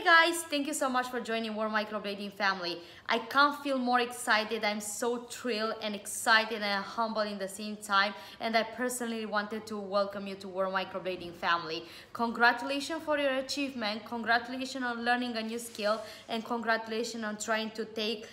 guys, thank you so much for joining World Microblading family. I can't feel more excited. I'm so thrilled and excited and humble in the same time, and I personally wanted to welcome you to World Microblading family. Congratulations for your achievement, congratulations on learning a new skill, and congratulations on trying to take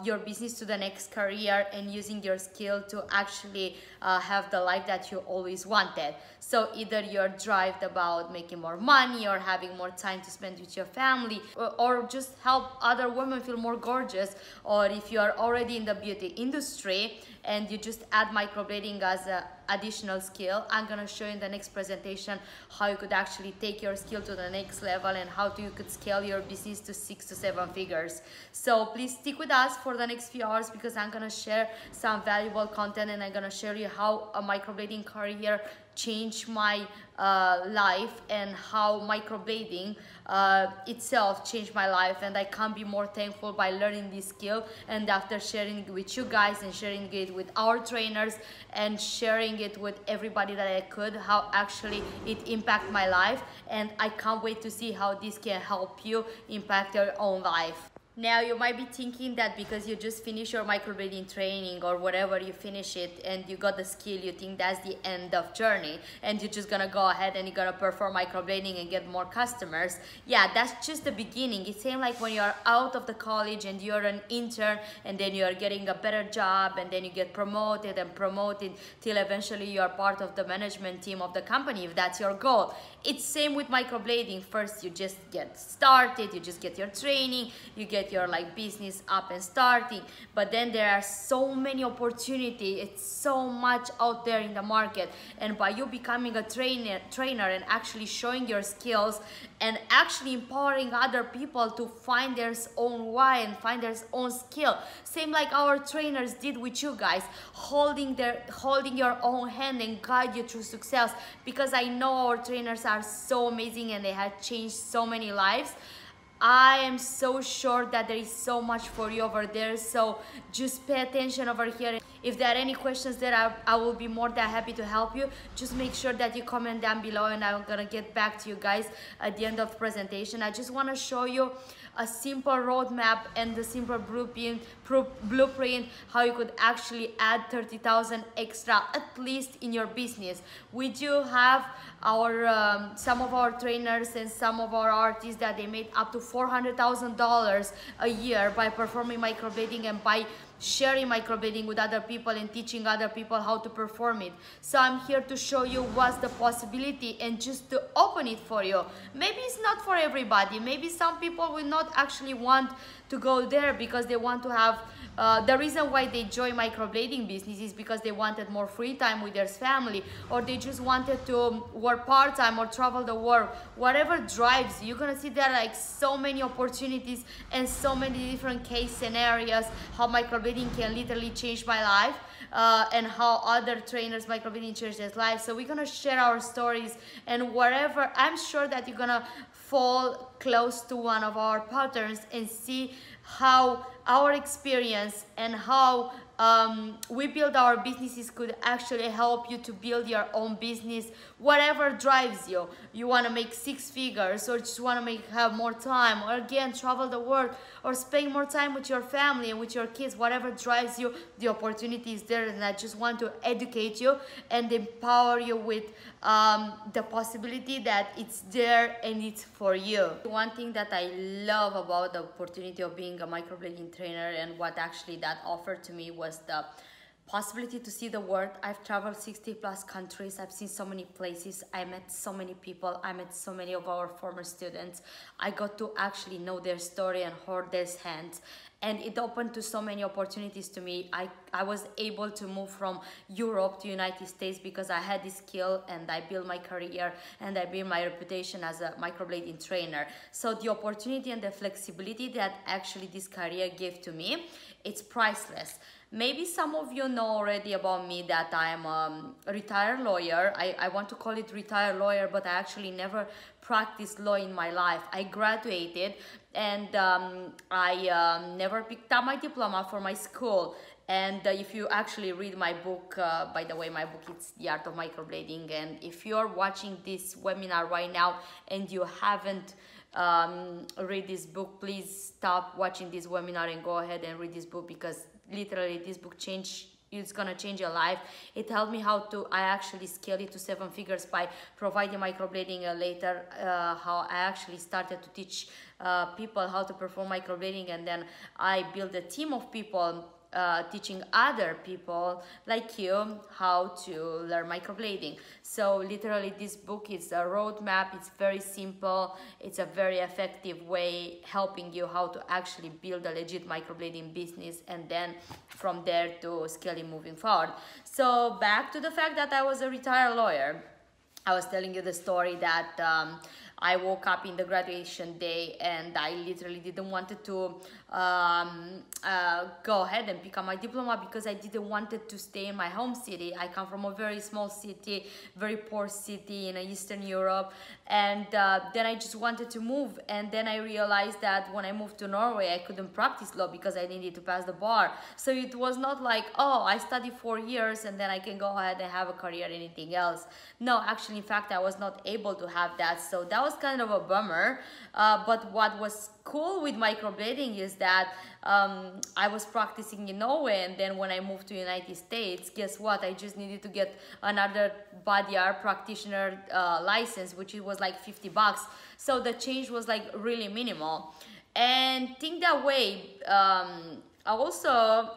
your business to the next career and using your skill to actually have the life that you always wanted. So either you're driven about making more money or having more time to spend with your family, or just help other women feel more gorgeous, or if you are already in the beauty industry and you just add microblading as an additional skill, I'm gonna show you in the next presentation how you could actually take your skill to the next level and how you could scale your business to 6 to 7 figures. So please stick with us for the next few hours, because I'm gonna share some valuable content, and I'm gonna show you how a microblading career changed my life, and how microblading itself changed my life, and I can't be more thankful by learning this skill, and after sharing it with you guys and sharing it with our trainers and sharing it with everybody that I could, how actually it impacted my life, and I can't wait to see how this can help you impact your own life. Now you might be thinking that because you just finished your microblading training or whatever, you finish it and you got the skill, you think that's the end of journey and you're just gonna go ahead and you're gonna perform microblading and get more customers. Yeah, that's just the beginning. It seems like when you're out of the college and you're an intern, and then you're getting a better job, and then you get promoted and promoted till eventually you're part of the management team of the company, if that's your goal. It's same with microblading. First you just get started, you just get your training, you get your business up and starting, but then there are so many opportunities. It's so much out there in the market, and by you becoming a trainer and actually showing your skills and actually empowering other people to find their own why and find their own skill, same like our trainers did with you guys, holding your own hand and guide you through success, because I know our trainers are so amazing and they have changed so many lives. I am so sure that there is so much for you over there, so just pay attention over here. If there are any questions there, I will be more than happy to help you. Just make sure that you comment down below, and I'm gonna get back to you guys at the end of the presentation. I just want to show you a simple roadmap and the simple blueprint how you could actually add 30,000 extra at least in your business. We do have our some of our trainers and some of our artists that they made up to $400,000 a year by performing microblading and by sharing microblading with other people and teaching other people how to perform it. So I'm here to show you what's the possibility and just to open it for you. Maybe it's not for everybody. Maybe some people will not actually want to go there because they want to have the reason why they join microblading business is because they wanted more free time with their family, or they just wanted to work part-time or travel the world. Whatever drives you, you're gonna see there are so many opportunities and so many different case scenarios how microblading can literally change my life, and how other trainers microblading changed their life. So we're gonna share our stories, and wherever, I'm sure that you're gonna fall close to one of our patterns and see how our experience and how we build our businesses could actually help you to build your own business. Whatever drives you, you want to make 6 figures, or just want to have more time, or again travel the world, or spend more time with your family and with your kids. Whatever drives you, the opportunity is there, and I just want to educate you and empower you with the possibility that it's there and it's for you. One thing that I love about the opportunity of being a microblading trainer, and what actually that offered to me, was the possibility to see the world. I've traveled 60+ countries. I've seen so many places. I met so many people. I met so many of our former students. I got to actually know their story and hold their hands, and it opened to so many opportunities to me. I was able to move from Europe to United States because I had this skill, and I built my career and I built my reputation as a microblading trainer. So the opportunity and the flexibility that actually this career gave to me, it's priceless. Maybe some of you know already about me that I'm a retired lawyer. I want to call it retired lawyer, but I actually never practiced law in my life. I graduated, and I never picked up my diploma for my school. And if you actually read my book, by the way, my book is The Art of Microblading, and if you're watching this webinar right now and you haven't read this book, please stop watching this webinar and go ahead and read this book, because literally this book it's gonna change your life. It helped me I actually scaled it to 7 figures by providing microblading. Later, how I actually started to teach people how to perform microblading, and then I built a team of people teaching other people like you how to learn microblading. So literally this book is a roadmap. It's very simple. It's a very effective way helping you how to actually build a legit microblading business, and then from there to scaling moving forward. So back to the fact that I was a retired lawyer. I was telling you the story that I woke up in the graduation day and I literally didn't want to go ahead and pick up my diploma, because I didn't want to stay in my home city. I come from a very small city, very poor city in Eastern Europe, and then I just wanted to move. And then I realized that when I moved to Norway, I couldn't practice law because I needed to pass the bar. So it was not like, oh, I studied 4 years and then I can go ahead and have a career, anything else. No, actually, in fact, I was not able to have that. So that was kind of a bummer. But what was cool with microblading is that I was practicing in Norway, and then when I moved to United States, guess what? I just needed to get another body art practitioner license, which it was like $50. So the change was like really minimal. And think that way. Also,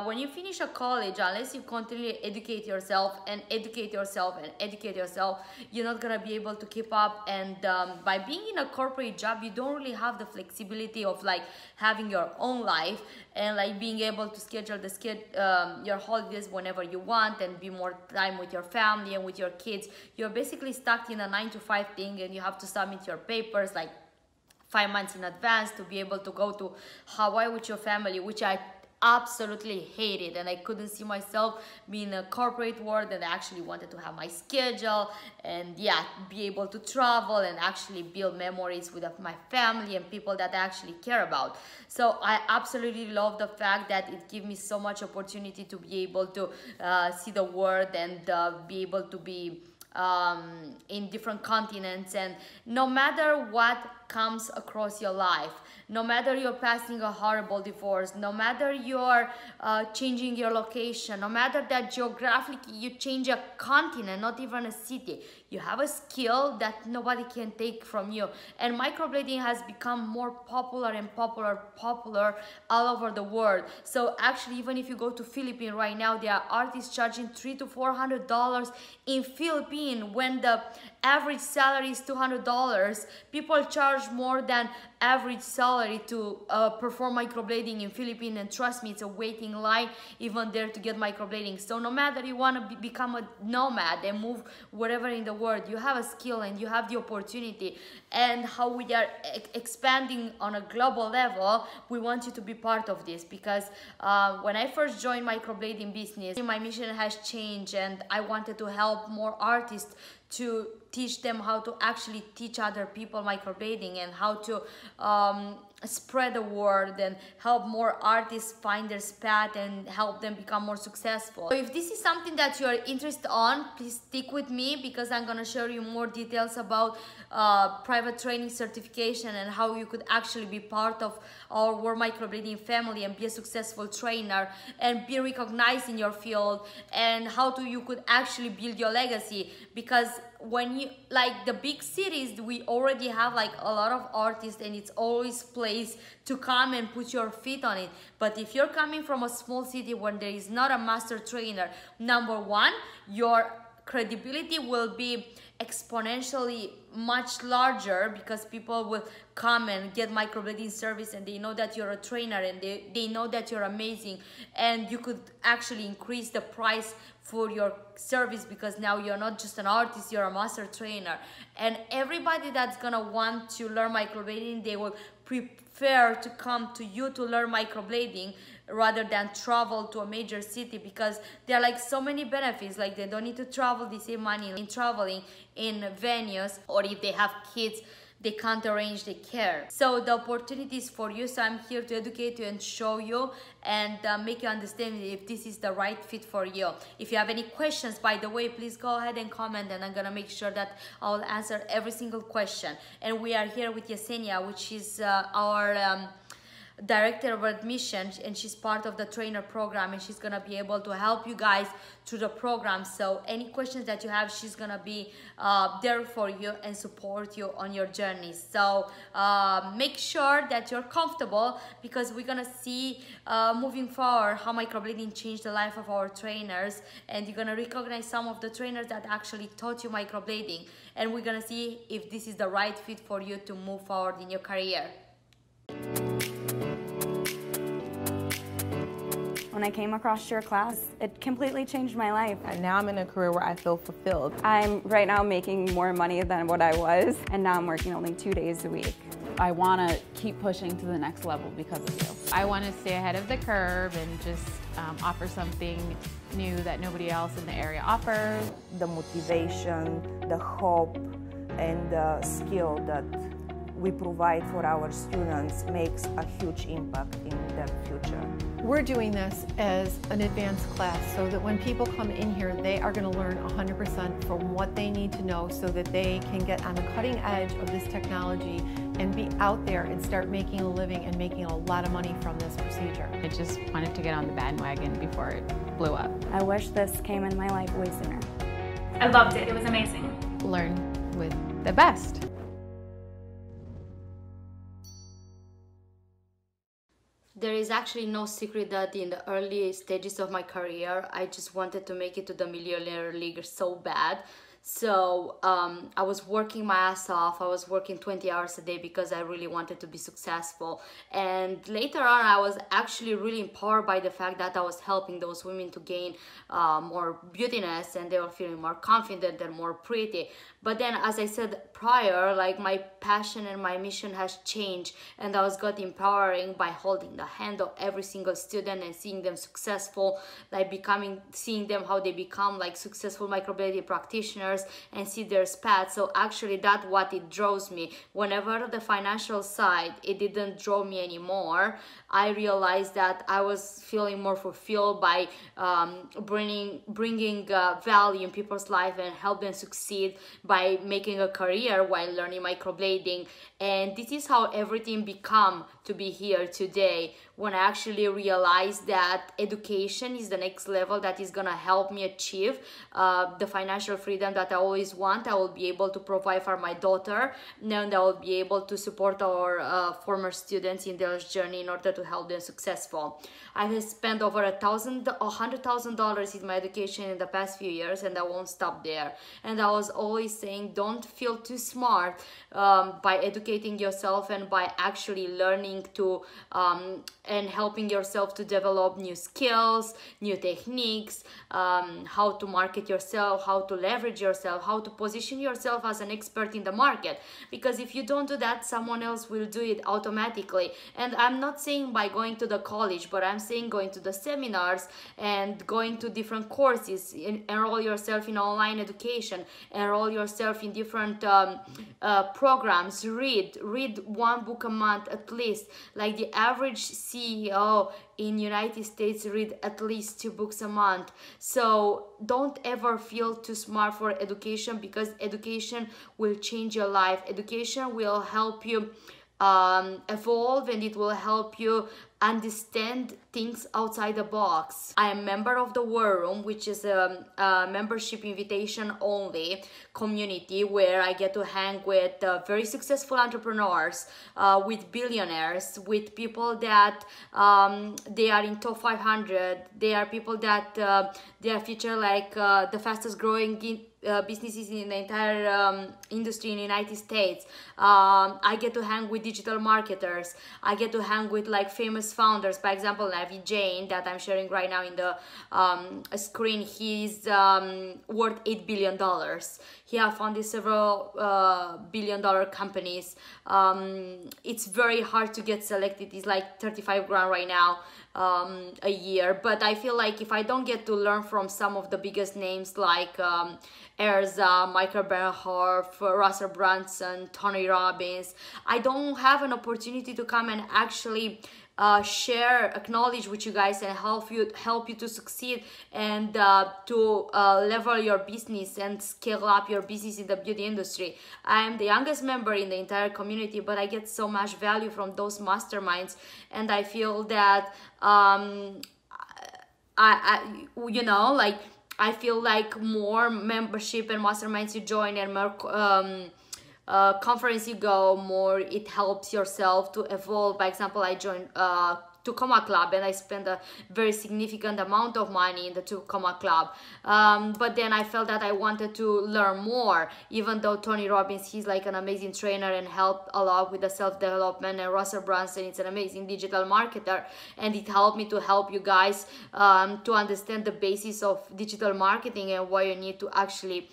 when you finish a college, unless you continually educate yourself and educate yourself and educate yourself, you're not gonna be able to keep up. And by being in a corporate job, you don't really have the flexibility of like having your own life and like being able to schedule your holidays whenever you want and be more time with your family and with your kids. You're basically stuck in a 9-to-5 thing, and you have to submit your papers like 5 months in advance to be able to go to Hawaii with your family, which I absolutely hated, and I couldn't see myself being in a corporate world, and I actually wanted to have my schedule and yeah, be able to travel and actually build memories with my family and people that I actually care about. So I absolutely love the fact that it gives me so much opportunity to be able to see the world and be able to be in different continents. And no matter what comes across your life, no matter you're passing a horrible divorce, no matter you're changing your location, no matter that geographically you change a continent, not even a city, you have a skill that nobody can take from you. And microblading has become more popular and popular all over the world. So actually, even if you go to Philippines right now, there are artists charging $300 to $400 in Philippines when the average salary is $200. People charge more than average salary to perform microblading in Philippines, and trust me, it's a waiting line even there to get microblading. So no matter you want to become a nomad and move wherever in the world, you have a skill and you have the opportunity. And how we are expanding on a global level, we want you to be part of this, because when I first joined microblading business, my mission has changed, and I wanted to help more artists to teach them how to actually teach other people microblading, and how to spread the word and help more artists find their path and help them become more successful. So if this is something that you are interested on, please stick with me, because I'm gonna share you more details about private training certification and how you could actually be part of our World Microblading family and be a successful trainer and be recognized in your field, and how you could actually build your legacy. Because when you, like the big cities, we already have like a lot of artists, and it's always place to come and put your feet on it. But if you're coming from a small city where there is not a master trainer, number one, your credibility will be exponentially much larger, because people will come and get microblading service, and they know that you're a trainer, and they know that you're amazing, and you could actually increase the price for your service, because now you're not just an artist, you're a master trainer. And everybody that's gonna want to learn microblading, they will prefer to come to you to learn microblading rather than travel to a major city, because there are like so many benefits. Like they don't need to travel, they save money in traveling in venues, or if they have kids, they can't arrange the care. So the opportunity is for you. So I'm here to educate you and show you and make you understand if this is the right fit for you. If you have any questions, by the way, please go ahead and comment, and I'm gonna make sure that I'll answer every single question. And we are here with Yesenia, which is our director of admission, and she's part of the trainer program, and she's gonna be able to help you guys through the program. So any questions that you have, she's gonna be there for you and support you on your journey. So make sure that you're comfortable, because we're gonna see moving forward how microblading changed the life of our trainers, and you're gonna recognize some of the trainers that actually taught you microblading, and we're gonna see if this is the right fit for you to move forward in your career. When I came across your class, it completely changed my life. And now I'm in a career where I feel fulfilled. I'm right now making more money than what I was, and now I'm working only 2 days a week. I want to keep pushing to the next level because of you. I want to stay ahead of the curve and just offer something new that nobody else in the area offers. The motivation, the hope, and the skill that we provide for our students makes a huge impact in their future. We're doing this as an advanced class so that when people come in here, they are going to learn 100% from what they need to know so that they can get on the cutting edge of this technology and be out there and start making a living and making a lot of money from this procedure. I just wanted to get on the bandwagon before it blew up. I wish this came in my life way sooner. I loved it. It was amazing. Learn with the best. There is actually no secret that in the early stages of my career, I just wanted to make it to the Millionaire League so bad. So I was working my ass off. I was working 20 hours a day because I really wanted to be successful. And later on, I was actually really empowered by the fact that I was helping those women to gain more beautiness, and they were feeling more confident and more pretty. But then, as I said prior, like, my passion and my mission has changed, and I was got empowering by holding the hand of every single student and seeing them successful, like seeing them how they become like successful microblading practitioners and see their path. So actually that's what it draws me. Whenever the financial side, it didn't draw me anymore, I realized that I was feeling more fulfilled by bringing value in people's life and help them succeed by making a career while learning microblading. And this is how everything become to be here today, when I actually realized that education is the next level that is gonna help me achieve the financial freedom that I always want. I will be able to provide for my daughter, and I will be able to support our former students in their journey in order to help them successful. I have spent over $100,000 in my education in the past few years, and I won't stop there. And I was always saying, don't feel too smart by educating yourself and by actually learning to and helping yourself to develop new skills, new techniques, how to market yourself, how to leverage yourself, how to position yourself as an expert in the market. Because if you don't do that, someone else will do it automatically. And I'm not saying by going to the college, but I'm saying going to the seminars and going to different courses, enroll yourself in online education, enroll yourself in different programs, read one book a month at least. Like the average CEO in United States read at least 2 books a month. So don't ever feel too smart for education, because education will change your life. Education will help you evolve, and it will help you understand things outside the box. I am a member of the War Room, which is a membership invitation only community where I get to hang with very successful entrepreneurs, with billionaires, with people that they are in top 500. They are people that they are featured like the fastest growing businesses in the entire industry in the United States. I get to hang with digital marketers. I get to hang with like famous founders. For example, Navi Jain, that I'm sharing right now in the screen. He's worth $8 billion. He has founded several billion-dollar companies. It's very hard to get selected. It's like 35 grand right now a year. But I feel like if I don't get to learn from some of the biggest names like Erza, Michael Bernhoff, Russell Brunson, Tony Robbins. I don't have an opportunity to come and actually share, acknowledge with you guys and help you to succeed and to level your business and scale up your business in the beauty industry. I am the youngest member in the entire community, but I get so much value from those masterminds, and I feel that I feel like more membership and masterminds you join and more conference you go, more it helps yourself to evolve. By example, I joined Tacoma Club and I spent a very significant amount of money in the Tacoma Club, but then I felt that I wanted to learn more. Even though Tony Robbins, he's like an amazing trainer and helped a lot with the self-development, and Russell Brunson, it's an amazing digital marketer, and it helped me to help you guys to understand the basis of digital marketing and why you need to actually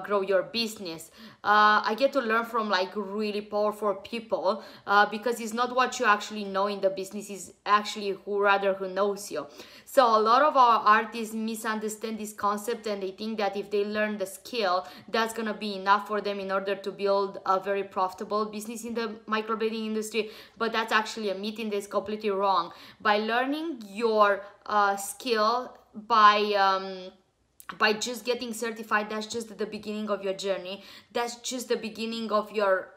grow your business. I get to learn from like really powerful people because it's not what you actually know in the business, is actually who knows you. So a lot of our artists misunderstand this concept, and they think that if they learn the skill, that's gonna be enough for them in order to build a very profitable business in the microblading industry. But that's actually a myth, and that's completely wrong. By learning your skill, by just getting certified, that's just the beginning of your journey. That's just the beginning of your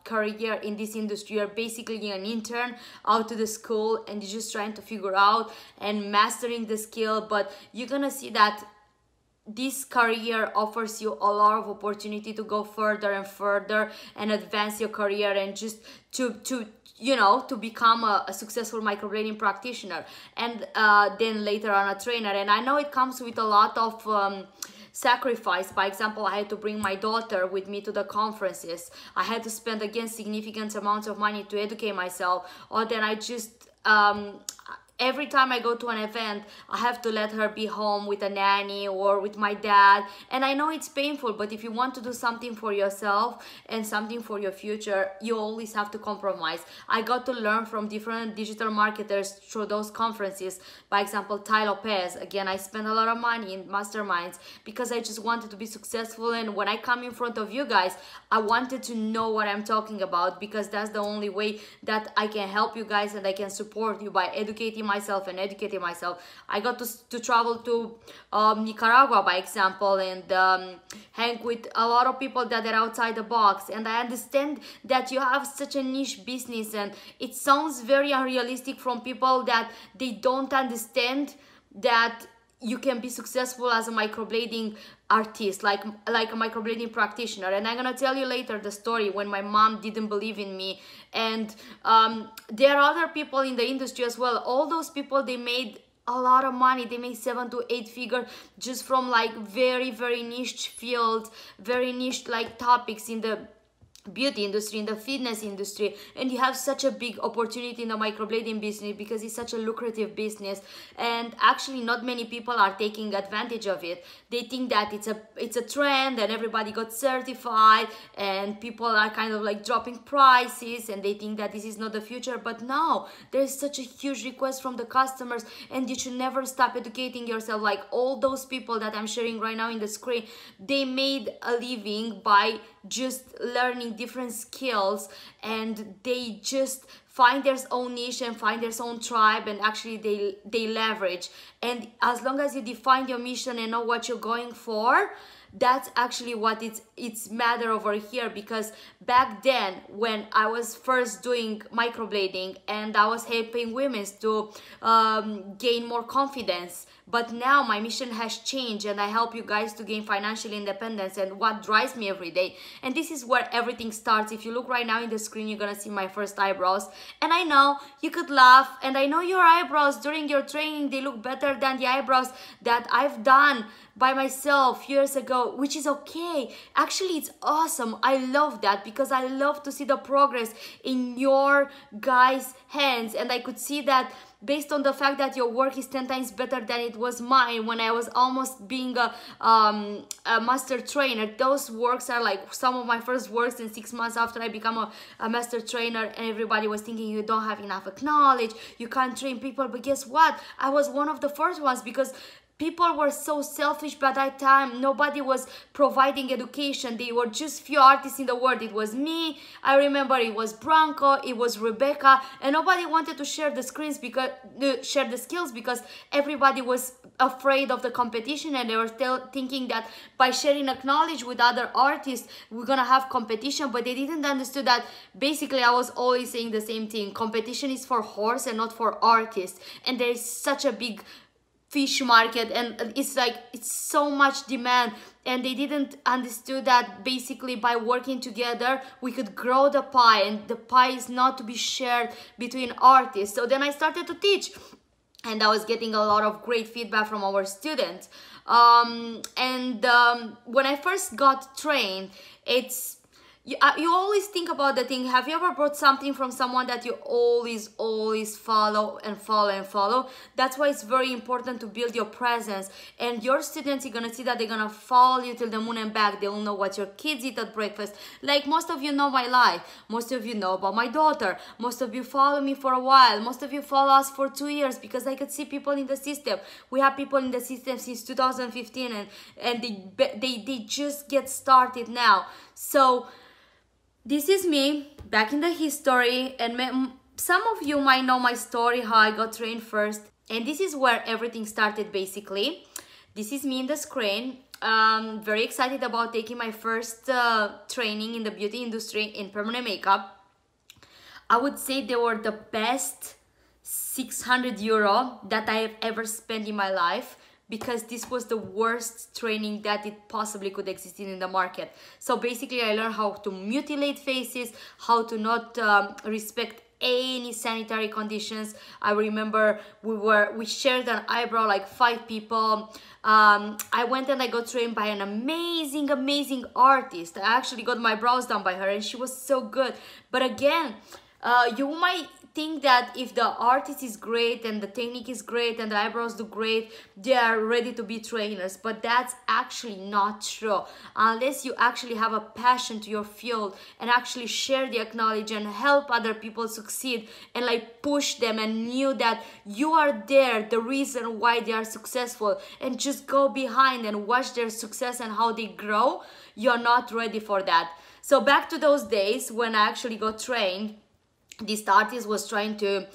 career in this industry. You're basically an intern out to the school, and you're just trying to figure out and mastering the skill. But you're gonna see that this career offers you a lot of opportunity to go further and further and advance your career, and just to become a successful microblading practitioner, and then later on a trainer. And I know it comes with a lot of sacrifice. By example, I had to bring my daughter with me to the conferences. I had to spend again significant amounts of money to educate myself, or then I just every time I go to an event, I have to let her be home with a nanny or with my dad. And I know it's painful, but if you want to do something for yourself and something for your future, you always have to compromise. I got to learn from different digital marketers through those conferences. By example, Ty Lopez. Again, I spent a lot of money in masterminds because I just wanted to be successful. And when I come in front of you guys, I wanted to know what I'm talking about, because that's the only way that I can help you guys and I can support you, by educating myself and educating myself. I got to travel to Nicaragua, by example, and hang with a lot of people that are outside the box. And I understand that you have such a niche business, and it sounds very unrealistic from people that they don't understand that you can be successful as a microblading artist, like a microblading practitioner. And I'm gonna tell you later the story when my mom didn't believe in me. And there are other people in the industry as well. All those people, they made a lot of money. They made 7 to 8 figures just from like very, very niche fields, very niche like topics in the beauty industry, in the fitness industry. And you have such a big opportunity in the microblading business because it's such a lucrative business, and actually not many people are taking advantage of it. They think that it's a trend and everybody got certified and people are kind of like dropping prices, and they think that this is not the future. But no, there's such a huge request from the customers, and you should never stop educating yourself. Like all those people that I'm sharing right now in the screen, they made a living by just learning different skills, and they just find their own niche and find their own tribe, and actually they leverage. And as long as you define your mission and know what you're going for, that's actually what it's matter over here. Because back then when I was first doing microblading and I was helping women to gain more confidence, but now my mission has changed and I help you guys to gain financial independence, and what drives me every day. And this is where everything starts. If you look right now in the screen, you're gonna see my first eyebrows. And I know you could laugh, and I know your eyebrows during your training, they look better than the eyebrows that I've done by myself years ago, which is okay. Actually, it's awesome. I love that because I love to see the progress in your guys' hands. And I could see that based on the fact that your work is 10 times better than it was mine when I was almost being a master trainer. Those works are like some of my first works in 6 months after I become a master trainer, and everybody was thinking you don't have enough knowledge, you can't train people. But guess what? I was one of the first ones, because people were so selfish by that time. Nobody was providing education. They were just few artists in the world. It was me, I remember, it was Branko, it was Rebecca, and nobody wanted to share the screens because share the skills because everybody was afraid of the competition, and they were still thinking that by sharing knowledge with other artists we're gonna have competition. But they didn't understand that basically I was always saying the same thing: competition is for horse and not for artists. And there is such a big fish market, and it's like it's so much demand, and they didn't understand that basically by working together we could grow the pie, and the pie is not to be shared between artists. So then I started to teach, and I was getting a lot of great feedback from our students. When I first got trained, it's you always think about the thing. Have you ever bought something from someone that you always follow and follow? That's why it's very important to build your presence, and your students, you're gonna see that they're gonna follow you till the moon and back. They will know what your kids eat at breakfast. Like most of you know my life, most of you know about my daughter, most of you follow me for a while, most of you follow us for 2 years, because I could see people in the system. We have people in the system since 2015, and they just get started now. So this is me back in the history, and some of you might know my story, how I got trained first, and this is where everything started basically. This is me in the screen. Very excited about taking my first training in the beauty industry in permanent makeup. I would say they were the best 600 euro that I have ever spent in my life, because this was the worst training that it possibly could exist in the market. So basically I learned how to mutilate faces, how to not respect any sanitary conditions. I remember we shared an eyebrow, like 5 people. I went and I got trained by an amazing artist. I actually got my brows done by her, and she was so good. But again, you might think that if the artist is great and the technique is great and the eyebrows do great, they are ready to be trainers. But that's actually not true, unless you actually have a passion to your field and actually share the knowledge and help other people succeed, and like push them, and knew that you are there, the reason why they are successful, and just go behind and watch their success and how they grow. You're not ready for that. So back to those days when I actually got trained, this artist was trying to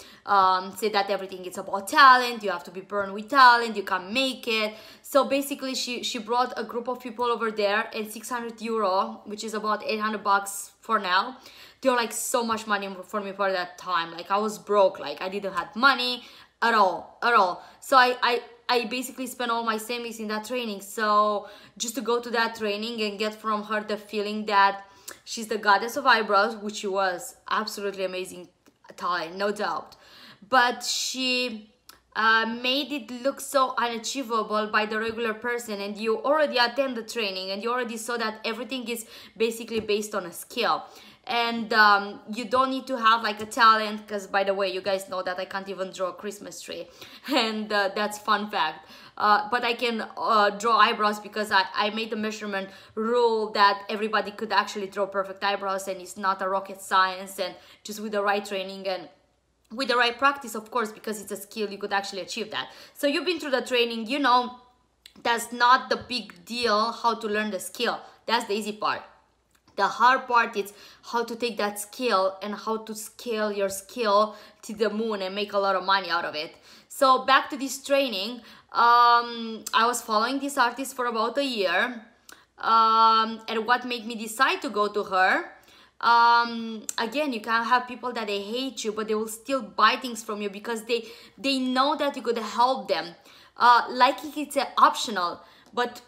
say that everything is about talent. You have to be born with talent, you can't make it. So basically she brought a group of people over there, and 600 euro, which is about 800 bucks for now. They were like so much money for me for that time. Like I was broke, like I didn't have money at all. So I basically spent all my savings in that training. So just to go to that training and get from her the feeling that she's the goddess of eyebrows, which she was, absolutely amazing talent, no doubt. But she made it look so unachievable by the regular person, and you already attend the training and you already saw that everything is basically based on a skill. And you don't need to have like a talent, because by the way, you guys know that I can't even draw a Christmas tree, and that's fun fact. But I can draw eyebrows, because I made the measurement rule that everybody could actually draw perfect eyebrows, and it's not a rocket science, and just with the right training and with the right practice, of course, because it's a skill, you could actually achieve that. So you've been through the training, you know that's not the big deal how to learn the skill. That's the easy part. The hard part is how to take that skill and how to scale your skill to the moon and make a lot of money out of it. So back to this training, I was following this artist for about a year. And what made me decide to go to her, again, you can have people that they hate you, but they will still buy things from you because they know that you could help them. Like it's optional, but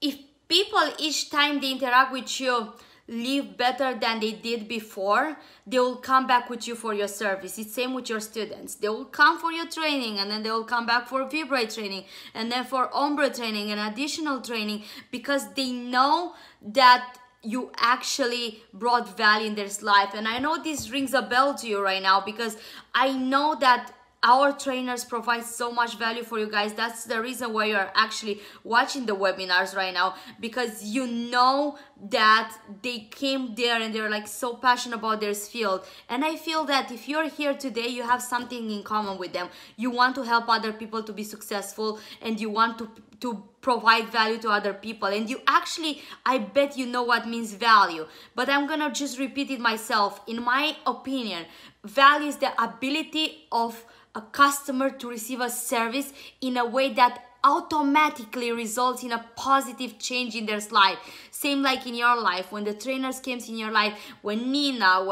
if people each time they interact with you live better than they did before, they will come back with you for your service. It's same with your students. They will come for your training, and then they will come back for vibrate training, and then for ombre training and additional training, because they know that you actually brought value in their life. And I know this rings a bell to you right now, because I know that our trainers provide so much value for you guys. That's the reason why you're actually watching the webinars right now, because you know that they came there and they're like so passionate about their field. And I feel that if you're here today, you have something in common with them. You want to help other people to be successful, and you want to provide value to other people, and you actually, I bet you know what means value, but I'm gonna just repeat it myself. In my opinion, value is the ability of a customer to receive a service in a way that automatically results in a positive change in their life. Same like in your life, when the trainers came in your life, when Nina,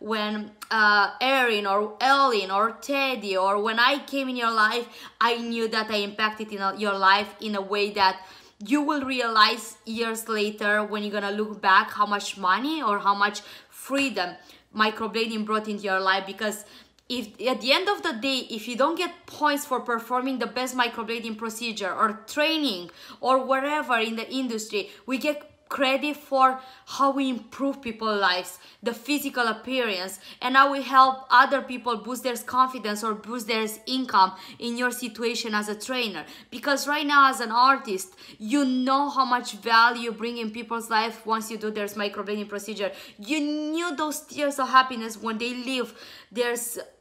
when Erin or Ellen or Teddy, or when I came in your life, I knew that I impacted your life in a way that you will realize years later, when you're gonna look back, how much money or how much freedom microblading brought into your life. Because if at the end of the day, if you don't get points for performing the best microblading procedure or training or wherever in the industry, we get credit for how we improve people's lives, the physical appearance, and how we help other people boost their confidence or boost their income in your situation as a trainer. Because right now, as an artist, you know how much value you bring in people's life once you do their microblading procedure. You knew those tears of happiness when they leave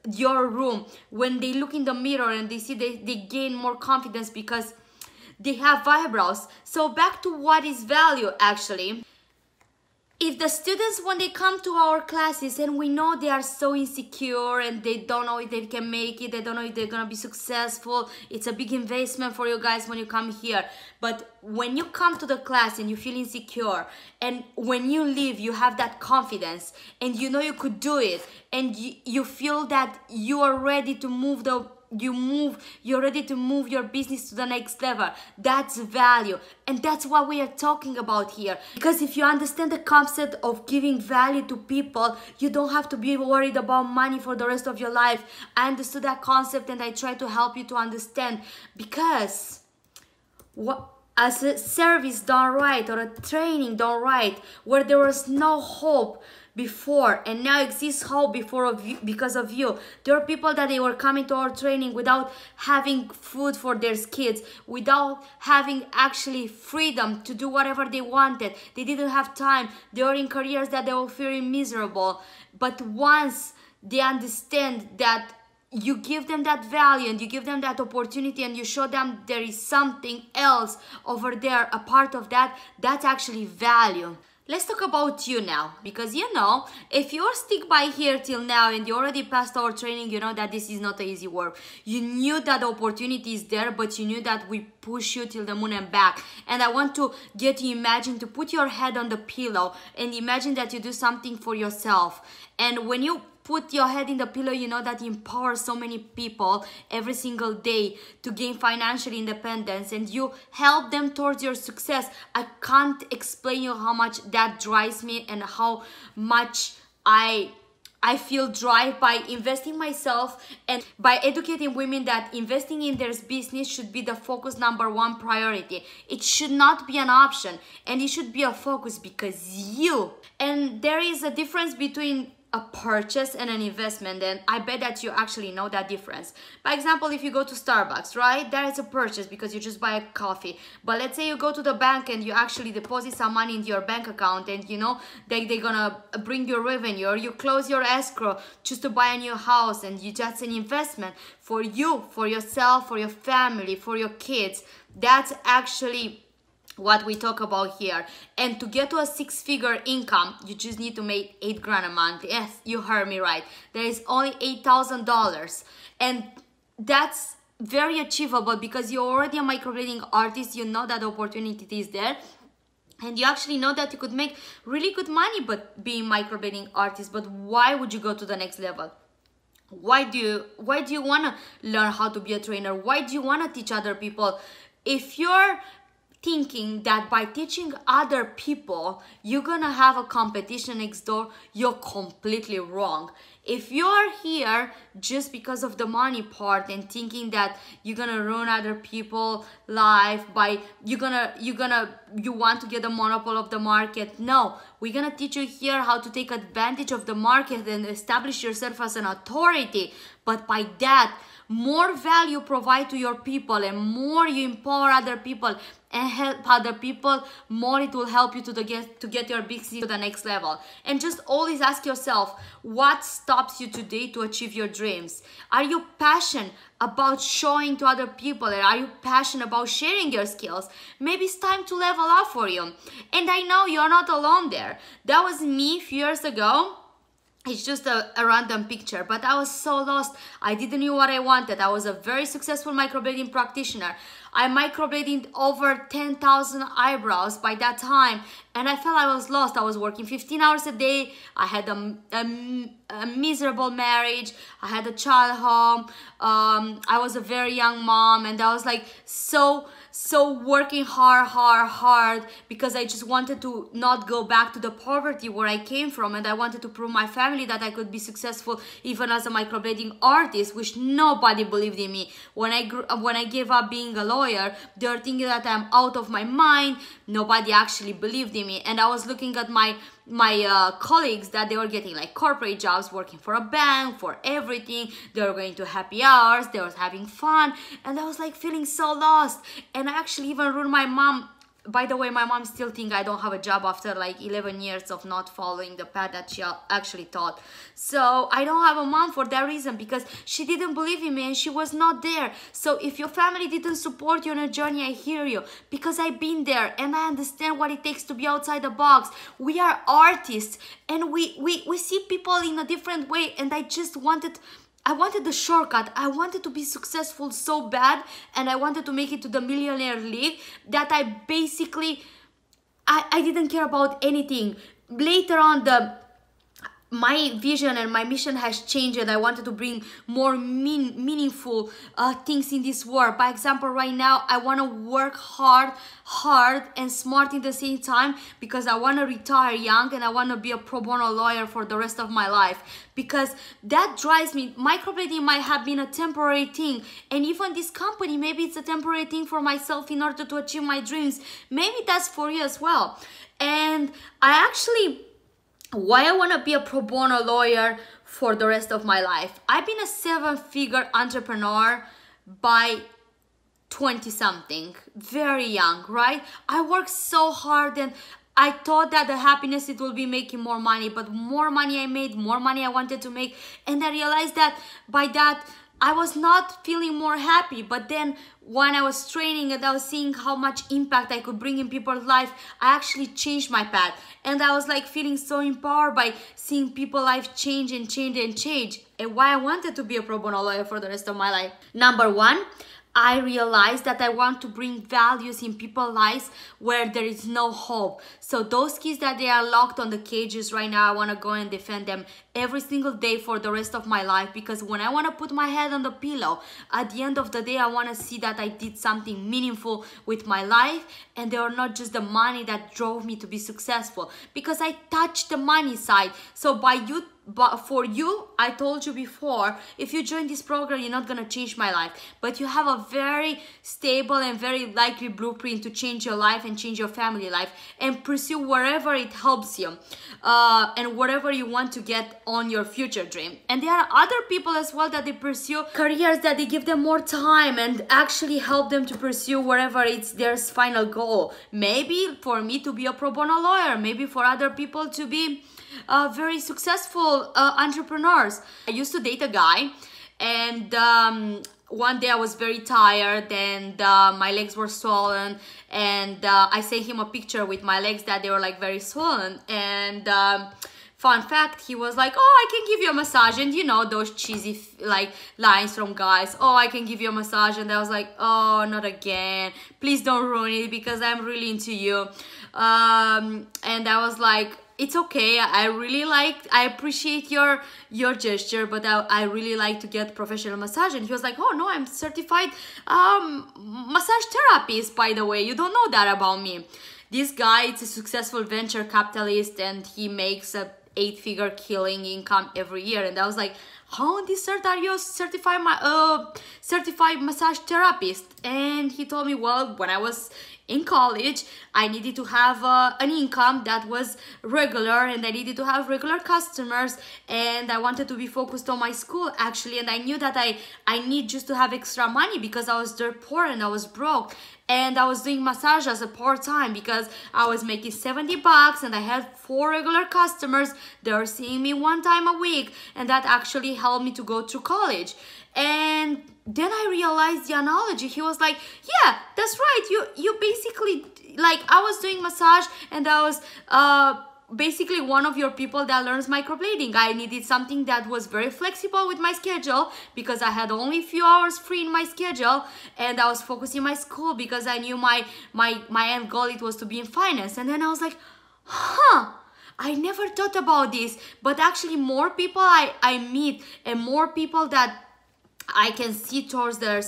your room, when they look in the mirror and they see they gain more confidence because they have eyebrows. So back to what is value actually. If the students, when they come to our classes and we know they are so insecure and they don't know if they can make it, they don't know if they're gonna be successful, it's a big investment for you guys when you come here. But when you come to the class and you feel insecure, and when you leave you have that confidence and you know you could do it, and you feel that you are ready to move you're ready to move your business to the next level. That's value, and that's what we are talking about here. Because if you understand the concept of giving value to people, you don't have to be worried about money for the rest of your life. I understood that concept and I try to help you to understand, because as a service done right or a training done right, where there was no hope before and now exists hope because of you. There are people that they were coming to our training without having food for their kids, without having actually freedom to do whatever they wanted. They didn't have time. They were in careers that they were feeling miserable. But once they understand that you give them that value and you give them that opportunity and you show them there is something else over there, a part of that, that's actually value. Let's talk about you now, because you know, if you're stick by here till now and you already passed our training, you know that this is not an easy work. You knew that the opportunity is there, but you knew that we push you till the moon and back. And I want to get you imagine to put your head on the pillow and imagine that you do something for yourself. And when you put your head in the pillow, you know that you empower so many people every single day to gain financial independence, and you help them towards your success. I can't explain you how much that drives me and how much I feel drive by investing myself and by educating women that investing in their business should be the focus #1 priority. It should not be an option, and it should be a focus because you. And there is a difference between a purchase and an investment, and I bet that you actually know that difference. By example, if you go to Starbucks, right, that is a purchase because you just buy a coffee. But let's say you go to the bank and you actually deposit some money into your bank account, and you know they're gonna bring you revenue, or you close your escrow just to buy a new house, and that's an investment for you, for yourself, for your family, for your kids. That's actually what we talk about here. And to get to a 6-figure income, you just need to make 8 grand a month. Yes, you heard me right. There is only $8,000, and that's very achievable because you're already a microblading artist. You know that the opportunity is there, and you actually know that you could make really good money but being microblading artist. But why would you go to the next level? Why do you want to learn how to be a trainer? Why do you want to teach other people? If you're thinking that by teaching other people, you're gonna have a competition next door, you're completely wrong. If you're here just because of the money part and thinking that you're gonna ruin other people's life by you want to get a monopoly of the market, no, we're gonna teach you here how to take advantage of the market and establish yourself as an authority. But by that, more value provide to your people and more you empower other people and help other people, more it will help you to get your business to the next level. And just always ask yourself, what stops you today to achieve your dreams? Are you passionate about showing to other people, and are you passionate about sharing your skills? Maybe it's time to level up for you. And I know you're not alone there. That was me a few years ago. It's just a random picture, but I was so lost. I didn't know what I wanted. I was a very successful microblading practitioner. I microbladed over 10,000 eyebrows by that time, and I felt I was lost. I was working 15 hours a day. I had a miserable marriage. I had a child home. I was a very young mom, and I was like so working hard because I just wanted to not go back to the poverty where I came from, and I wanted to prove my family that I could be successful even as a microblading artist, which nobody believed in me. When I gave up being a lawyer, they were thinking that I'm out of my mind. Nobody actually believed in me, and I was looking at my colleagues that they were getting like corporate jobs, working for a bank, for everything. They were going to happy hours, they were having fun, and I was like feeling so lost. And I actually even ruined my mom. By the way, my mom still thinks I don't have a job after like 11 years of not following the path that she actually taught. So I don't have a mom for that reason, because she didn't believe in me and she was not there. So if your family didn't support you on a journey, I hear you, because I've been there and I understand what it takes to be outside the box. We are artists and we see people in a different way, and I wanted the shortcut. I wanted to be successful so bad, and I wanted to make it to the Millionaire League that I basically, I didn't care about anything. Later on, my vision and my mission has changed, and I wanted to bring more meaningful things in this world. By example, right now, I want to work hard and smart in the same time, because I want to retire young and I want to be a pro bono lawyer for the rest of my life, because that drives me. Microblading might have been a temporary thing, and even this company, maybe it's a temporary thing for myself in order to achieve my dreams. Maybe that's for you as well. And why I want to be a pro bono lawyer for the rest of my life. I've been a 7-figure entrepreneur by 20-something, very young, right? I worked so hard, and I thought that the happiness, it will be making more money, but more money I made, more money I wanted to make, and I realized that by that I was not feeling more happy. But then when I was training and I was seeing how much impact I could bring in people's life, I actually changed my path. And I was like feeling so empowered by seeing people's life change and change and change. And why I wanted to be a pro bono lawyer for the rest of my life. Number one, I realized that I want to bring values in people's lives where there is no hope. So those kids that they are locked on the cages right now, I want to go and defend them every single day for the rest of my life, because when I want to put my head on the pillow, at the end of the day, I want to see that I did something meaningful with my life, and they are not just the money that drove me to be successful, because I touched the money side. So but for you, I told you before, if you join this program, you're not going to change my life, but you have a very stable and very likely blueprint to change your life and change your family life and pursue wherever it helps you and whatever you want to get on your future dream. And there are other people as well that they pursue careers that they give them more time and actually help them to pursue wherever it's their final goal. Maybe for me to be a pro bono lawyer, maybe for other people to be very successful entrepreneurs. I used to date a guy, and one day I was very tired and my legs were swollen, and I sent him a picture with my legs that they were like very swollen, and fun fact, he was like, oh, I can give you a massage, and you know those cheesy like lines from guys, oh, I can give you a massage, and I was like, oh, not again, please don't ruin it because I'm really into you. And I was like, it's okay. I appreciate your gesture, but I really like to get professional massage. And he was like, oh no, I'm certified massage therapist, by the way. You don't know that about me. This guy is a successful venture capitalist, and he makes a 8-figure killing income every year. And I was like, how on this earth are you a certified massage therapist? And he told me, well, when I was in college, I needed to have an income that was regular, and I needed to have regular customers, and I wanted to be focused on my school actually, and I knew that I need just to have extra money because I was dirt poor and I was broke. And I was doing massage as a part-time because I was making $70 and I had 4 regular customers. They were seeing me 1 time a week, and that actually helped me to go through college. And then I realized the analogy. He was like, yeah, that's right. You basically, like, I was doing massage and I was basically one of your people that learns microblading. I needed something that was very flexible with my schedule because I had only a few hours free in my schedule, and I was focusing my school because I knew my end goal, it was to be in finance. And then I was like, huh, I never thought about this. But actually more people I meet, and more people that I can see towards their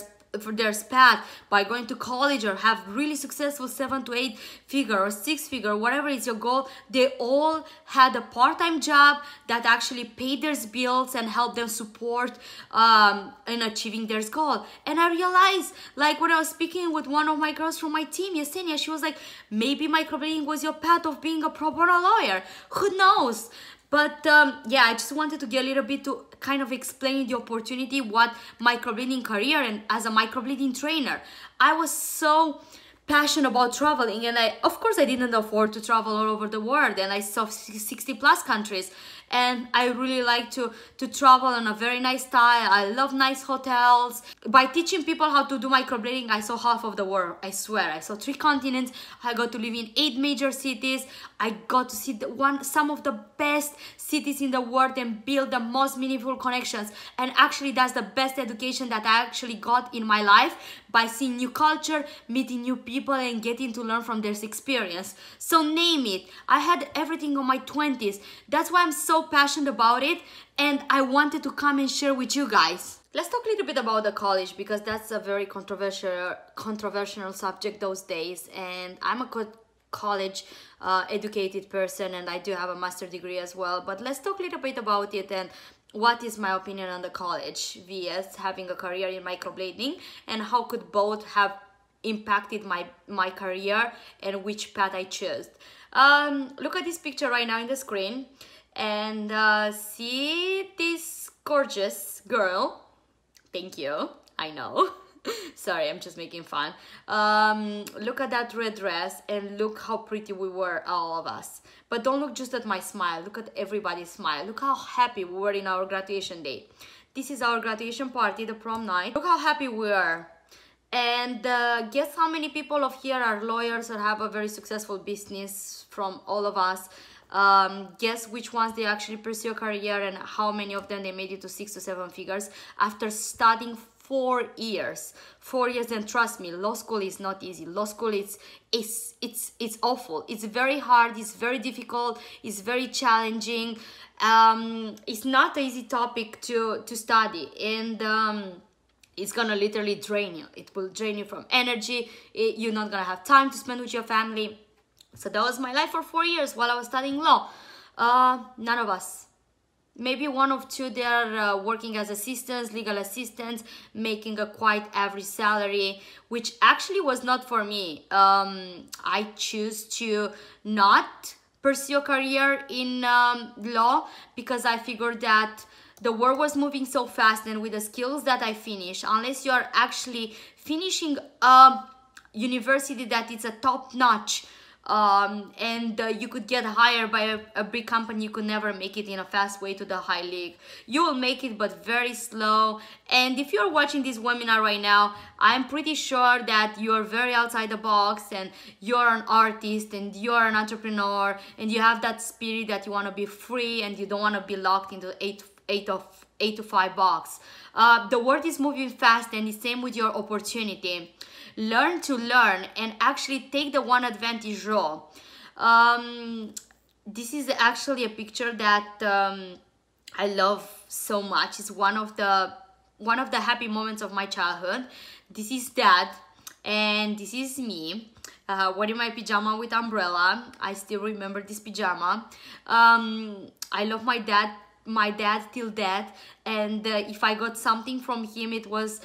path by going to college or have really successful 7 to 8 figure or 6 figure, whatever is your goal, they all had a part-time job that actually paid their bills and helped them support in achieving their goal. And I realized, like when I was speaking with one of my girls from my team, Yesenia, she was like, maybe microblading was your path of being a pro bono lawyer. Who knows? But yeah, I just wanted to get a little bit to kind of explain the opportunity, what microblading career, and as a microblading trainer, I was so passionate about traveling, and of course I didn't afford to travel all over the world, and I saw 60+ countries, and I really like to travel in a very nice style. I love nice hotels. By teaching people how to do microblading, I saw half of the world. I swear, I saw 3 continents. I got to live in 8 major cities. I got to see some of the best cities in the world and build the most meaningful connections. And actually, that's the best education that I actually got in my life, by seeing new culture, meeting new people, and getting to learn from their experience. So name it. I had everything in my 20s. That's why I'm so passionate about it, and I wanted to come and share with you guys. Let's talk a little bit about the college, because that's a very controversial subject those days, and I'm a college educated person, and I do have a master's degree as well. But let's talk a little bit about it and what is my opinion on the college vs having a career in microblading, and how could both have impacted my career and which path I chose. Look at this picture right now in the screen, and see this gorgeous girl. Thank you, I know. Sorry, I'm just making fun. Look at that red dress, and look how pretty we were, all of us. But don't look just at my smile, look at everybody's smile. Look how happy we were in our graduation day. This is our graduation party, the prom night. Look how happy we are. And guess how many people of here are lawyers or have a very successful business from all of us. Guess which ones they actually pursue a career, and how many of them they made it to 6 to 7 figures after studying 4 years. 4 years, and trust me, law school is not easy. Law school it's awful. It's very hard, it's very difficult, it's very challenging. It's not an easy topic to study, and it's gonna literally drain you. It will drain you from energy. You're not gonna have time to spend with your family. So that was my life for 4 years while I was studying law. None of us. Maybe 1 or 2 they are working as assistants, legal assistants, making a quite average salary, which actually was not for me. I choose to not pursue a career in law because I figured that the world was moving so fast, and with the skills that I finished, unless you are actually finishing a university that is a top-notch, and you could get hired by a big company, you could never make it in a fast way to the high league. You will make it, but very slow. And if you're watching this webinar right now, I'm pretty sure that you're very outside the box, and you're an artist, and you're an entrepreneur, and you have that spirit that you want to be free, and you don't want to be locked into 8 to 5 box. The world is moving fast, and the same with your opportunity. Learn to learn and actually take the one advantage role. this is actually a picture that I love so much. It's one of the happy moments of my childhood. This is Dad, and this is me wearing my pajama with umbrella. I still remember this pajama. I love my dad till death, and if I got something from him, it was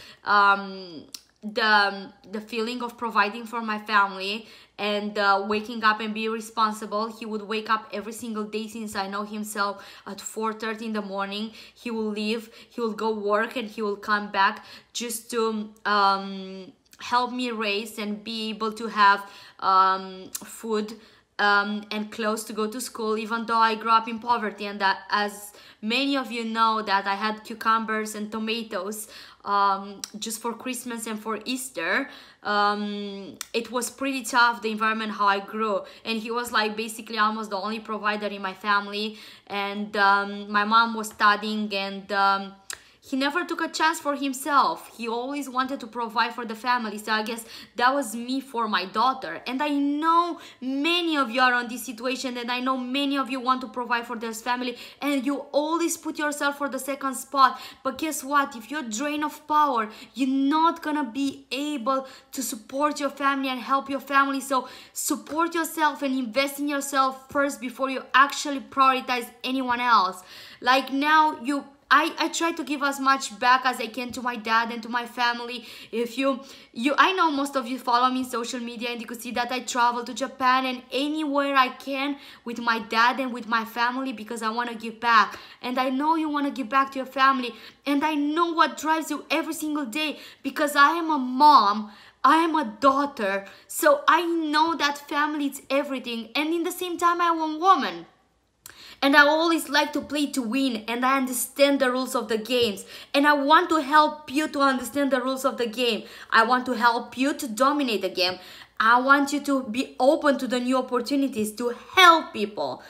the feeling of providing for my family and waking up and be responsible. He would wake up every single day since I know himself at 4:30 in the morning. He will leave, he will go work, and he will come back just to help me raise and be able to have food and clothes to go to school, even though I grew up in poverty. And that, as many of you know, that I had cucumbers and tomatoes just for Christmas and for Easter. It was pretty tough, the environment how I grew, and he was like basically almost the only provider in my family. And my mom was studying, and he never took a chance for himself. He always wanted to provide for the family. So I guess that was me for my daughter. And I know many of you are on this situation, and I know many of you want to provide for their family, and you always put yourself for the second spot. But guess what? If you're drained of power, you're not gonna be able to support your family and help your family. So support yourself and invest in yourself first before you actually prioritize anyone else. Like now, I try to give as much back as I can to my dad and to my family. If I know most of you follow me in social media, and you could see that I travel to Japan and anywhere I can with my dad and with my family, because I want to give back. And I know you want to give back to your family, and I know what drives you every single day, because I am a mom, I am a daughter, so I know that family is everything. And in the same time, I'm a woman. And I always like to play to win, and I understand the rules of the games. And I want to help you to understand the rules of the game. I want to help you to dominate the game. I want you to be open to the new opportunities, to help people,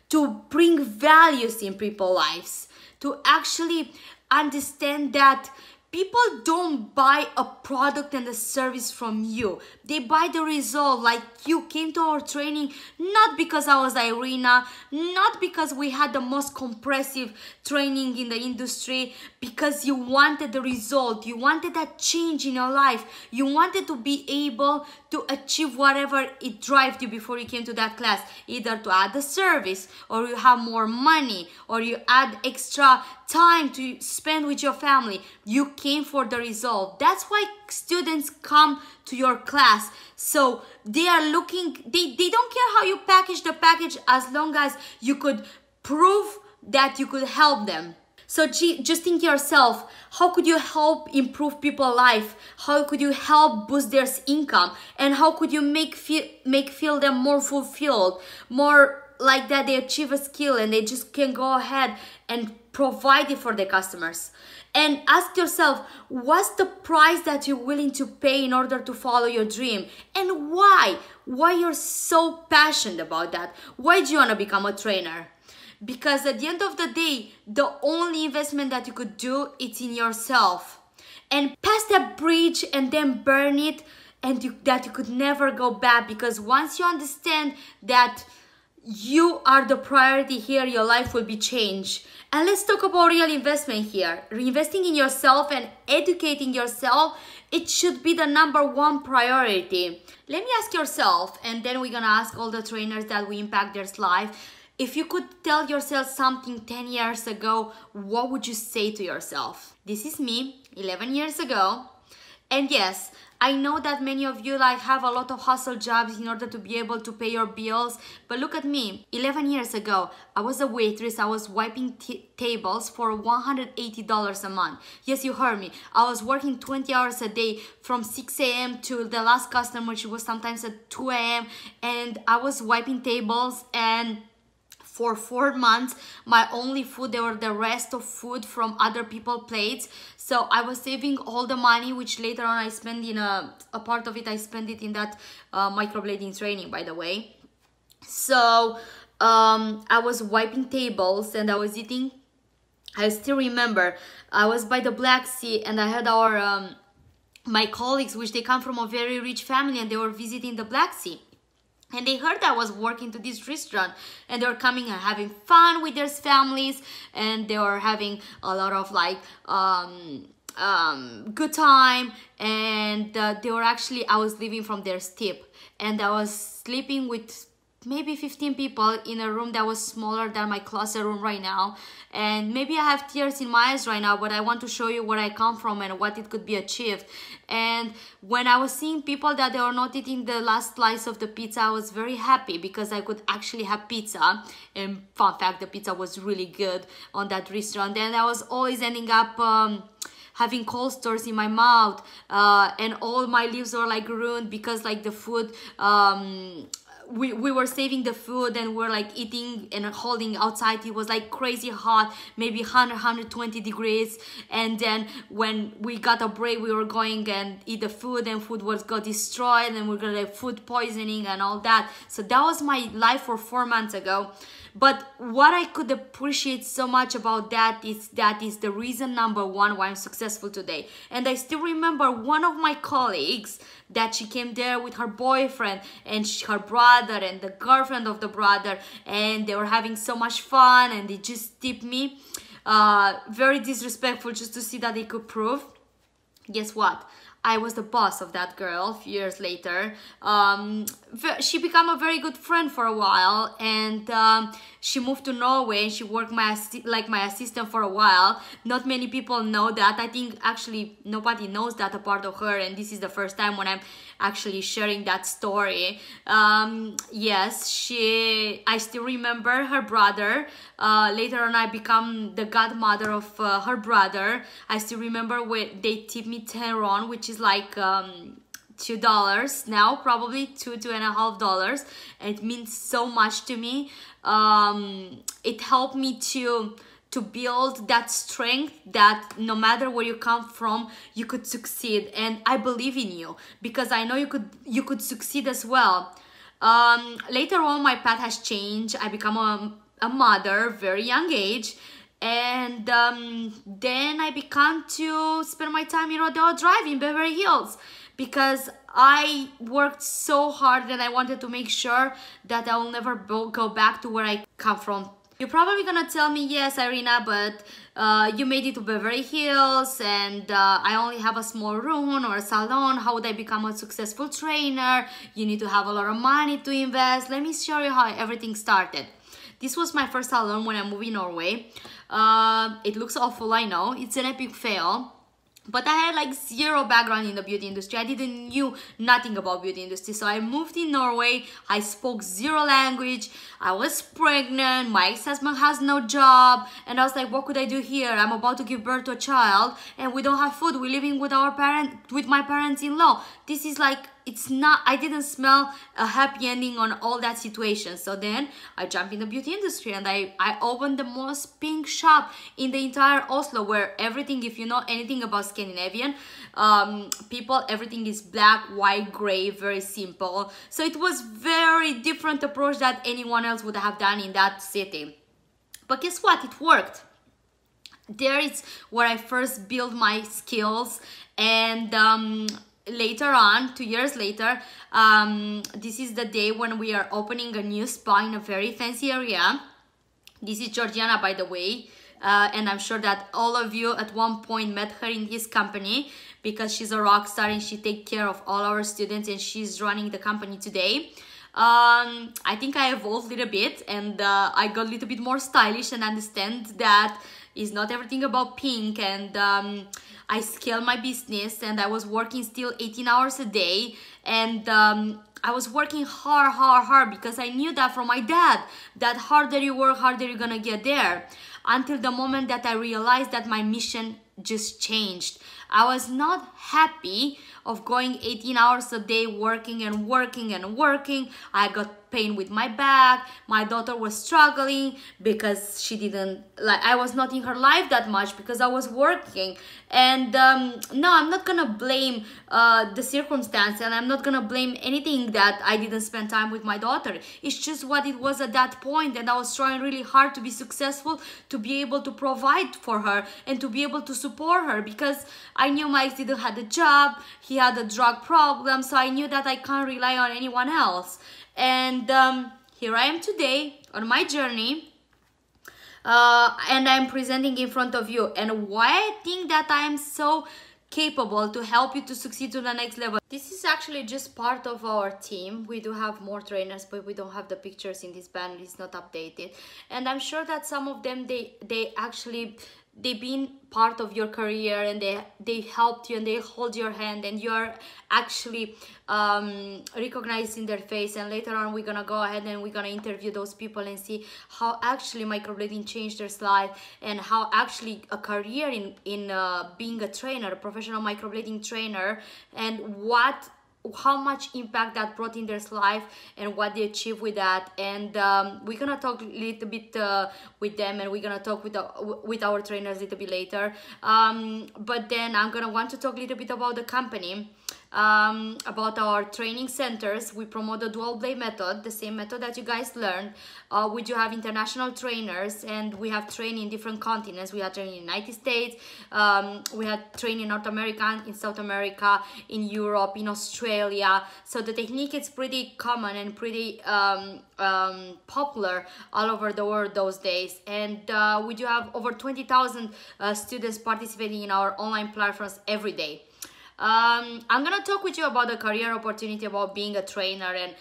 to bring values in people's lives, to actually understand that people don't buy a product and a service from you. They buy the result. Like, you came to our training not because I was Irina, not because we had the most comprehensive training in the industry, because you wanted the result. You wanted that change in your life. You wanted to be able to achieve whatever it drove you before you came to that class. Either to add a service, or you have more money, or you add extra time to spend with your family. You came for the result. That's why students come to your class. So they are looking, they don't care how you package the package, as long as you could prove that you could help them. So just think to yourself, how could you help improve people's life? How could you help boost their income? And how could you make feel them more fulfilled, more like that they achieve a skill and they just can go ahead and provide it for their customers? And ask yourself, what's the price that you're willing to pay in order to follow your dream? And why? Why you're so passionate about that? Why do you want to become a trainer? Because at the end of the day, the only investment that you could do is in yourself. And pass that bridge and then burn it, and that you could never go back. Because once you understand that you are the priority here, your life will be changed. And let's talk about real investment here. Reinvesting in yourself and educating yourself, it should be the #1 priority. Let me ask yourself, and then we're gonna ask all the trainers that we impact their life. If you could tell yourself something 10 years ago, what would you say to yourself? This is me, 11 years ago. And yes, I know that many of you have a lot of hustle jobs in order to be able to pay your bills. But look at me, 11 years ago, I was a waitress. I was wiping tables for $180 a month. Yes, you heard me. I was working 20 hours a day from 6 a.m. to the last customer. She was sometimes at 2 a.m. And I was wiping tables, and for 4 months, my only food, they were the rest of food from other people's plates. So I was saving all the money, which later on I spent in a part of it, I spent it in that microblading training, by the way. So I was wiping tables and I was eating. I still remember, I was by the Black Sea, and I had my colleagues, which they come from a very rich family, and they were visiting the Black Sea. And they heard that I was working to this restaurant, and they were coming and having fun with their families, and they were having a lot of like good time. And they were actually, I was living from their tip, and I was sleeping with maybe 15 people in a room that was smaller than my closet room right now. And maybe I have tears in my eyes right now, but I want to show you where I come from and what it could be achieved. And when I was seeing people that they were not eating the last slice of the pizza, I was very happy because I could actually have pizza. And fun fact, the pizza was really good on that restaurant. And I was always ending up having cold stores in my mouth, and all my lips were like ruined because like the food, we were saving the food and we're like eating and holding outside. It was like crazy hot, maybe 120 degrees. And then when we got a break, we were going and eat the food, and food got destroyed, and we got like food poisoning and all that. So that was my life for 4 months ago. But what I could appreciate so much about that is the reason number one why I'm successful today. And I still remember one of my colleagues that she came there with her boyfriend and her brother and the girlfriend of the brother, and they were having so much fun, and they just tipped me. Very disrespectful, just to see that they could prove. Guess what? I was the boss of that girl a few years later. She became a very good friend for a while, and she moved to Norway, and she worked like my assistant for a while. Not many people know that. I think actually nobody knows that a part of her, and this is the first time when I'm actually sharing that story. Yes, I still remember her brother. Later on I become the godmother of her brother. I still remember when they tipped me 10 RON, which is like $2 now, probably $2.5, and it means so much to me. It helped me to build that strength that no matter where you come from, you could succeed. And I believe in you because I know you could succeed as well. Later on, my path has changed. I become a mother, very young age. And then I began to spend my time in Rodeo Drive in Beverly Hills because I worked so hard, and I wanted to make sure that I will never go back to where I come from. You're probably gonna tell me, yes, Irina, but you made it to Beverly Hills, and I only have a small room or a salon. How would I become a successful trainer? You need to have a lot of money to invest. Let me show you how everything started. This was my first salon when I moved in Norway. It looks awful, I know. It's an epic fail. But I had like zero background in the beauty industry. I didn't knew nothing about beauty industry. So I moved in Norway. I spoke zero language. I was pregnant. My ex-husband has no job. And I was like, what could I do here? I'm about to give birth to a child, and we don't have food. We're living with my parents-in-law. This is like, it's not, I didn't smell a happy ending on all that situation. So then I jumped in the beauty industry, and I opened the most pink shop in the entire Oslo, where everything, if you know anything about Scandinavian people, everything is black, white, gray, very simple. So it was very different approach that anyone else would have done in that city. But guess what? It worked. There is where I first built my skills, and later on, 2 years later, this is the day when we are opening a new spa in a very fancy area. This is Georgiana, by the way, and I'm sure that all of you at one point met her in his company because she's a rock star and she takes care of all our students, and she's running the company today. I think I evolved a little bit, and I got a little bit more stylish and understand that it's not everything about pink, and I scaled my business, and I was working still 18 hours a day, and I was working hard because I knew that from my dad, that harder you work, harder you're gonna get there. Until the moment that I realized that my mission just changed. I was not happy of going 18 hours a day working and working and working. I got pain with my back. My daughter was struggling because she didn't, like, I was not in her life that much because I was working. And no, I'm not gonna blame the circumstance, and I'm not gonna blame anything that I didn't spend time with my daughter. It's just what it was at that point, and I was trying really hard to be successful, to be able to provide for her and to be able to support her, because I knew my ex didn't have a job, he had a drug problem, so I knew that I can't rely on anyone else. And here I am today on my journey, and I'm presenting in front of you. And why I think that I am so capable to help you to succeed to the next level. This is actually just part of our team. We do have more trainers, but we don't have the pictures in this banner. It's not updated. And I'm sure that some of them, they've been part of your career, and they helped you, and they hold your hand, and you're actually recognized in their face. And later on, we're gonna go ahead and we're gonna interview those people and see how actually microblading changed their life, and how actually a career in being a trainer, a professional microblading trainer, and how much impact that brought in their life, and what they achieved with that. And we're gonna talk a little bit with them, and we're gonna talk with our trainers a little bit later. But then I'm gonna want to talk a little bit about the company, about our training centers. We promote the dual blade method, the same method that you guys learned. We do have international trainers, and we have training in different continents. We have training in the United States, we have training in North America, in South America, in Europe, in Australia. So the technique is pretty common and pretty popular all over the world those days. And we do have over 20,000 students participating in our online platforms every day. I'm gonna talk with you about the career opportunity, about being a trainer, and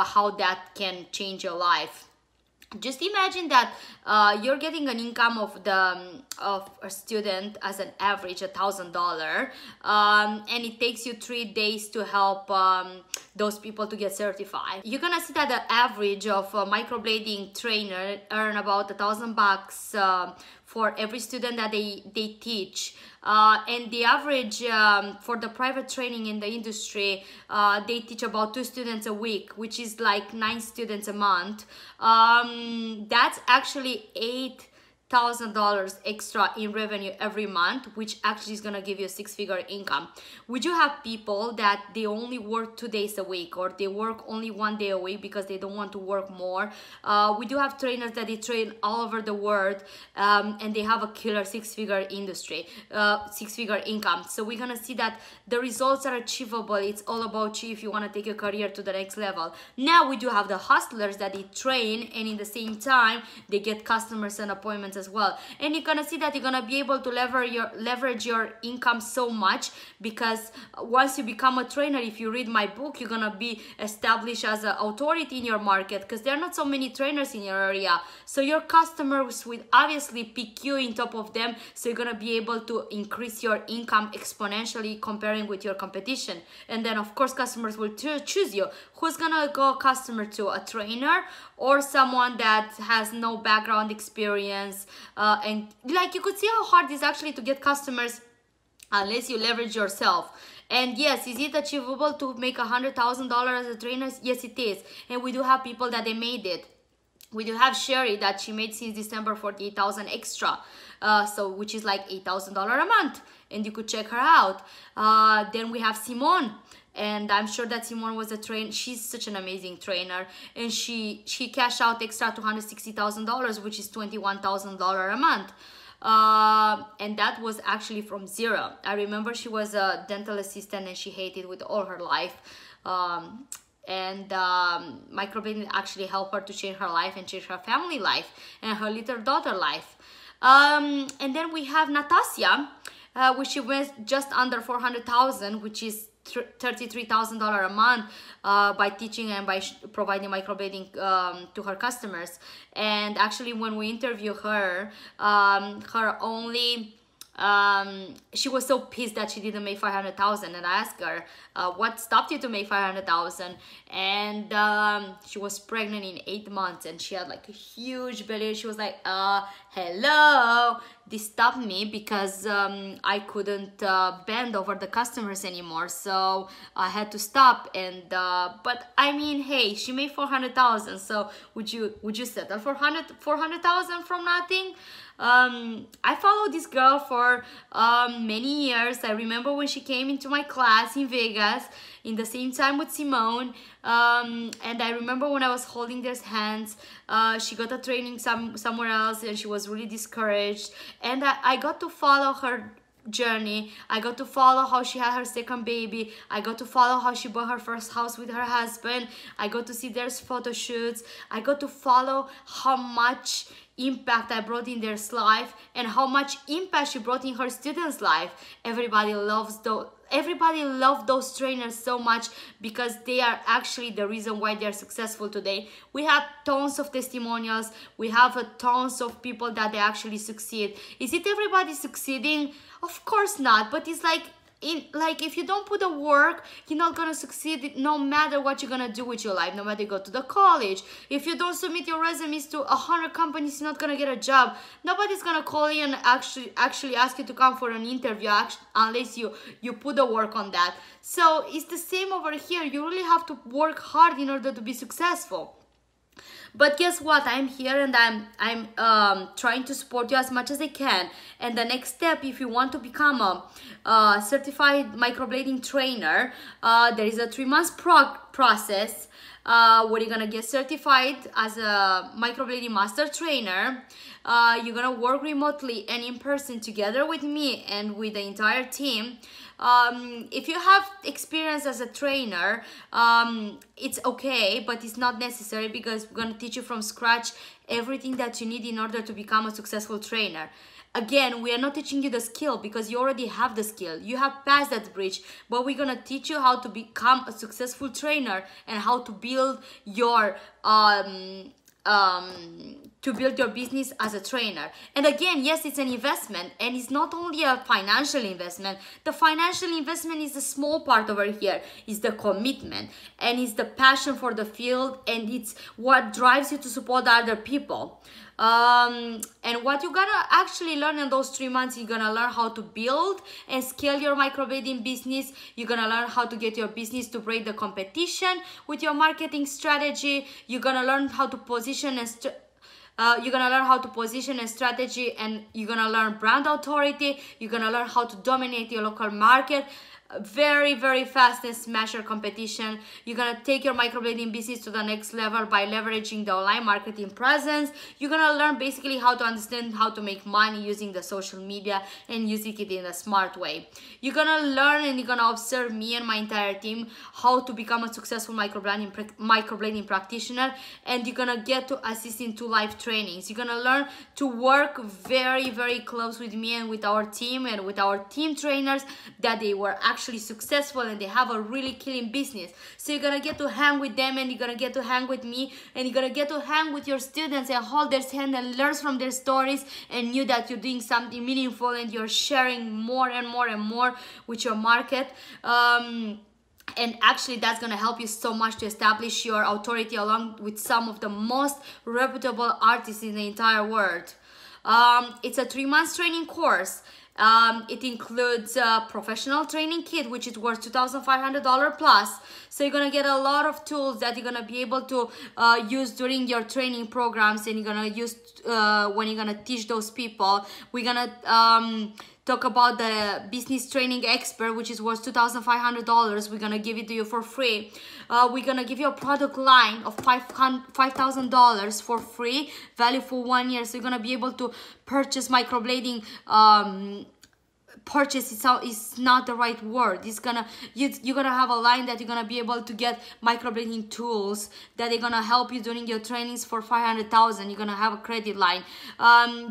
how that can change your life. Just imagine that you're getting an income of a student as an average $1,000, and it takes you 3 days to help those people to get certified. You're gonna see that the average of a microblading trainer earn about $1,000 for every student that they teach. And the average for the private training in the industry, they teach about 2 students a week, which is like 9 students a month. That's actually $8,000 extra in revenue every month, which actually is gonna give you a 6-figure income. We do have people that they only work 2 days a week, or they work only 1 day a week because they don't want to work more. We do have trainers that they train all over the world, and they have a killer 6-figure industry, 6-figure income. So we're gonna see that the results are achievable. It's all about you if you want to take your career to the next level. Now we do have the hustlers that they train, and in the same time they get customers and appointments as well. And you're gonna see that you're gonna be able to leverage your income so much, because once you become a trainer, if you read my book, you're gonna be established as an authority in your market, because there are not so many trainers in your area. So your customers will obviously pick you in top of them, so you're gonna be able to increase your income exponentially comparing with your competition. And then of course customers will choose you. Who's gonna go customer to? A trainer or someone that has no background experience? And like, you could see how hard it is actually to get customers unless you leverage yourself. And yes, is it achievable to make $100,000 as a trainer? Yes, it is. And we do have people that they made it. We do have Sherry that she made since December 48,000 extra, so which is like $8,000 a month, and you could check her out. Then we have Simone, and I'm sure that Simone was a trainer. She's such an amazing trainer, and she cashed out extra $260,000, which is $21,000 a month. And that was actually from zero. I remember she was a dental assistant and she hated with all her life. And microblading actually helped her to change her life and change her family life and her little daughter life. And then we have Natasha, which she was just under 400,000, which is $33,000 a month, by teaching and by providing microblading to her customers. And actually when we interview her, she was so pissed that she didn't make 500,000, and I asked her, what stopped you to make 500,000? And she was pregnant in 8 months, and she had like a huge belly. She was like, hello, this stopped me because I couldn't bend over the customers anymore, so I had to stop. And but I mean, hey, she made 400,000, so would you settle for 400,000 from nothing? I followed this girl for many years. I remember when she came into my class in Vegas in the same time with Simone, and I remember when I was holding their hands. She got a training somewhere else, and she was really discouraged, and I got to follow her journey. I got to follow how she had her second baby. I got to follow how she bought her first house with her husband. I got to see their photo shoots. I got to follow how much impact I brought in their life and how much impact she brought in her students' life. Everybody loved those trainers so much because they are actually the reason why they are successful today. We have tons of testimonials. We have tons of people that they actually succeed. Is it everybody succeeding? Of course not, but it's like if you don't put the work, you're not gonna succeed no matter what you're gonna do with your life, no matter you go to the college. If you don't submit your resumes to 100 companies, you're not gonna get a job. Nobody's gonna call you and actually ask you to come for an interview unless you put the work on that. So it's the same over here. You really have to work hard in order to be successful. But guess what? I'm here and I'm trying to support you as much as I can. And the next step, if you want to become a certified microblading trainer, there is a 3-month process where you're gonna get certified as a microblading master trainer. You're gonna work remotely and in person together with me and with the entire team. If you have experience as a trainer, it's okay, but it's not necessary because we're gonna teach you from scratch everything that you need in order to become a successful trainer. Again, we are not teaching you the skill because you already have the skill. You have passed that bridge, but we're gonna teach you how to become a successful trainer and how to build your business as a trainer. And again, yes, it's an investment, and it's not only a financial investment. The financial investment is the small part over here. It's the commitment, and it's the passion for the field, and it's what drives you to support other people. And what you're gonna actually learn in those 3 months, you're gonna learn how to build and scale your microblading business. You're gonna learn how to get your business to break the competition with your marketing strategy. You're gonna learn how to position and strategy, and you're gonna learn brand authority. You're gonna learn how to dominate your local market. Very, very fast and smasher competition. You're gonna take your microblading business to the next level by leveraging the online marketing presence. You're gonna learn basically how to understand how to make money using the social media and using it in a smart way. You're gonna learn and you're gonna observe me and my entire team how to become a successful microblading practitioner, and you're gonna get to assist in 2 live trainings. You're gonna learn to work very, very close with me and with our team and with our team trainers that they were actually successful and they have a really killing business. So you're gonna get to hang with them, and you're gonna get to hang with me, and you're gonna get to hang with your students and hold their hand and learn from their stories, and knew that you're doing something meaningful and you're sharing more and more and more with your market. And actually that's going to help you so much to establish your authority along with some of the most reputable artists in the entire world. It's a 3-month training course. It includes a professional training kit, which is worth $2,500 plus. So you're gonna get a lot of tools that you're gonna be able to use during your training programs, and you're gonna use when you're gonna teach those people. We're gonna talk about the business training expert, which is worth $2,500. We're gonna give it to you for free. We're gonna give you a product line of $5,000 for free, value for 1 year. So you're gonna be able to purchase microblading. Purchase is not the right word. It's gonna you're gonna have a line that you're gonna be able to get microblading tools that are gonna help you during your trainings for $500,000. You're gonna have a credit line.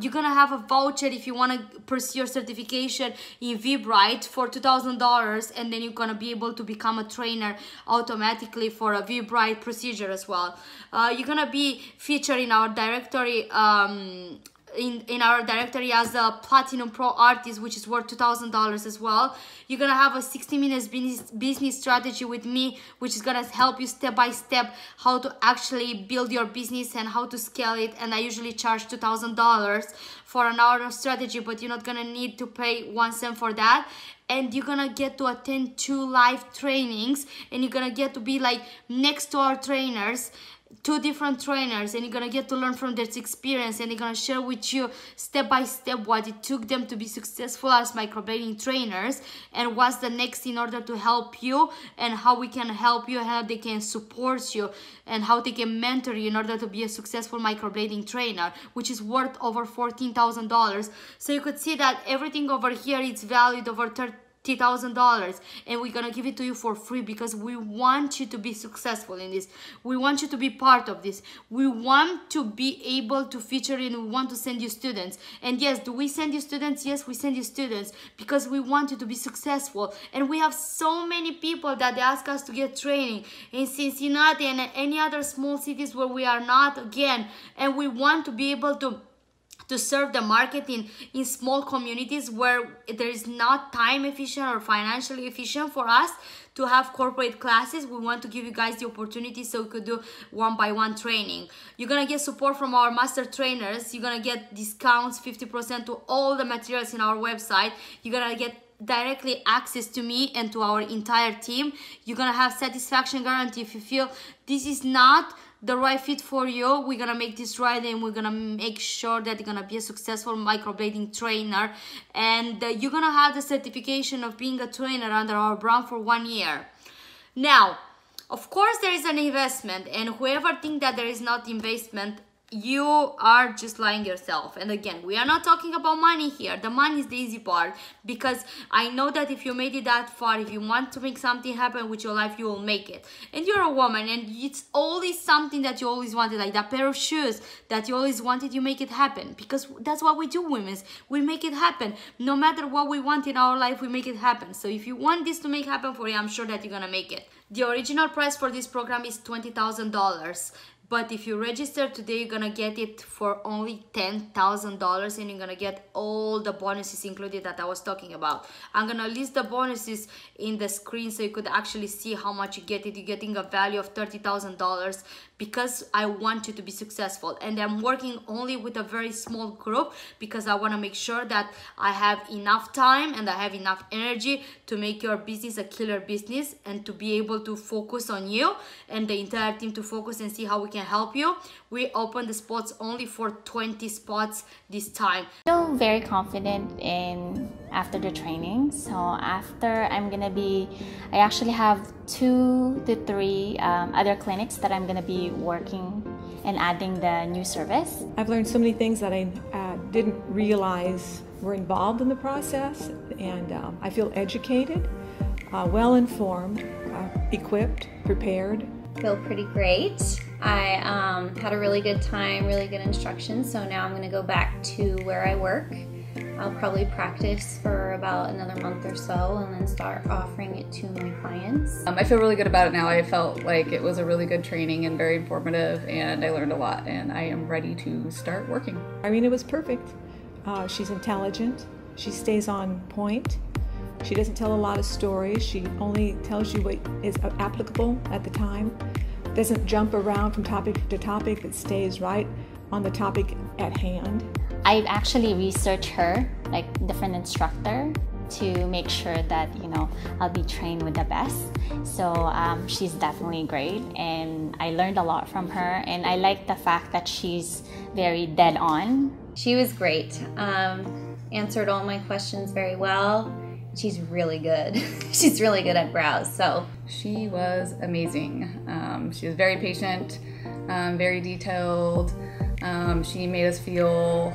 You're gonna have a voucher if you want to pursue your certification in VBrite for $2,000, and then you're gonna be able to become a trainer automatically for a VBrite procedure as well. You're gonna be featured in our directory. In our directory as a Platinum Pro artist, which is worth $2,000 as well. You're gonna have a 60 minutes business strategy with me, which is gonna help you step by step how to actually build your business and how to scale it. And I usually charge $2,000 for an hour of strategy, but you're not gonna need to pay 1 cent for that. And you're gonna get to attend 2 live trainings, and you're gonna get to be like next to our trainers. 2 different trainers, and you're gonna get to learn from their experience, and they're gonna share with you step by step what it took them to be successful as microblading trainers, and what's the next in order to help you, and how we can help you, how they can support you, and how they can mentor you in order to be a successful microblading trainer, which is worth over $14,000. So you could see that everything over here is valued over $30,000, and we're gonna give it to you for free because we want you to be successful in this. We want you to be part of this. We want to be able to feature it, and we want to send you students. And yes, do we send you students? Yes, we send you students because we want you to be successful. And we have so many people that they ask us to get training in Cincinnati and any other small cities where we are not again, and we want to be able to serve the market in small communities where there is not time efficient or financially efficient for us to have corporate classes. We want to give you guys the opportunity so you could do 1-by-1 training. You're gonna get support from our master trainers. You're gonna get discounts, 50% to all the materials in our website. You're gonna get directly access to me and to our entire team. You're gonna have satisfaction guarantee. If you feel this is not the right fit for you, we're gonna make this right, and we're gonna make sure that you're gonna be a successful microblading trainer, and you're gonna have the certification of being a trainer under our brand for 1 year. Now, of course, there is an investment, and whoever thinks that there is not investment, you are just lying yourself. And again, we are not talking about money here. The money is the easy part, because I know that if you made it that far, if you want to make something happen with your life, you will make it. And you're a woman, and it's always something that you always wanted, like that pair of shoes that you always wanted, you make it happen, because that's what we do, women. We make it happen. No matter what we want in our life, we make it happen. So if you want this to make happen for you, I'm sure that you're gonna make it. The original price for this program is $20,000. But if you register today, you're gonna get it for only $10,000, and you're gonna get all the bonuses included that I was talking about. I'm gonna list the bonuses in the screen so you could actually see how much you get it. You're getting a value of $30,000 because I want you to be successful. And I'm working only with a very small group because I wanna make sure that I have enough time and I have enough energy to make your business a killer business, and to be able to focus on you and the entire team to focus and see how we can help you. We open the spots only for 20 spots this time. I feel very confident after the training. So after I actually have 2 to 3 other clinics that I'm gonna be working and adding the new service. I've learned so many things that I didn't realize were involved in the process, and I feel educated, well informed, equipped, prepared. Feel pretty great. I had a really good time, really good instruction, so now I'm going to go back to where I work. I'll probably practice for about another month or so and then start offering it to my clients. I feel really good about it now. I felt like it was a really good training and very informative, and I learned a lot, and I am ready to start working. Irina was perfect. She's intelligent. She stays on point. She doesn't tell a lot of stories. She only tells you what is applicable at the time. Doesn't jump around from topic to topic, but stays right on the topic at hand. I've actually researched her, like different instructor, to make sure that, I'll be trained with the best. So she's definitely great, and I learned a lot from her, and I like the fact that she's very dead on. She was great. Answered all my questions very well. She's really good. She's really good at brows, so. She was amazing. She was very patient, very detailed. She made us feel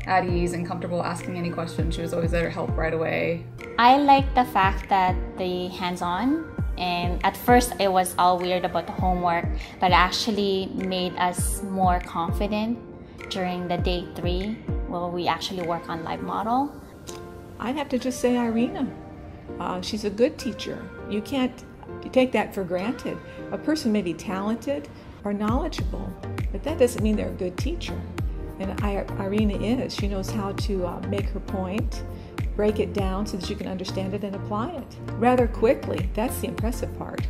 at ease and comfortable asking any questions. She was always there to help right away. I like the fact that the hands-on, and at first it was all weird about the homework, but it actually made us more confident during the day 3 where we actually work on live model. I'd have to just say Irina. She's a good teacher. You can't take that for granted. A person may be talented or knowledgeable, but that doesn't mean they're a good teacher. And Irina is. She knows how to make her point, break it down so that you can understand it and apply it rather quickly. That's the impressive part.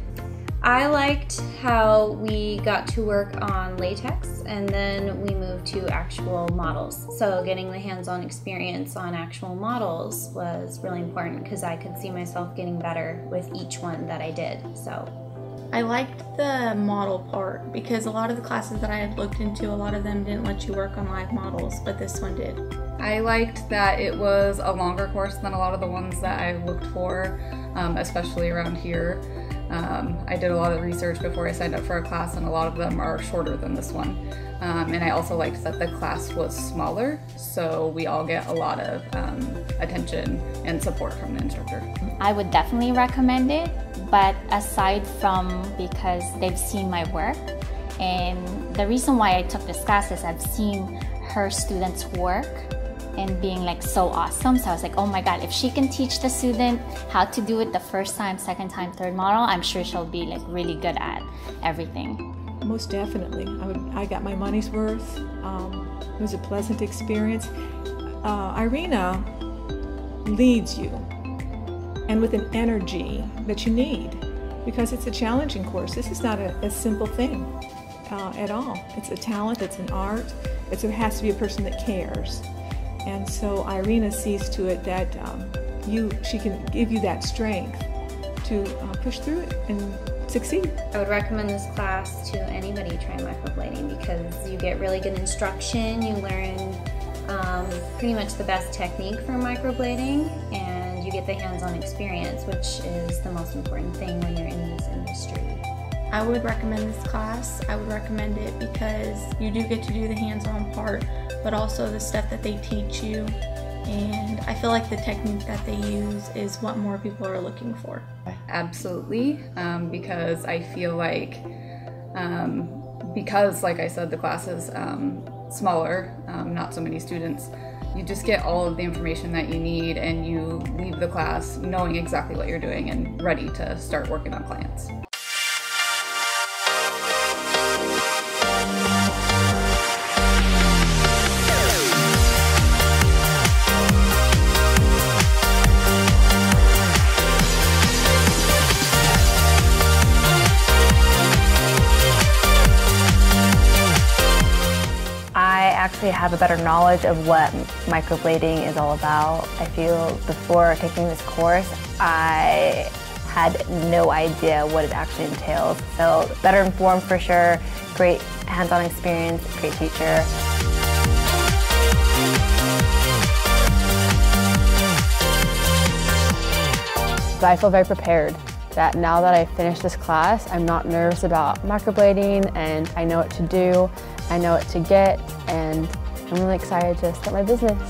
I liked how we got to work on latex, and then we moved to actual models. So getting the hands-on experience on actual models was really important because I could see myself getting better with each one that I did. So I liked the model part because a lot of the classes that I had looked into, a lot of them didn't let you work on live models, but this one did. I liked that it was a longer course than a lot of the ones that I looked for, especially around here. I did a lot of research before I signed up for a class, and a lot of them are shorter than this one. And I also liked that the class was smaller, so we all get a lot of attention and support from the instructor. I would definitely recommend it, but aside from because they've seen my work, and the reason why I took this class is I've seen her students work and being like so awesome. So I was like, oh my God, if she can teach the student how to do it the first time, second time, third model, I'm sure she'll be like really good at everything. Most definitely. I got my money's worth. It was a pleasant experience. Irina leads you, and with an energy that you need, because it's a challenging course. This is not a simple thing at all. It's a talent, it's an art, it has to be a person that cares. And so Irina sees to it that she can give you that strength to push through it and succeed. I would recommend this class to anybody trying microblading because you get really good instruction, you learn pretty much the best technique for microblading, and you get the hands-on experience, which is the most important thing when you're in this industry. I would recommend this class. I would recommend it because you do get to do the hands-on part, but also the stuff that they teach you. And I feel like the technique that they use is what more people are looking for. Absolutely, because I feel like, because like I said, the class is smaller, not so many students, you just get all of the information that you need and you leave the class knowing exactly what you're doing and ready to start working on clients. I actually have a better knowledge of what microblading is all about. I feel before taking this course, I had no idea what it actually entails. So better informed for sure, great hands-on experience, great teacher. But I feel very prepared that now that I've finished this class, I'm not nervous about microblading and I know what to do, I know what to get, and I'm really excited to start my business.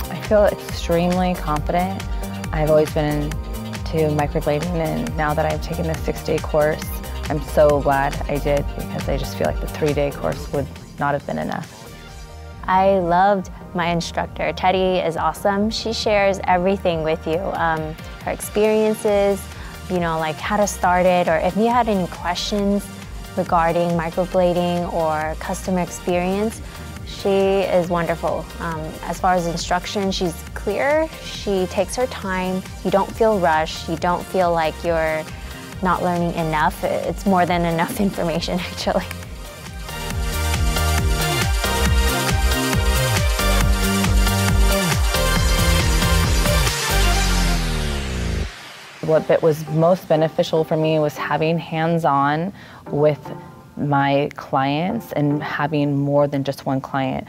I feel extremely confident. I've always been into microblading, and now that I've taken this 6-day course, I'm so glad I did because I just feel like the 3-day course would not have been enough. I loved my instructor. Teddy is awesome. She shares everything with you. Her experiences, you know, like how to start it, or if you had any questions regarding microblading or customer experience, she is wonderful. As far as instruction, she's clear. She takes her time. You don't feel rushed. You don't feel like you're not learning enough. It's more than enough information, actually. What was most beneficial for me was having hands-on with my clients and having more than just one client.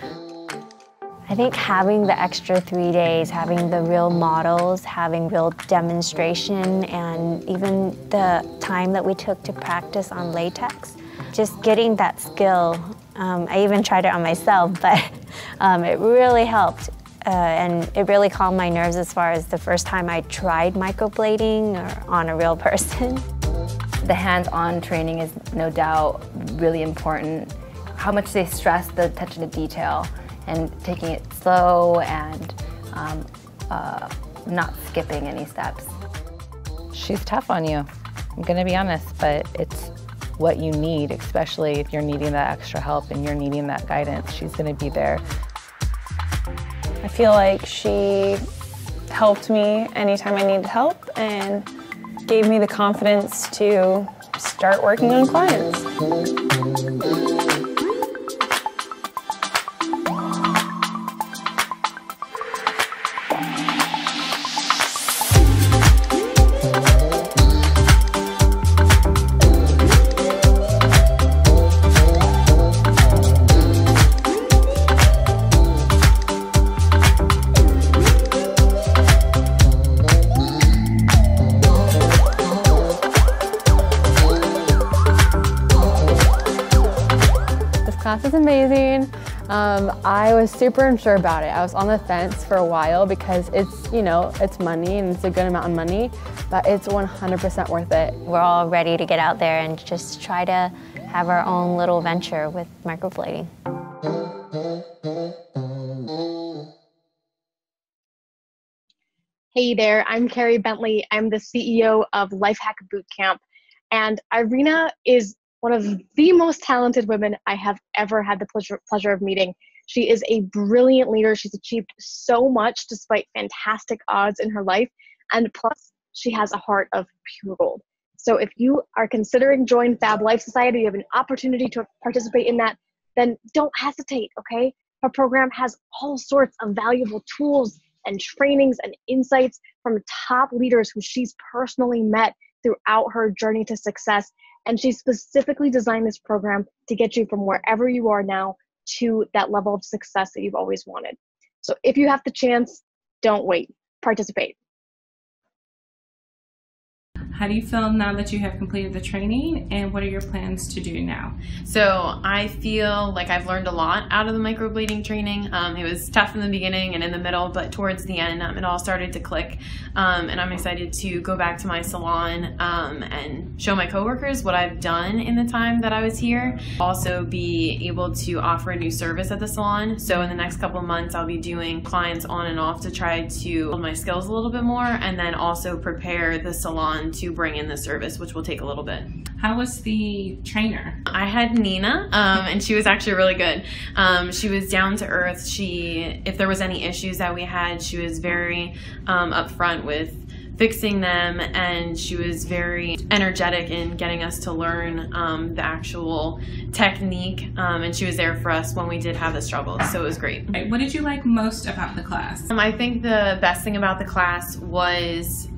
I think having the extra 3 days, having the real models, having real demonstration, and even the time that we took to practice on latex, just getting that skill. I even tried it on myself, but it really helped. And it really calmed my nerves as far as the first time I tried microblading or on a real person. The hands-on training is no doubt really important. How much they stress the attention to detail and taking it slow and not skipping any steps. She's tough on you, I'm gonna be honest, but it's what you need, especially if you're needing that extra help and you're needing that guidance. She's gonna be there. I feel like she helped me anytime I needed help and gave me the confidence to start working on clients. was amazing. I was super unsure about it. I was on the fence for a while because it's, you know, it's money and it's a good amount of money, but it's 100% worth it. We're all ready to get out there and just try to have our own little venture with microblading. Hey there, I'm Carrie Bentley. I'm the CEO of Lifehack Bootcamp, and Irina is one of the most talented women I have ever had the pleasure of meeting. She is a brilliant leader. She's achieved so much despite fantastic odds in her life, and plus she has a heart of pure gold. So if you are considering joining Fab Life Society, you have an opportunity to participate in that, then don't hesitate, okay? Her program has all sorts of valuable tools and trainings and insights from top leaders who she's personally met throughout her journey to success. And she specifically designed this program to get you from wherever you are now to that level of success that you've always wanted. So if you have the chance, don't wait, participate. How do you feel now that you have completed the training, and what are your plans to do now? So I feel like I've learned a lot out of the microblading training. It was tough in the beginning and in the middle, but towards the end it all started to click, and I'm excited to go back to my salon and show my coworkers what I've done in the time that I was here. Also be able to offer a new service at the salon. So in the next couple of months I'll be doing clients on and off to try to build my skills a little bit more, and then also prepare the salon to bring in the service, which will take a little bit. How was the trainer? I had Nina, and she was actually really good. She was down to earth. If there was any issues that we had, she was very upfront with fixing them, and she was very energetic in getting us to learn the actual technique, and she was there for us when we did have the struggles, so it was great. What did you like most about the class? I think the best thing about the class was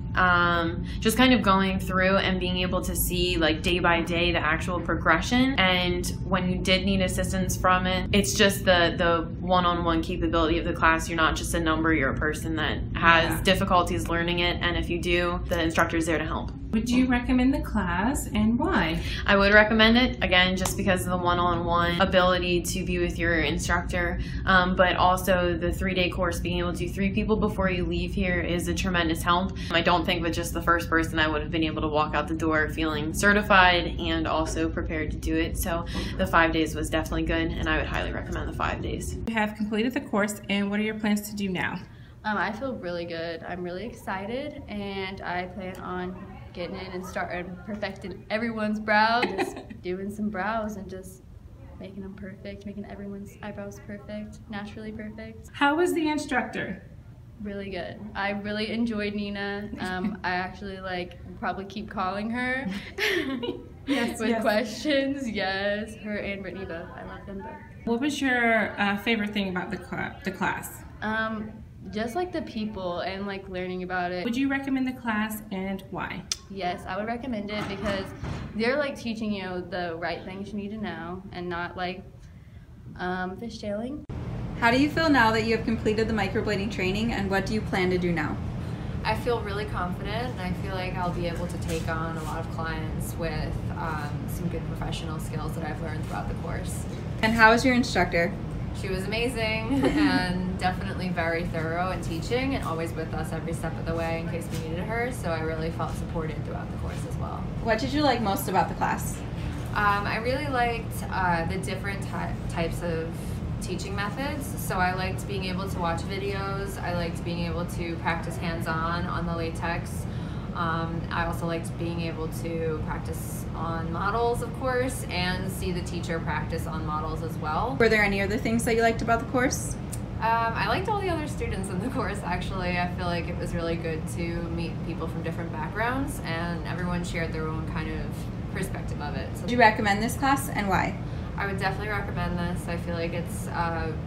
just kind of going through and being able to see like day by day the actual progression, and when you did need assistance from it, it's just the one-on-one capability of the class. You're not just a number, you're a person that has difficulties learning it, and if you do, the instructor's there to help. Would you recommend the class, and why? I would recommend it, again, just because of the one-on-one ability to be with your instructor, but also the 3-day course, being able to do 3 people before you leave here is a tremendous help. I don't think with just the first person I would have been able to walk out the door feeling certified and also prepared to do it, so the 5 days was definitely good, and I would highly recommend the 5 days. You have completed the course, and what are your plans to do now? I feel really good. I'm really excited, and I plan on getting in and starting perfecting everyone's brows, just doing some brows and just making them perfect, making everyone's eyebrows perfect, naturally perfect. How was the instructor? Really good. I really enjoyed Nina. I actually probably keep calling her with questions. Yes, her and Brittany both. I love them both. What was your favorite thing about the class? Just the people and learning about it. Would you recommend the class, and why? Yes, I would recommend it because they're teaching you the right things you need to know and not fishtailing. How do you feel now that you have completed the microblading training, and what do you plan to do now? I feel really confident, and I feel like I'll be able to take on a lot of clients with some good professional skills that I've learned throughout the course. And how is your instructor? She was amazing and definitely very thorough in teaching and always with us every step of the way in case we needed her, so I really felt supported throughout the course as well. What did you like most about the class? I really liked the different types of teaching methods. So I liked being able to watch videos, I liked being able to practice hands-on on the latex. I also liked being able to practice on models, of course, and see the teacher practice on models as well. Were there any other things that you liked about the course? I liked all the other students in the course, actually. I feel like it was really good to meet people from different backgrounds, and everyone shared their own kind of perspective of it. So would you recommend this class, and why? I would definitely recommend this. I feel like it's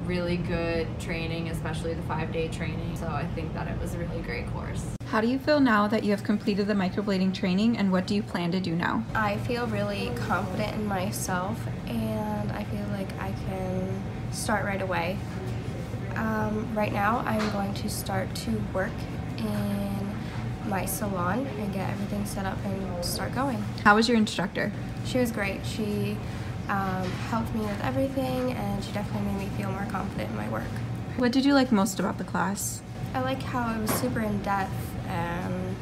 really good training, especially the 5-day training. So I think that it was a really great course. How do you feel now that you have completed the microblading training, and what do you plan to do now? I feel really confident in myself, and I feel like I can start right away. Right now I'm going to start to work in my salon and get everything set up and start going. How was your instructor? She was great. She helped me with everything, and she definitely made me feel more confident in my work. What did you like most about the class? I like how it was super in-depth, and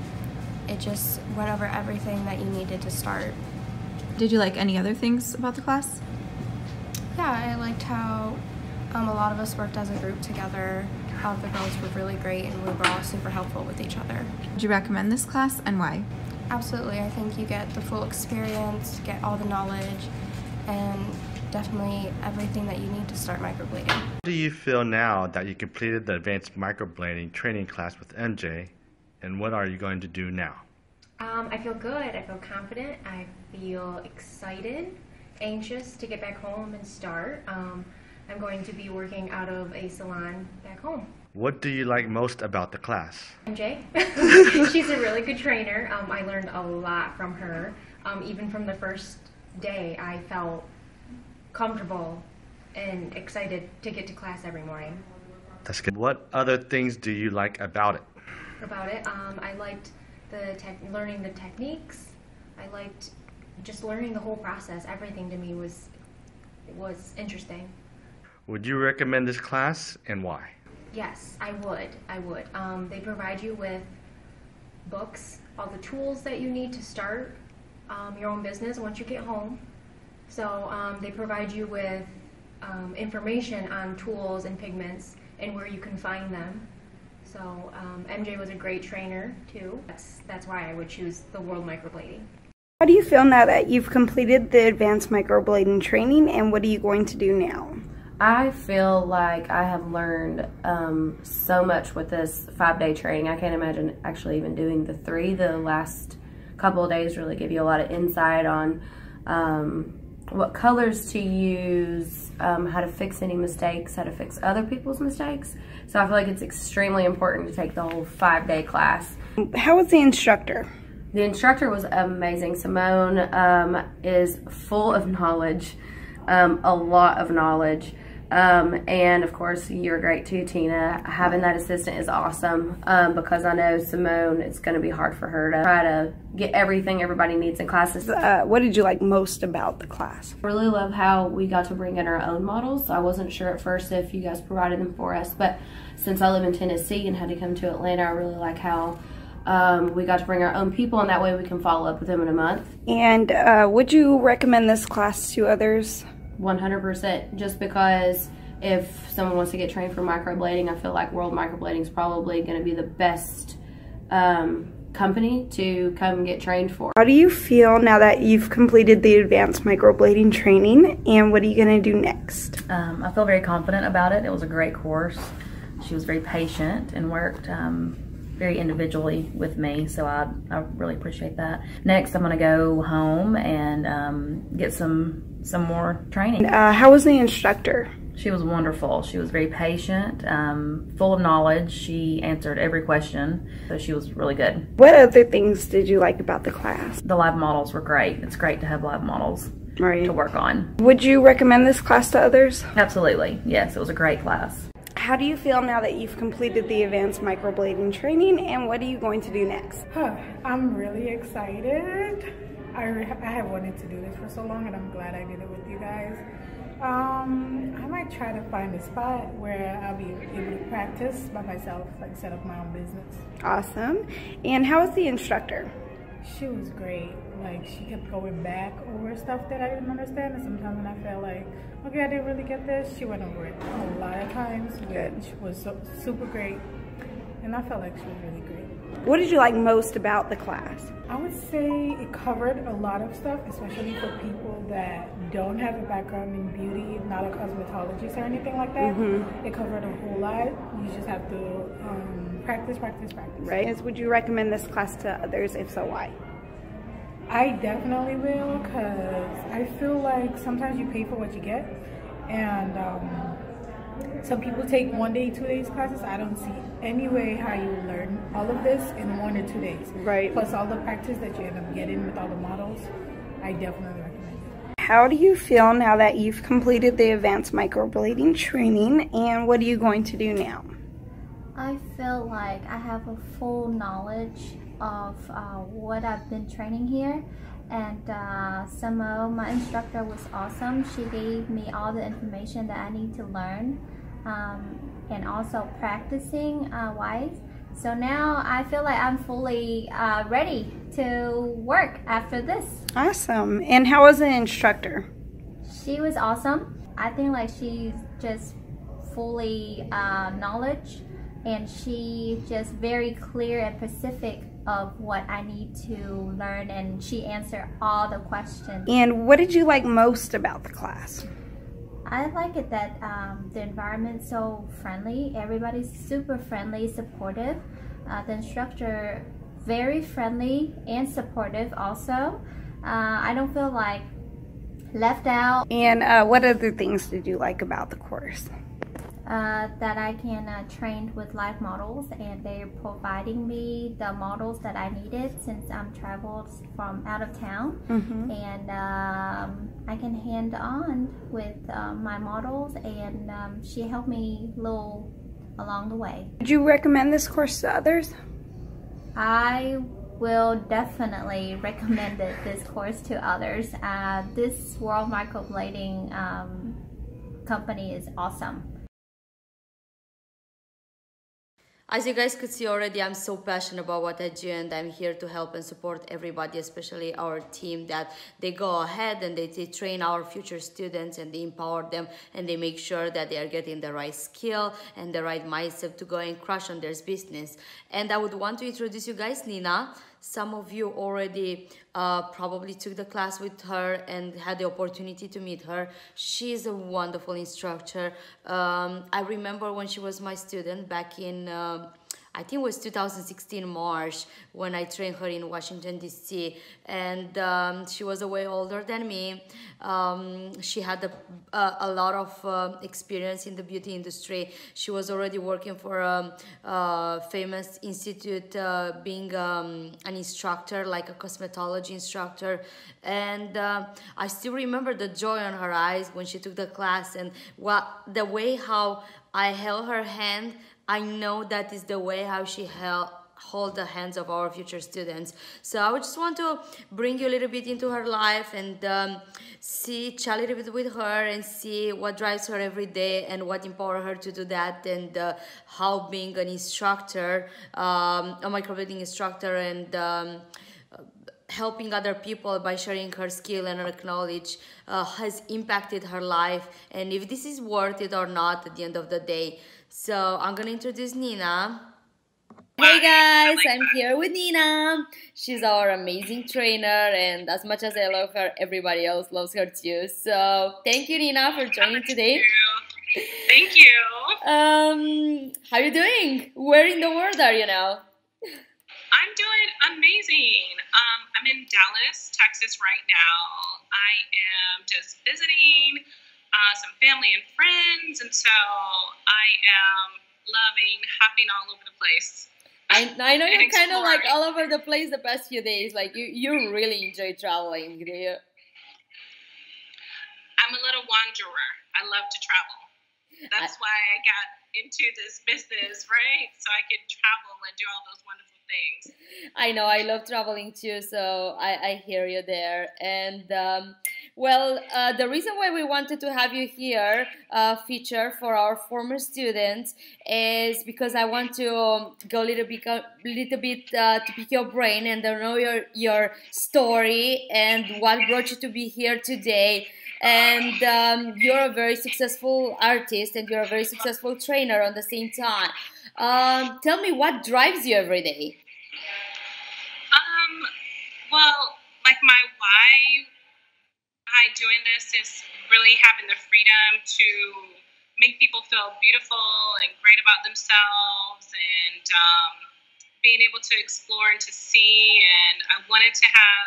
it just went over everything that you needed to start. Did you like any other things about the class? Yeah, I liked how a lot of us worked as a group together. All of the girls were really great, and we were all super helpful with each other. Would you recommend this class, and why? Absolutely. I think you get the full experience, get all the knowledge, and definitely everything that you need to start microblading. How do you feel now that you completed the advanced microblading training class with MJ, and what are you going to do now? I feel good. I feel confident. I feel excited, anxious to get back home and start. I'm going to be working out of a salon back home. What do you like most about the class? MJ. She's a really good trainer. I learned a lot from her. Even from the first day, I felt comfortable and excited to get to class every morning. That's good. What other things do you like about it? I liked learning the techniques. I liked just learning the whole process. Everything to me was interesting. Would you recommend this class, and why? Yes, I would. They provide you with books, all the tools that you need to start your own business once you get home. So they provide you with information on tools and pigments and where you can find them. So MJ was a great trainer too. That's why I would choose the World Microblading. How do you feel now that you've completed the advanced microblading training, and what are you going to do now? I feel like I have learned so much with this 5-day training. I can't imagine actually even doing the 3. The last couple of days really give you a lot of insight on what colors to use, how to fix any mistakes, how to fix other people's mistakes. So I feel like it's extremely important to take the whole 5-day class. How was the instructor? The instructor was amazing. Simone is full of knowledge, a lot of knowledge. And of course you're great too, Tina. Having that assistant is awesome because I know Simone, it's going to be hard for her to try to get everything everybody needs in classes. What did you like most about the class? I really love how we got to bring in our own models. I wasn't sure at first if you guys provided them for us, but since I live in Tennessee and had to come to Atlanta, I really like how we got to bring our own people, and that way we can follow up with them in a month. And would you recommend this class to others? 100%, just because if someone wants to get trained for microblading, I feel like World Microblading is probably going to be the best company to come get trained for. How do you feel now that you've completed the advanced microblading training, and what are you going to do next? I feel very confident about it. It was a great course. She was very patient and worked very individually with me, so I really appreciate that. Next, I'm going to go home and get some more training. How was the instructor? She was wonderful. She was very patient, full of knowledge. She answered every question, so she was really good. What other things did you like about the class? The live models were great. It's great to have live models to work on. Would you recommend this class to others? Absolutely. Yes, it was a great class. How do you feel now that you've completed the advanced microblading training, and what are you going to do next? I'm really excited. I have wanted to do this for so long, and I'm glad I did it with you guys. I might try to find a spot where I'll be able to practice by myself, like set up my own business. Awesome. And how was the instructor? She was great. Like, she kept going back over stuff that I didn't understand, and sometimes when I felt like, okay, I didn't really get this, she went over it a lot of times, which was super great, and I felt like she was really great. What did you like most about the class? I would say it covered a lot of stuff, especially for people that don't have a background in beauty, not a cosmetologist or anything like that. It covered a whole lot. You just have to practice. Right. Would you recommend this class to others? If so, why? I definitely will, because I feel like sometimes you pay for what you get, and some people take 1 day, 2 days classes. I don't see any way how you learn all of this in 1 or 2 days. Right. Plus all the practice that you end up getting with all the models. I definitely recommend it. How do you feel now that you've completed the advanced microblading training, and what are you going to do now? I feel like I have a full knowledge of what I've been training here, And my instructor was awesome. She gave me all the information that I need to learn, and also practicing wise. So now I feel like I'm fully ready to work after this. Awesome. And how was the instructor? She was awesome. I think like she's just fully knowledge, and she just very clear and specific of what I need to learn, and she answered all the questions. And what did you like most about the class? I like it that the environment's so friendly. Everybody's super friendly, supportive. The instructor very friendly and supportive also. I don't feel like left out. And what other things did you like about the course? That I can train with live models, and they're providing me the models that I needed since I'm traveled from out of town. And I can hand on with my models, and she helped me a little along the way. Would you recommend this course to others? I will definitely recommend this course to others. This World Microblading company is awesome. As you guys could see already, I'm so passionate about what I do, and I'm here to help and support everybody, especially our team, that they go ahead and they train our future students, and they empower them, and they make sure that they are getting the right skill and the right mindset to go and crush on their business. And I would want to introduce you guys Nina. Some of you already probably took the class with her and had the opportunity to meet her. She's a wonderful instructor. I remember when she was my student back in, I think it was 2016 March, when I trained her in Washington, D.C. And she was way older than me. She had a lot of experience in the beauty industry. She was already working for a famous institute, being an instructor, like a cosmetology instructor. And I still remember the joy on her eyes when she took the class, and the way how I held her hand. I know that is the way how she hold the hands of our future students. So I would just want to bring you a little bit into her life and chat a little bit with her and see what drives her every day and what empowers her to do that, and how being an instructor, a microblading instructor, and helping other people by sharing her skill and her knowledge has impacted her life, and if this is worth it or not at the end of the day. So I'm gonna introduce Nina. Hey guys, I'm here with Nina. She's our amazing trainer, and as much as I love her, everybody else loves her too. So thank you, Nina, for joining today. Thank you. How are you doing? Where in the world are you now? I'm doing amazing. I'm in Dallas, Texas right now. I am just visiting some family and friends, and so I am loving hopping all over the place. I know you're kind of like all over the place the past few days. Like you really enjoy traveling, do you? I'm a little wanderer. I love to travel. That's why I got into this business, right? So I could travel and do all those wonderful things. I know, I love traveling too, so I hear you there. And well, the reason why we wanted to have you here feature for our former students is because I want to go a little bit to pick your brain and to know your story and what brought you to be here today. And you're a very successful artist, and you're a very successful trainer at the same time. Tell me, what drives you every day? Well, like my why by doing this is really having the freedom to make people feel beautiful and great about themselves, and being able to explore and to see. And I wanted to have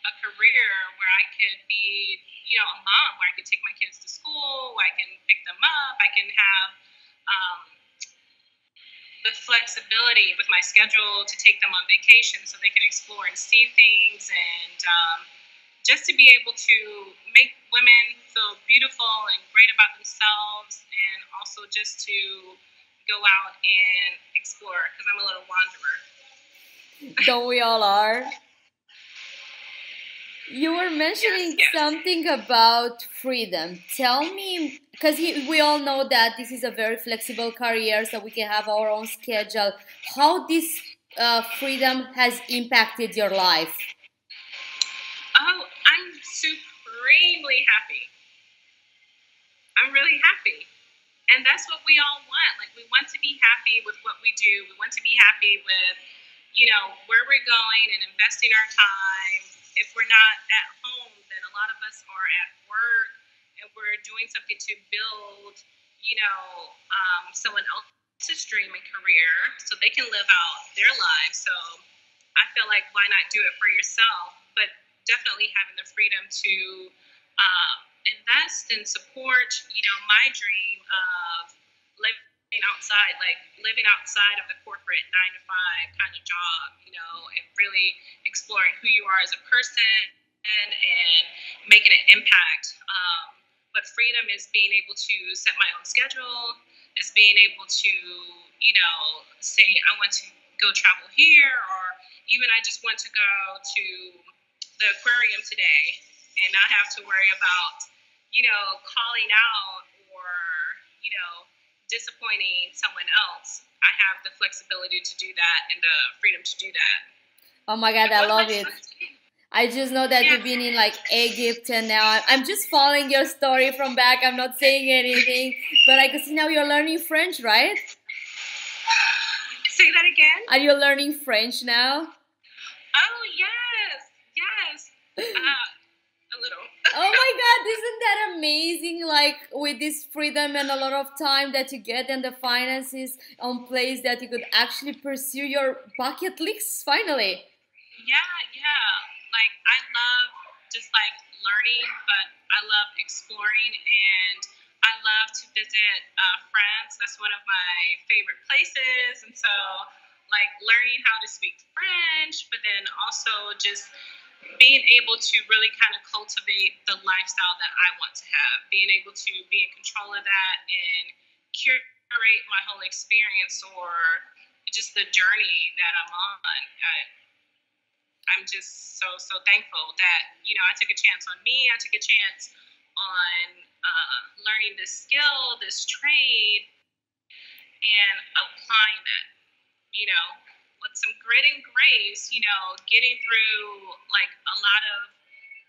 a career where I could be, you know, a mom, where I could take my kids to school, where I can pick them up, I can have the flexibility with my schedule to take them on vacation so they can explore and see things, and just to be able to make women feel beautiful and great about themselves, and also just to go out and explore, because I'm a little wanderer. Don't we all are? You were mentioning something about freedom. Tell me, because we all know that this is a very flexible career, so we can have our own schedule. How this freedom has impacted your life? Oh, I'm supremely happy. I'm really happy. And that's what we all want. Like, we want to be happy with what we do. We want to be happy with, you know, where we're going and investing our time. If we're not at home, then a lot of us are at work and we're doing something to build, you know, someone else's dream and career so they can live out their lives. So I feel like, why not do it for yourself? But definitely having the freedom to invest and support, you know, my dream of living outside, like living outside of the corporate 9-to-5 kind of job, you know, and really exploring who you are as a person and making an impact. But freedom is being able to set my own schedule, is being able to, you know, say I want to go travel here, or even I just want to go to the aquarium today and not have to worry about, you know, calling out or, you know, disappointing someone else. I have the flexibility to do that and the freedom to do that. Oh my God, I love it. I just know that you've been in like Egypt, and now I'm just following your story from back. I'm not saying anything, but I can see now you're learning French, right? Say that again? Are you learning French now? Oh, yes. A little. Oh my God, isn't that amazing? Like, with this freedom and a lot of time that you get and the finances on place, that you could actually pursue your bucket lists finally. Yeah. Like, I love just like learning, but I love exploring, and I love to visit France. That's one of my favorite places. And so, like, learning how to speak French, but then also just being able to really kind of cultivate the lifestyle that I want to have, being able to be in control of that and curate my whole experience, or just the journey that I'm on. I'm just so thankful that, you know, I took a chance on me. I took a chance on learning this skill, this trade, and applying that, you know, with some grit and grace, you know, getting through like a lot of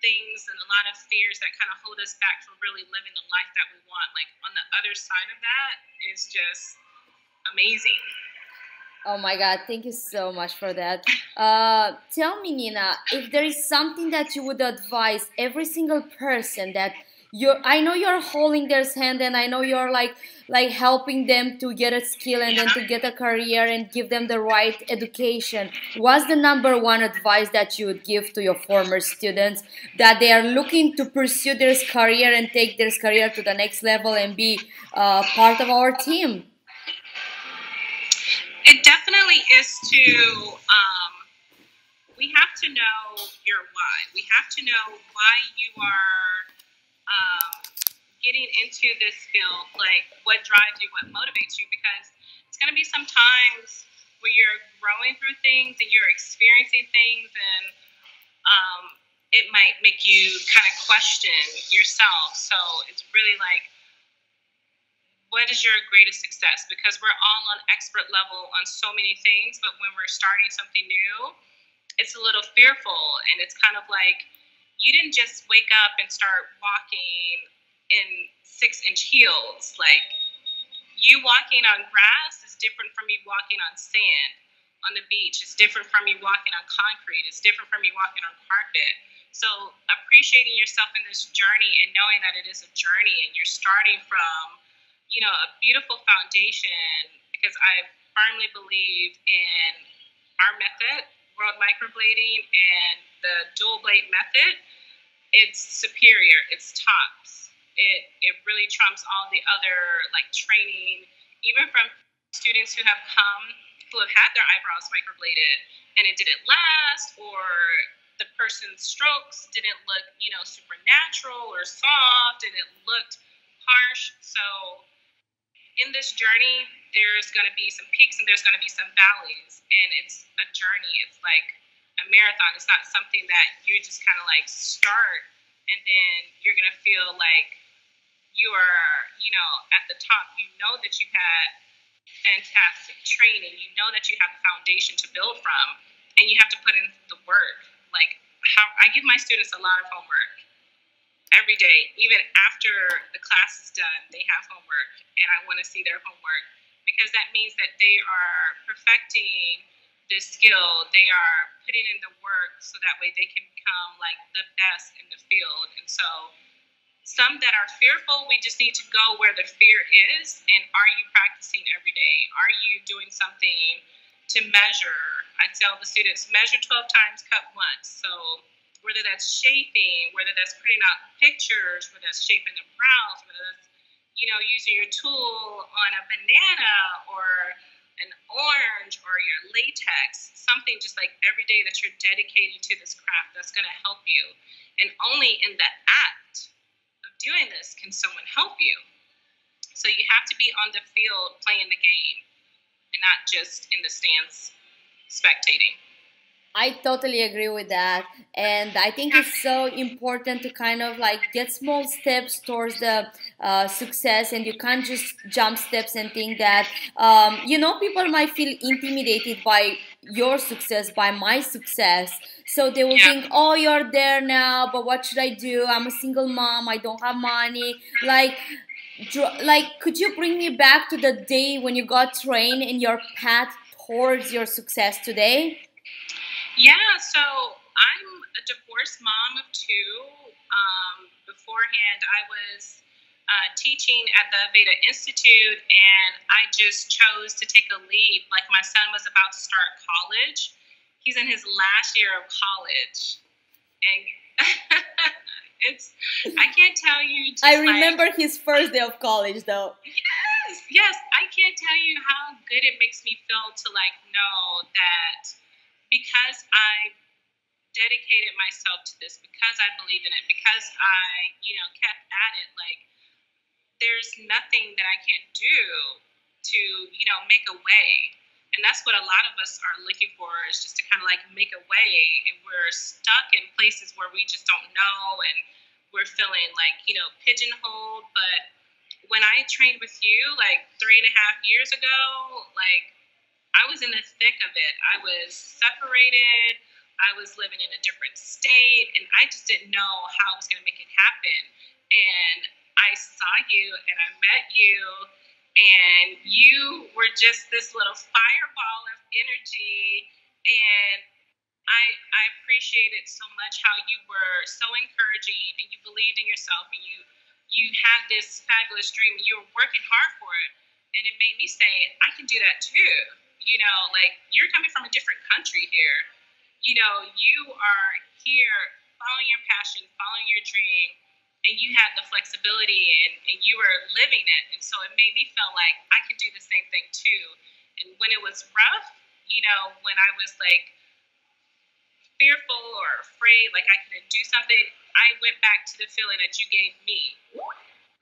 things and a lot of fears that kind of hold us back from really living the life that we want. Like, on the other side of that is just amazing. Oh my God, thank you so much for that. Tell me, Nina, if there is something that you would advise every single person that I know you're holding their hand, and I know you're like helping them to get a skill and then to get a career and give them the right education. What's the #1 advice that you would give to your former students that they are looking to pursue their career and take their career to the next level and be part of our team? It definitely is to, we have to know your why. We have to know why you are getting into this field, like what drives you, what motivates you, because it's going to be some times where you're growing through things and you're experiencing things, and it might make you kind of question yourself. So it's really like, what is your greatest success? Because we're all on expert level on so many things, but when we're starting something new, it's a little fearful, and it's kind of like you didn't just wake up and start walking in 6-inch heels. Like, you walking on grass is different from you walking on sand on the beach. It's different from you walking on concrete. It's different from you walking on carpet. So appreciating yourself in this journey and knowing that it is a journey, and you're starting from, you know, a beautiful foundation, because I firmly believe in our method, World Microblading, and the dual blade method. It's superior. It's tops. It really trumps all the other like training, even from students who have come, who have had their eyebrows microbladed and it didn't last, or the person's strokes didn't look, you know, super natural or soft, and it looked harsh. So in this journey, there's going to be some peaks and there's going to be some valleys, and it's a journey. It's like a marathon. It's not something that you just kind of like start and then you're going to feel like you are, you know, at the top. You know that you've had fantastic training. You know that you have the foundation to build from, and you have to put in the work. Like, how I give my students a lot of homework every day. Even after the class is done, they have homework, and I want to see their homework because that means that they are perfecting this skill. They are putting in the work so that way they can become like the best in the field. And so some that are fearful, we just need to go where the fear is. And are you practicing every day? Are you doing something to measure? I tell the students, measure 12 times, cut once. So whether that's shaping, whether that's putting out pictures, whether that's shaping the brows, whether that's, you know, using your tool on a banana or an orange or your latex, something just like every day that you're dedicating to this craft that's going to help you. And only in the act doing this can someone help you. So you have to be on the field playing the game and not just in the stands spectating. I totally agree with that, and I think it's so important to kind of like get small steps towards the success, and you can't just jump steps and think that you know, people might feel intimidated by your success, by my success, so they will think, oh, you're there now, but what should I do? I'm a single mom, I don't have money. Like, could you bring me back to the day when you got trained in your path towards your success today? Yeah, so I'm a divorced mom of two. Beforehand, I was teaching at the Veda Institute, and I just chose to take a leap. Like, my son was about to start college. He's in his last year of college. And I can't tell you. I remember his first day of college, though. Yes, I can't tell you how good it makes me feel to, like, know that because I dedicated myself to this, because I believed in it, because I, you know, kept at it, like, there's nothing that I can't do to, you know, make a way. And that's what a lot of us are looking for, is just to kind of like make a way. And we're stuck in places where we just don't know, and we're feeling like, you know, pigeonholed. But when I trained with you like 3.5 years ago, like, I was in the thick of it. I was separated. I was living in a different state, and I just didn't know how I was going to make it happen. And I saw you, and I met you, and you were just this little fireball of energy. And I appreciated so much how you were so encouraging, and you believed in yourself, and you had this fabulous dream, and you were working hard for it. And it made me say, I can do that too. You know, like, you're coming from a different country here. You know, you are here following your passion, following your dream, and you had the flexibility, and you were living it. And so it made me feel like I could do the same thing too. And when it was rough, you know, when I was like fearful or afraid, like I couldn't do something, I went back to the feeling that you gave me.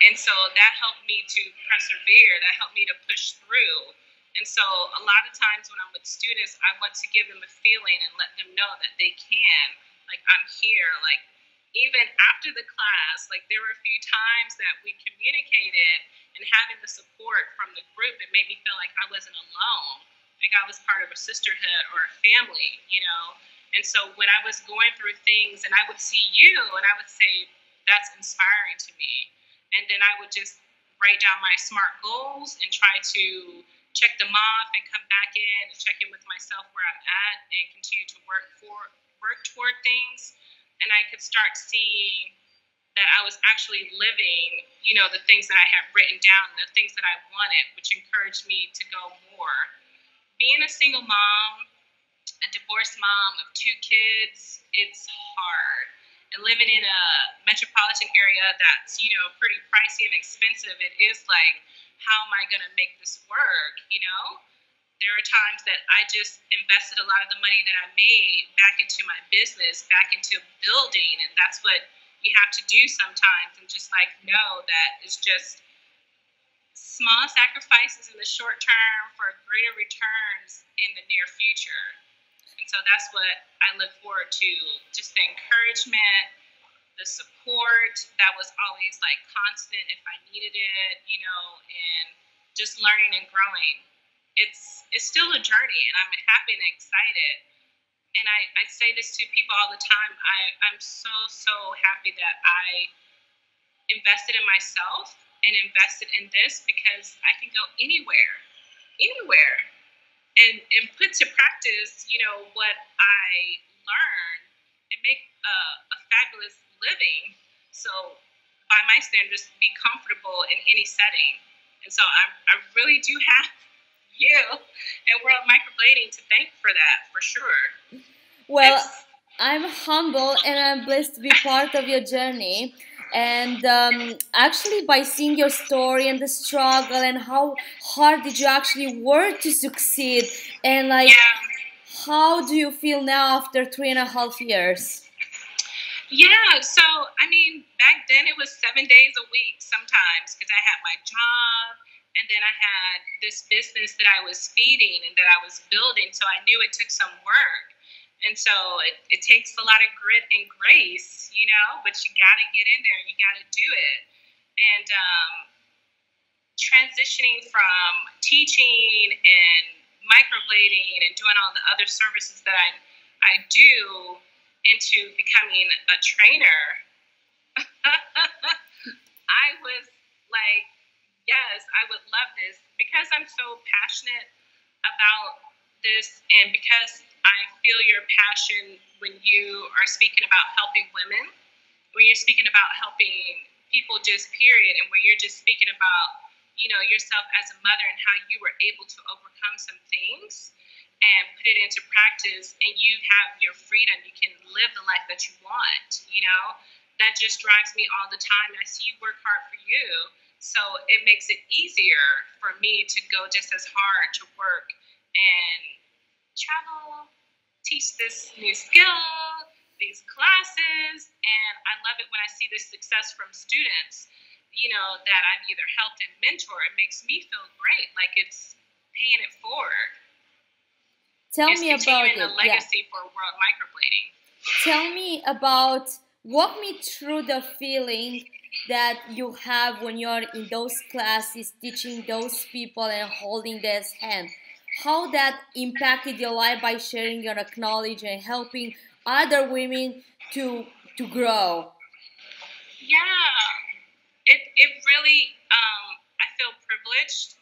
And so that helped me to persevere. That helped me to push through. And so a lot of times when I'm with students, I want to give them a feeling and let them know that they can. Like, I'm here. Like, even after the class, like, there were a few times that we communicated, and having the support from the group, it made me feel like I wasn't alone. Like, I was part of a sisterhood or a family, you know? And so when I was going through things, and I would see you, and I would say, that's inspiring to me. And then I would just write down my SMART goals and try to check them off and come back in and check in with myself where I'm at and continue to work toward things. And I could start seeing that I was actually living, you know, the things that I had written down, the things that I wanted, which encouraged me to go more. Being a single mom, a divorced mom of 2 kids, it's hard. And living in a metropolitan area that's, you know, pretty pricey and expensive, it is like, how am I going to make this work, you know? There are times that I just invested a lot of the money that I made back into my business, back into building, and that's what you have to do sometimes, and just like know that it's just small sacrifices in the short term for greater returns in the near future. And so that's what I look forward to, just the encouragement, the support that was always like constant if I needed it, you know, and just learning and growing. It's still a journey, and I'm happy and excited. And I say this to people all the time. I'm so happy that I invested in myself and invested in this, because I can go anywhere, and put to practice, you know, what I learned and make a fabulous living. So by my standards, be comfortable in any setting. And so I really do have you and World Microblading to thank for that, for sure. Well, I'm humble and I'm blessed to be part of your journey. And actually, by seeing your story and the struggle and how hard did you actually work to succeed, and like, how do you feel now after 3.5 years? Yeah, so I mean, back then it was 7 days a week sometimes, because I had my job, and then I had this business that I was feeding and that I was building, so I knew it took some work. And so it takes a lot of grit and grace, you know, but you got to get in there and you got to do it. And transitioning from teaching and microblading and doing all the other services that I do into becoming a trainer, I was like, yes, I would love this, because I'm so passionate about this, and because I feel your passion when you are speaking about helping women, when you're speaking about helping people just period, and when you're just speaking about, you know, yourself as a mother and how you were able to overcome some things and put it into practice, and you have your freedom, you can live the life that you want, you know, that just drives me all the time. And I see you work hard for you, so it makes it easier for me to go just as hard to work and travel, teach this new skill, these classes, and I love it when I see this success from students, you know, that I've either helped and mentor. It makes me feel great, like it's paying it forward. Tell me about it. The legacy for World Microblading. Tell me about, walk me through the feeling that you have when you're in those classes, teaching those people and holding their hand. How that impacted your life by sharing your knowledge and helping other women to grow. Yeah, it really, I feel privileged.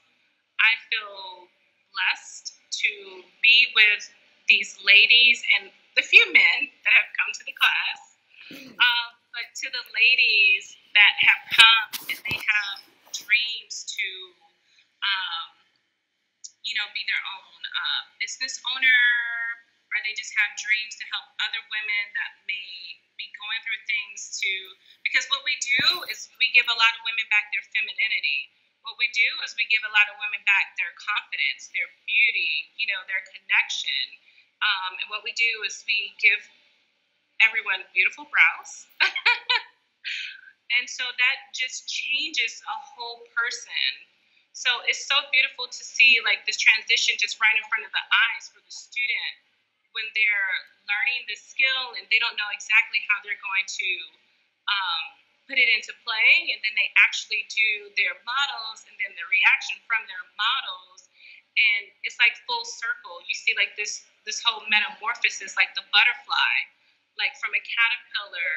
I feel blessed to be with these ladies and the few men that have come to the class. But to the ladies that have come and they have dreams to, you know, be their own business owner, or they just have dreams to help other women that may be going through things because what we do is we give a lot of women back their femininity. What we do is we give a lot of women back their confidence, their beauty, you know, their connection. And what we do is we give everyone beautiful brows. And so that just changes a whole person. So it's so beautiful to see like this transition just right in front of the eyes for the student when they're learning the skill and they don't know exactly how they're going to put it into play, and then they actually do their models and then the reaction from their models, and it's like full circle. You see like this whole metamorphosis, like the butterfly, like from a caterpillar,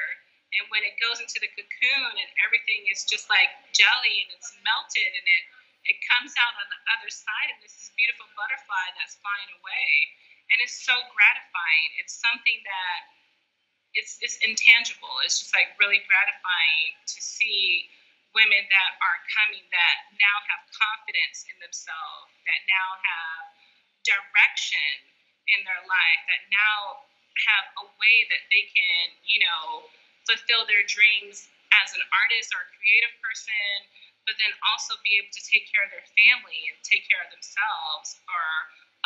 and when it goes into the cocoon and everything is just like jelly and it's melted, and it comes out on the other side, and this is beautiful butterfly that's flying away. And it's so gratifying. It's something that it's intangible. It's just like really gratifying to see women that are coming that now have confidence in themselves, that now have direction in their life, that now have a way that they can, you know, fulfill their dreams as an artist or a creative person, but then also be able to take care of their family and take care of themselves, or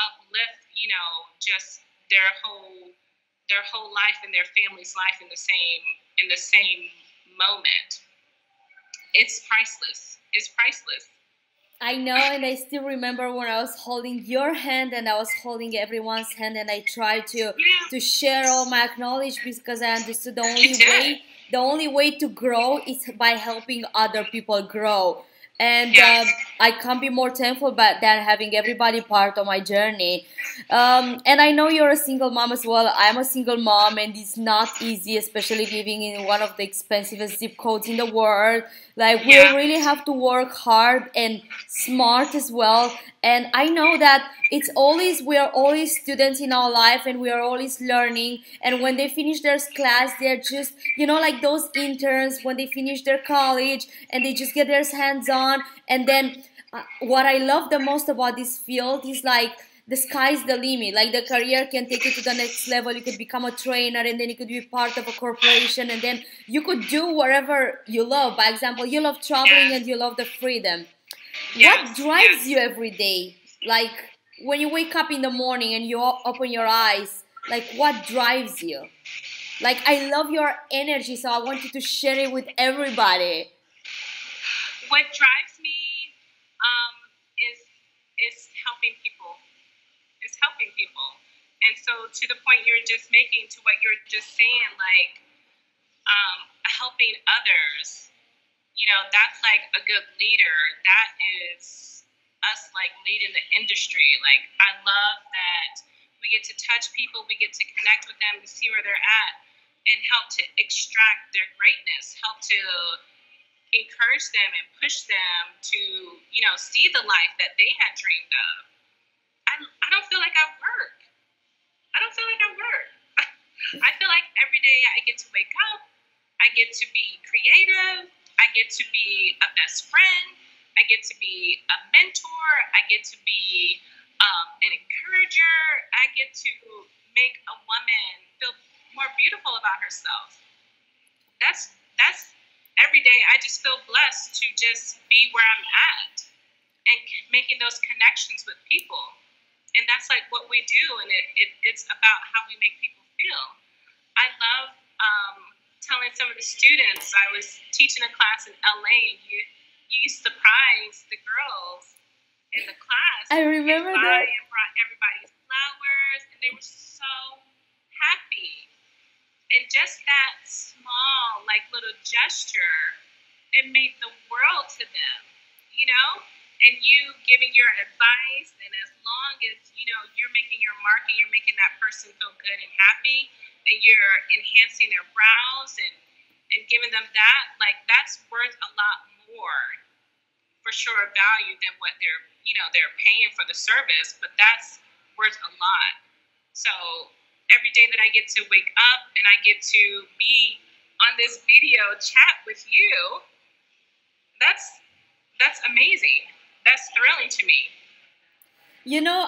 uplift, you know, just their whole life and their family's life in the same moment. It's priceless. It's priceless. I know, and I still remember when I was holding your hand and I was holding everyone's hand, and I tried to share all my acknowledge, because I understood the only way to grow is by helping other people grow. And I can't be more thankful than having everybody part of my journey. And I know you're a single mom as well. I'm a single mom, and it's not easy, especially living in one of the expensivest zip codes in the world. Like, we really have to work hard and smart as well. And I know that we are always students in our life, and we are always learning. And when they finish their class, they're just, like those interns when they finish their college and they just get their hands on. And then what I love the most about this field is like, the sky's the limit. Like, the career can take you to the next level. You could become a trainer, and then you could be part of a corporation, and then you could do whatever you love. By example, you love traveling and you love the freedom. What drives you every day? Like, when you wake up in the morning and you open your eyes, like, what drives you? Like, I love your energy, so I want you to share it with everybody. What drives me is helping people. Is helping people. And so, to the point you're just making, to what you're just saying, like, helping others, that's like a good leader. That is us, like, leading the industry. Like, I love that we get to touch people, we get to connect with them, to see where they're at, and help to extract their greatness, help to encourage them and push them to, see the life that they had dreamed of. I don't feel like I work. I don't feel like I work. I feel like every day I get to wake up, I get to be creative, I get to be a best friend, I get to be a mentor, I get to be an encourager, I get to make a woman feel more beautiful about herself. That's every day. I just feel blessed to just be where I'm at and making those connections with people. And that's like what we do, and it's about how we make people feel. I love telling some of the students. I was teaching a class in LA, and you surprised the girls in the class. I remember that. And brought everybody's flowers, and they were so happy. And just that small, like, little gesture, it made the world to them, And you giving your advice, and as long as, you're making your mark and you're making that person feel good and happy, and you're enhancing their brows and giving them that, like, that's worth a lot more, for sure, value than what they're paying for the service, but that's worth a lot. So every day that I get to wake up and I get to be on this video chat with you, that's amazing. That's thrilling to me.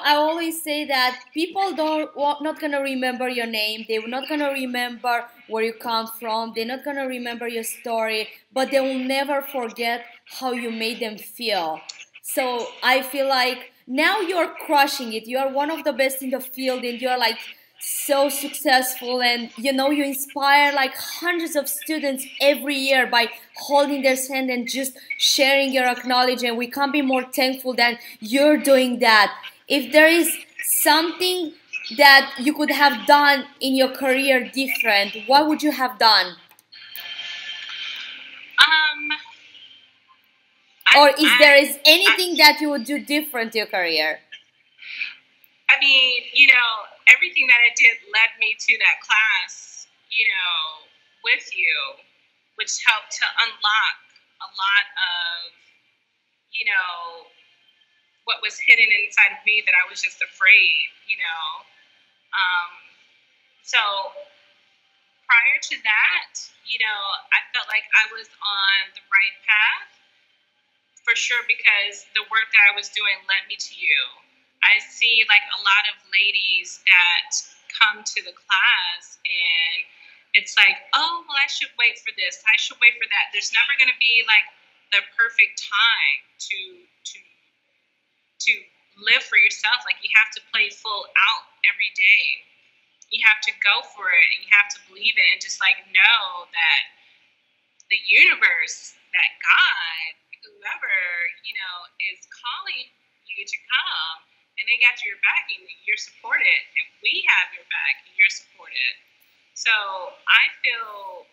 I always say that people not gonna remember your name. They're not gonna remember where you come from. They're not gonna remember your story, but they will never forget how you made them feel. So I feel like now you're crushing it. You are one of the best in the field, and you're like so successful, and you inspire like hundreds of students every year by holding their hand and just sharing your acknowledgement. We can't be more thankful that you're doing that. If there is something that you could have done in your career different, what would you have done? Or if there is anything that you would do different to your career? I mean, everything that I did led me to that class, with you, which helped to unlock a lot of, what was hidden inside of me that I was just afraid, So prior to that, I felt like I was on the right path, for sure, because the work that I was doing led me to you. I see like a lot of ladies that come to the class and it's like, oh, well, I should wait for this. I should wait for that. There's never going to be like the perfect time to live for yourself. Like, you have to play full out every day. You have to go for it, and you have to believe it, and just like know that the universe, that God, who whoever, you know, is calling you to come, and they got your back, and you're supported, and we have your back, and you're supported. So I feel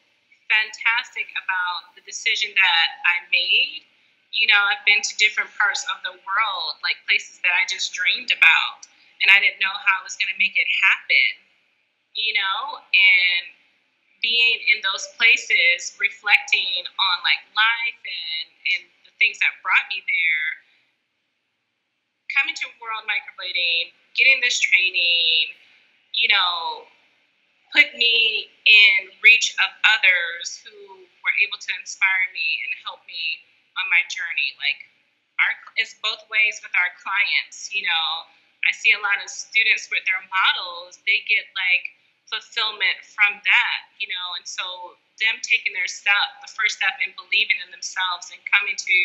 fantastic about the decision that I made. You know, I've been to different parts of the world, like places that I just dreamed about, and I didn't know how I was going to make it happen, you know, and being in those places, reflecting on like life and the things that brought me there, coming to World Microblading, getting this training, you know, put me in reach of others who were able to inspire me and help me on my journey. Like, it's both ways with our clients, you know. I see a lot of students with their models, they get like fulfillment from that, you know, and so them taking their step, the first step in believing in themselves and coming to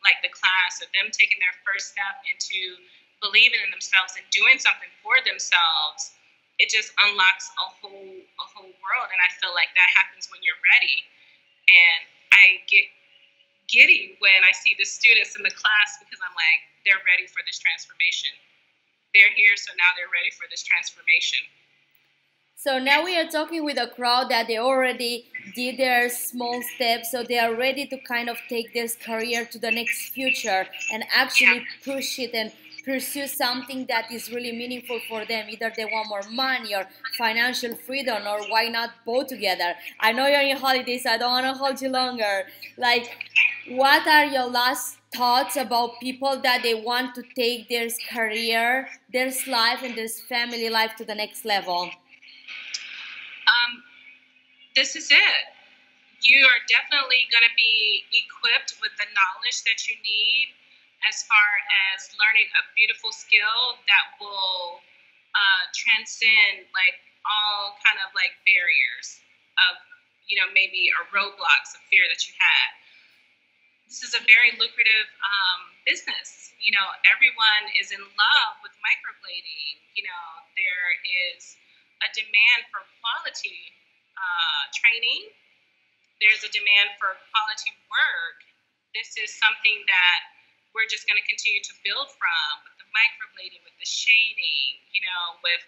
like the class, or them taking their first step into believing in themselves and doing something for themselves, it just unlocks a whole world. And I feel like that happens when you're ready. And I get giddy when I see the students in the class, because I'm like, they're ready for this transformation. They're here, so now they're ready for this transformation. So now we are talking with a crowd that they already did their small steps, so they are ready to kind of take this career to the next future and actually push it and pursue something that is really meaningful for them. Either they want more money or financial freedom, or why not both together. I know you're on your holidays, so I don't want to hold you longer. Like, what are your last thoughts about people that they want to take their career, their life, and their family life to the next level? This is it. You are definitely going to be equipped with the knowledge that you need as far as learning a beautiful skill that will transcend like all kind of like barriers of, you know, maybe a roadblocks of fear that you had. This is a very lucrative business. You know, everyone is in love with microblading. You know, there is a demand for quality training. There's a demand for quality work. This is something that we're just going to continue to build from, with the microblading, with the shading, you know, with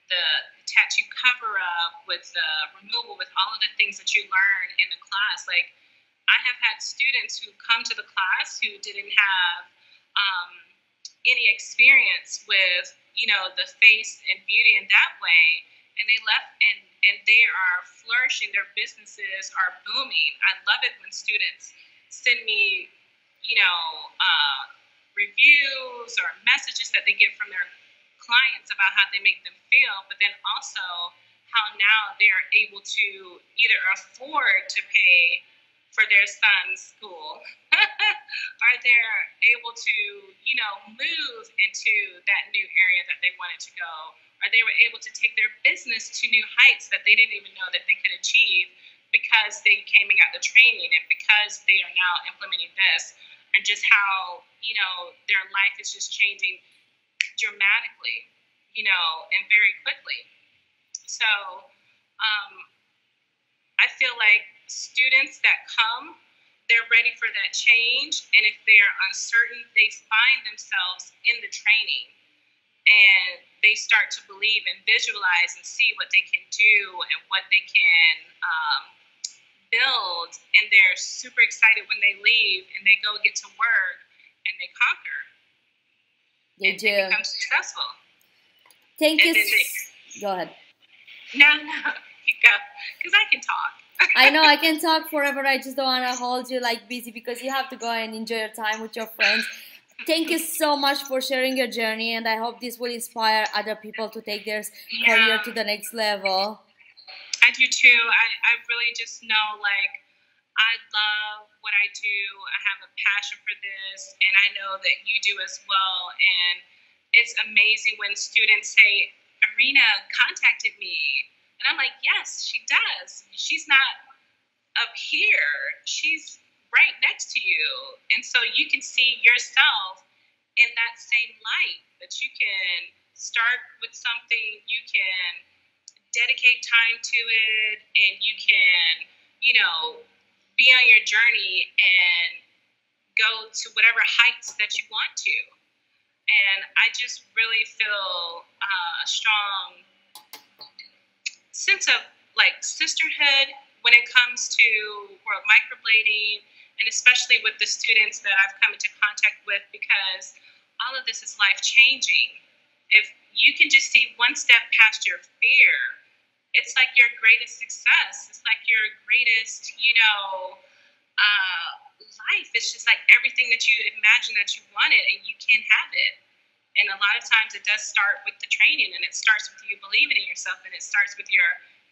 the tattoo cover-up, with the removal, with all of the things that you learn in the class. Like, I have had students who come to the class who didn't have any experience with, you know, the face and beauty in that way, and they left and they are flourishing. Their businesses are booming. I love it when students send me, you know, reviews or messages that they get from their clients about how they make them feel, but then also how now they are able to either afford to pay for their son's school, or they're able to, you know, move into that new area that they wanted to go, or they were able to take their business to new heights that they didn't even know that they could achieve because they came and got the training, and because they are now implementing this, and just how, you know, their life is just changing dramatically, you know, and very quickly. So I feel like students that come, they're ready for that change, and if they are uncertain, they find themselves in the training, and they start to believe and visualize and see what they can do and what they can build, and they're super excited when they leave and they go get to work and they conquer. They do. They become successful. Thank you. Go ahead. No, you go, because I can talk. I know I can talk forever. I just don't want to hold you like busy, because you have to go and enjoy your time with your friends. Thank you so much for sharing your journey, and I hope this will inspire other people to take their career to the next level. I do too. I really just know, like, I love what I do. I have a passion for this, and I know that you do as well. And it's amazing when students say, Irina contacted me. And I'm like, yes, she does. She's not up here. She's right next to you. And so you can see yourself in that same light, that you can start with something, you can dedicate time to it, and you can, you know, be on your journey and go to whatever heights that you want to. And I just really feel a strong sense of like sisterhood when it comes to World Microblading, and especially with the students that I've come into contact with, because all of this is life-changing. If you can just see one step past your fear, it's like your greatest success. It's like your greatest, life. It's just like everything that you imagine that you wanted, and you can have it. And a lot of times it does start with the training, and it starts with you believing in yourself, and it starts with your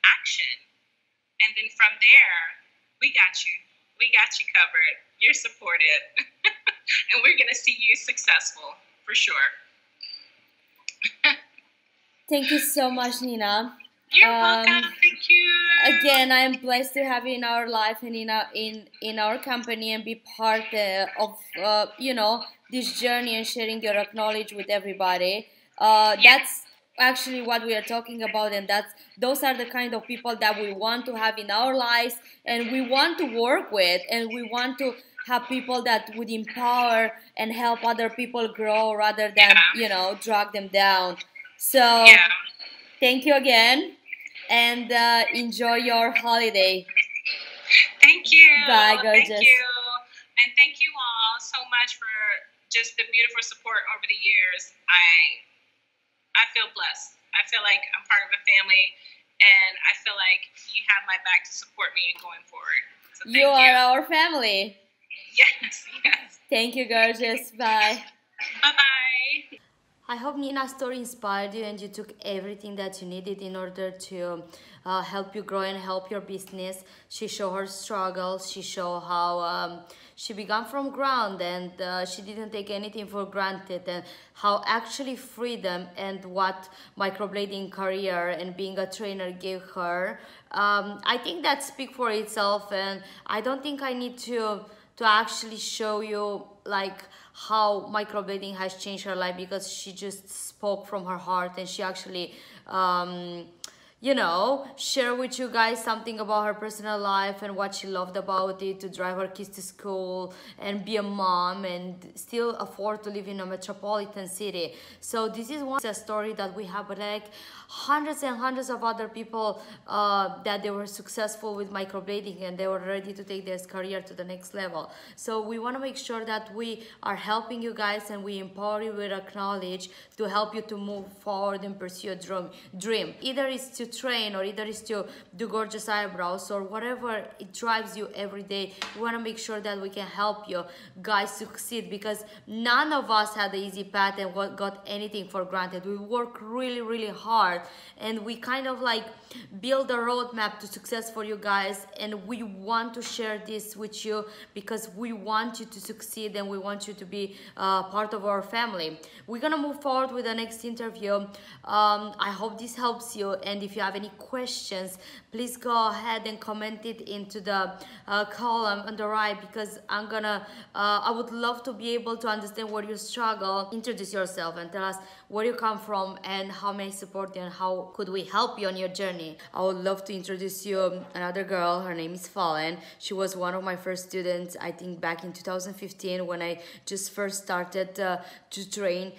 action. And then from there, we got you. We got you covered. You're supported. And we're going to see you successful for sure. Thank you so much, Nina. You're welcome. Thank you. Again, I am blessed to have you in our life and in our company, and be part of this journey and sharing your knowledge with everybody. That's actually what we are talking about, and those are the kind of people that we want to have in our lives, and we want to work with, and we want to have people that would empower and help other people grow rather than drag them down. So thank you again, and enjoy your holiday. Thank you. Bye, gorgeous. Thank you. And thank you all so much for just the beautiful support over the years. I feel blessed. I feel like I'm part of a family, and I feel like you have my back to support me in going forward. So thank you. You are our family. Yes, yes. Thank you, gorgeous. Bye. Bye-bye. I hope Nina's story inspired you and you took everything that you needed in order to help you grow and help your business. She showed her struggles. She showed how she began from ground, and she didn't take anything for granted, and how actually freedom and what microblading career and being a trainer gave her. I think that speaks for itself, and I don't think I need to actually show you like how microblading has changed her life, because she just spoke from her heart, and she actually share with you guys something about her personal life and what she loved about it, to drive her kids to school and be a mom and still afford to live in a metropolitan city. So this is one story that we have, but like hundreds and hundreds of other people that they were successful with microblading, and they were ready to take their career to the next level. So we want to make sure that we are helping you guys, and we empower you with our knowledge to help you to move forward and pursue a dream. Either it's to train, or either it's to do gorgeous eyebrows, or whatever it drives you every day. We want to make sure that we can help you guys succeed, because none of us had the easy path and got anything for granted. We work really, really hard, and we kind of like build a roadmap to success for you guys, and we want to share this with you because we want you to succeed, and we want you to be part of our family. We're gonna move forward with the next interview. I hope this helps you, and if you have any questions, please go ahead and comment it into the column on the right, because I would love to be able to understand where you struggle. Introduce yourself and tell us where you come from and how may I support you and how could we help you on your journey. I would love to introduce you another girl. Her name is Fallen. She was one of my first students, I think back in 2015 when I just first started to train.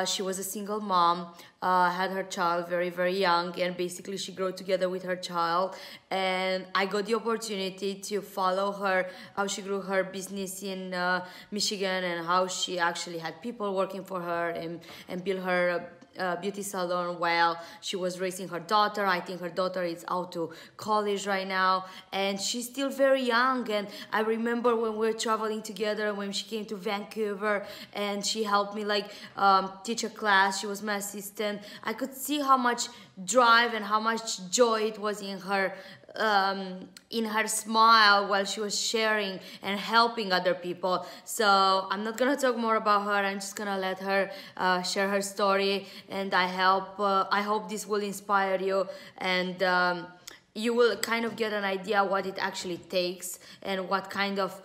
She was a single mom, had her child very, very young, and basically she grew together with her child, and I got the opportunity to follow her, how she grew her business in Michigan, and how she actually had people working for her and built her beauty salon while she was raising her daughter. I think her daughter is out to college right now, and she's still very young. And I remember when we were traveling together, when she came to Vancouver and she helped me like teach a class. She was my assistant. I could see how much drive and how much joy it was in her smile while she was sharing and helping other people. So I'm not gonna talk more about her. I'm just gonna let her share her story, and I hope this will inspire you, and you will kind of get an idea what it actually takes and what kind of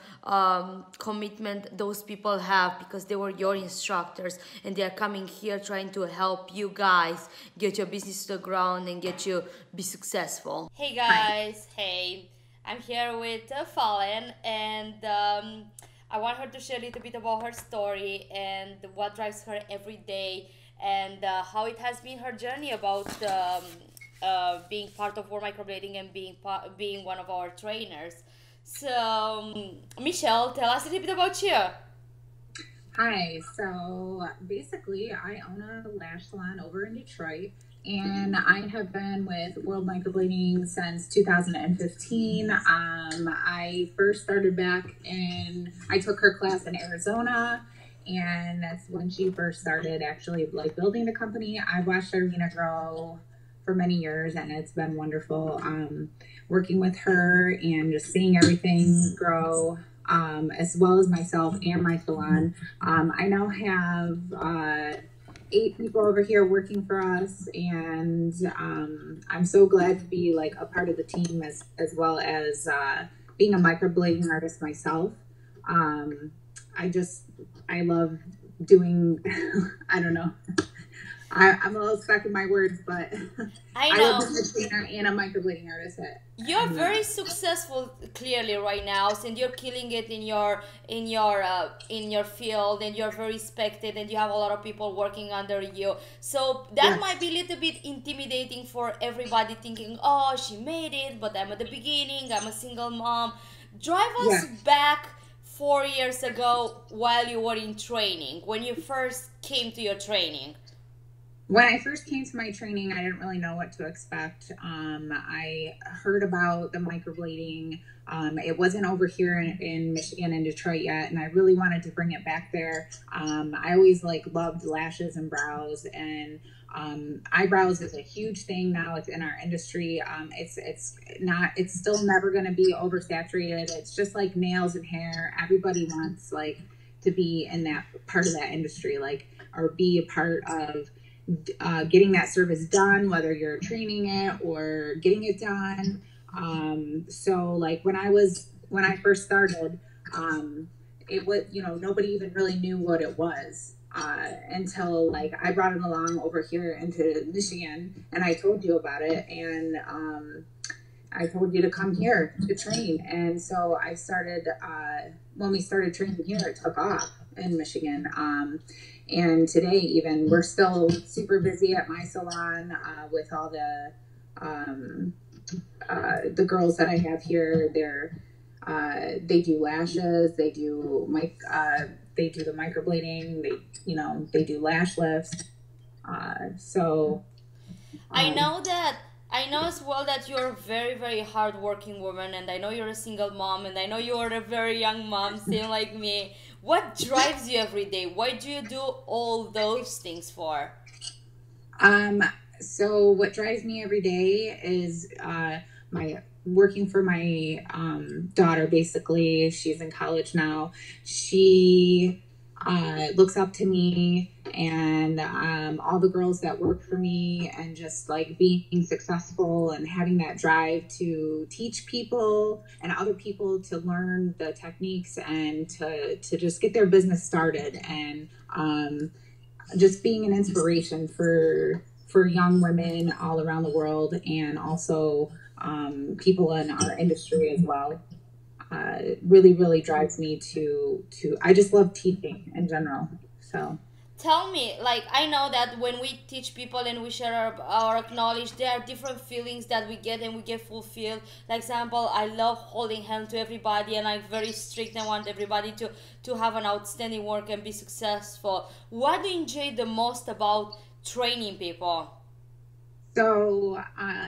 commitment those people have, because they were your instructors and they are coming here trying to help you guys get your business to the ground and get you be successful. Hey guys, hey, I'm here with Fallen, and I want her to share a little bit about her story and what drives her every day, and how it has been her journey about being part of World Microblading and being one of our trainers. So, Michelle, tell us a little bit about you. Hi, so basically I own a lash salon over in Detroit, and I have been with World Microblading since 2015. I first started back I took her class in Arizona, and that's when she first started actually like building the company. I watched Irina grow for many years, and it's been wonderful working with her and just seeing everything grow. As well as myself and my salon. I now have 8 people over here working for us, and I'm so glad to be like a part of the team as well as being a microblading artist myself. I love doing, I don't know. I'm a little stuck in my words, but I know. love being a trainer and a microblading artist. You're very successful clearly right now, and you're killing it in your field, and you're very respected, and you have a lot of people working under you. So that might be a little bit intimidating for everybody, thinking, oh, she made it, but I'm at the beginning, I'm a single mom. Drive us back 4 years ago while you were in training, when you first came to your training. When I first came to my training, I didn't really know what to expect. I heard about the microblading. It wasn't over here in Michigan and Detroit yet, and I really wanted to bring it back there. I always loved lashes and brows, and eyebrows is a huge thing now. It's in our industry. It's still never going to be oversaturated. It's just like nails and hair. Everybody wants to be in that part of that industry, or be a part of getting that service done, whether you're training it or getting it done. So when I first started, it was, nobody even really knew what it was until I brought it along over here into Michigan, and I told you about it, and I told you to come here to train. And so I started, when we started training here, it took off in Michigan. And today even, we're still super busy at my salon with all the girls that I have here. They do lashes, they do the microblading, they do lash lifts. I know as well that you're a very, very hardworking woman, and I know you're a single mom, and I know you're a very young mom, same like me. What drives you every day? Why do you do all those things for? So what drives me every day is my working for my daughter. Basically, she's in college now. She looks up to me and all the girls that work for me, and just being successful and having that drive to teach people and other people to learn the techniques and to just get their business started, and just being an inspiration for young women all around the world, and also people in our industry as well. Really, really drives me to I just love teaching in general. So tell me, I know that when we teach people and we share our knowledge, there are different feelings that we get, and we get fulfilled. Like example, I love holding hands to everybody, and I'm very strict and want everybody to have an outstanding work and be successful. What do you enjoy the most about training people? So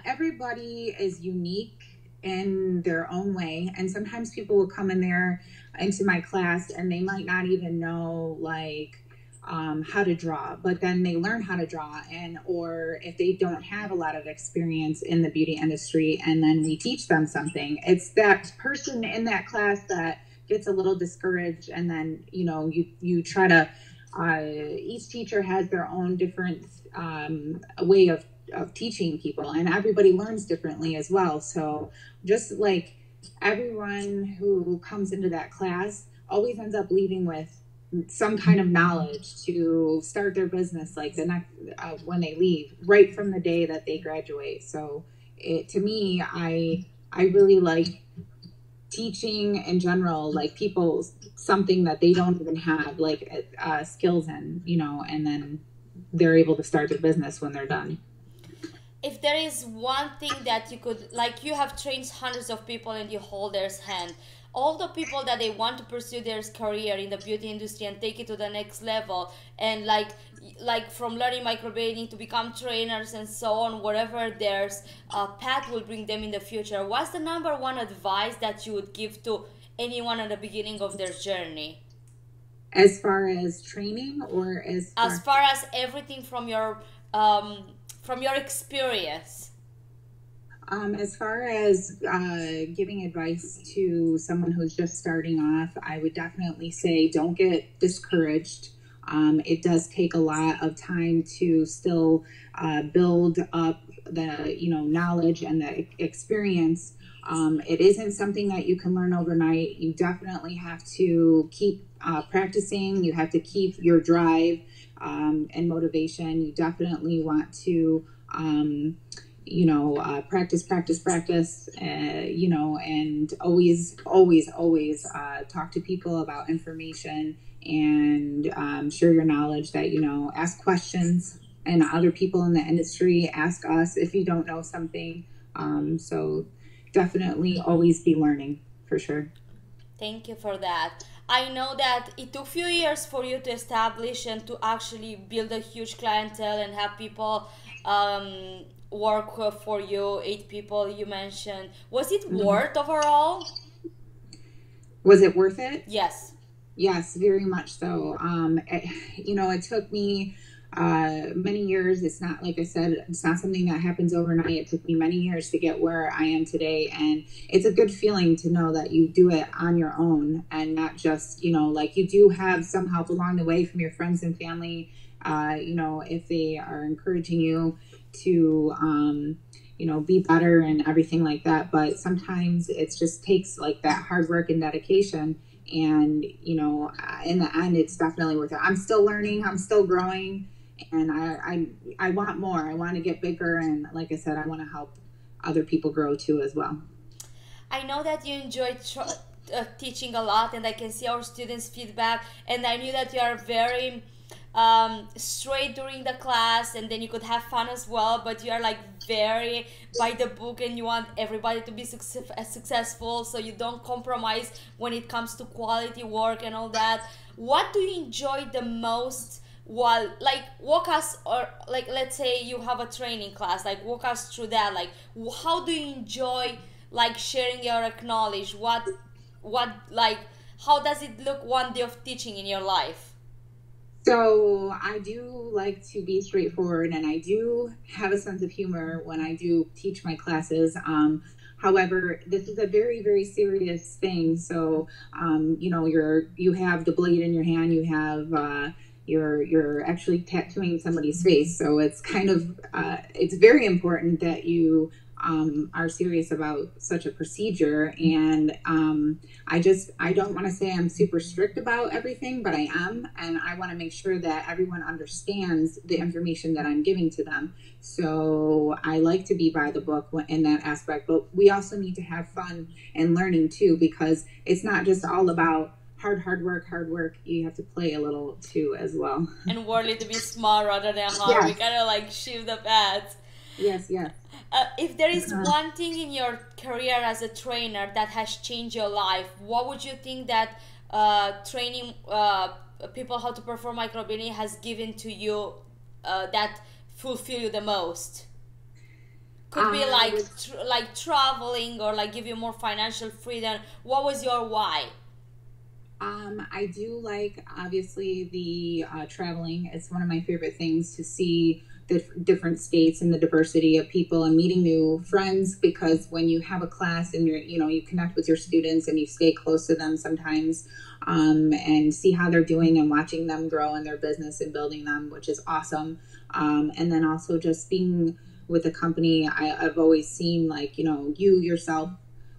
everybody is unique in their own way, and sometimes people will come into my class and they might not even know how to draw, but then they learn how to draw, or if they don't have a lot of experience in the beauty industry, and then we teach them something, it's that person in that class that gets a little discouraged, and then you try to each teacher has their own different way of teaching people, and everybody learns differently as well. So just everyone who comes into that class always ends up leaving with some kind of knowledge to start their business the next when they leave, right from the day that they graduate. So to me, I really like teaching in general, like people something that they don't even have like skills in, you know, and then they're able to start their business when they're done. If there is one thing that you could, like, you have trained hundreds of people and you hold their hand, all the people that they want to pursue their career in the beauty industry and take it to the next level, and like from learning microblading to become trainers and so on, whatever their path will bring them in the future, what's the number one advice that you would give to anyone at the beginning of their journey? As far as training, or as far as everything from your experience? As far as giving advice to someone who's just starting off, I would definitely say don't get discouraged. It does take a lot of time to still build up the knowledge and the experience. It isn't something that you can learn overnight. You definitely have to keep practicing. You have to keep your drive and motivation. You definitely want to practice, and always talk to people about information, and share your knowledge, that, ask questions, and other people in the industry, ask us if you don't know something. So definitely always be learning, for sure. Thank you for that. I know that it took a few years for you to establish and to actually build a huge clientele and have people work for you, 8 people you mentioned. Was it worth overall? Was it worth it? Yes. Yes, very much so. It took me many years. It's not, like I said, it's not something that happens overnight. It took me many years to get where I am today. And it's a good feeling to know that you do it on your own and not just, like you do have some help along the way from your friends and family, if they are encouraging you to, be better and everything like that. But sometimes it just takes like that hard work and dedication. And, in the end, it's definitely worth it. I'm still learning. I'm still growing. And I want more. I want to get bigger. And like I said, I want to help other people grow too as well. I know that you enjoy teaching a lot, and I can see our students' feedback. And I knew that you are very straight during the class, and then you could have fun as well, but you are like very by the book, and you want everybody to be successful, so you don't compromise when it comes to quality work and all that. What do you enjoy the most? While, like, walk us, or like, let's say you have a training class, like walk us through that. Like, how do you enjoy like sharing your knowledge? What like, how does it look one day of teaching in your life? So I do like to be straightforward, and I do have a sense of humor when I do teach my classes. However, this is a very, very serious thing. So, you have the blade in your hand, you have, you're actually tattooing somebody's face. So it's kind of, it's very important that you are serious about such a procedure. And I don't want to say I'm super strict about everything, but I am. And I want to make sure that everyone understands the information that I'm giving to them. So I like to be by the book in that aspect. But we also need to have fun and learning too, because it's not just all about hard work. You have to play a little too as well. And worldly to be smart rather than hard. We kind of like shift the paths. Yes. If there is one thing in your career as a trainer that has changed your life, what would you think that training people how to perform microblading has given to you that fulfill you the most? Could be like traveling, or like give you more financial freedom. What was your why? I do like, obviously, the traveling. It's one of my favorite things to see the different states and the diversity of people and meeting new friends, because when you have a class and you connect with your students and you stay close to them sometimes, and see how they're doing and watching them grow in their business and building them, which is awesome. And then also just being with a company, I've always seen like, you yourself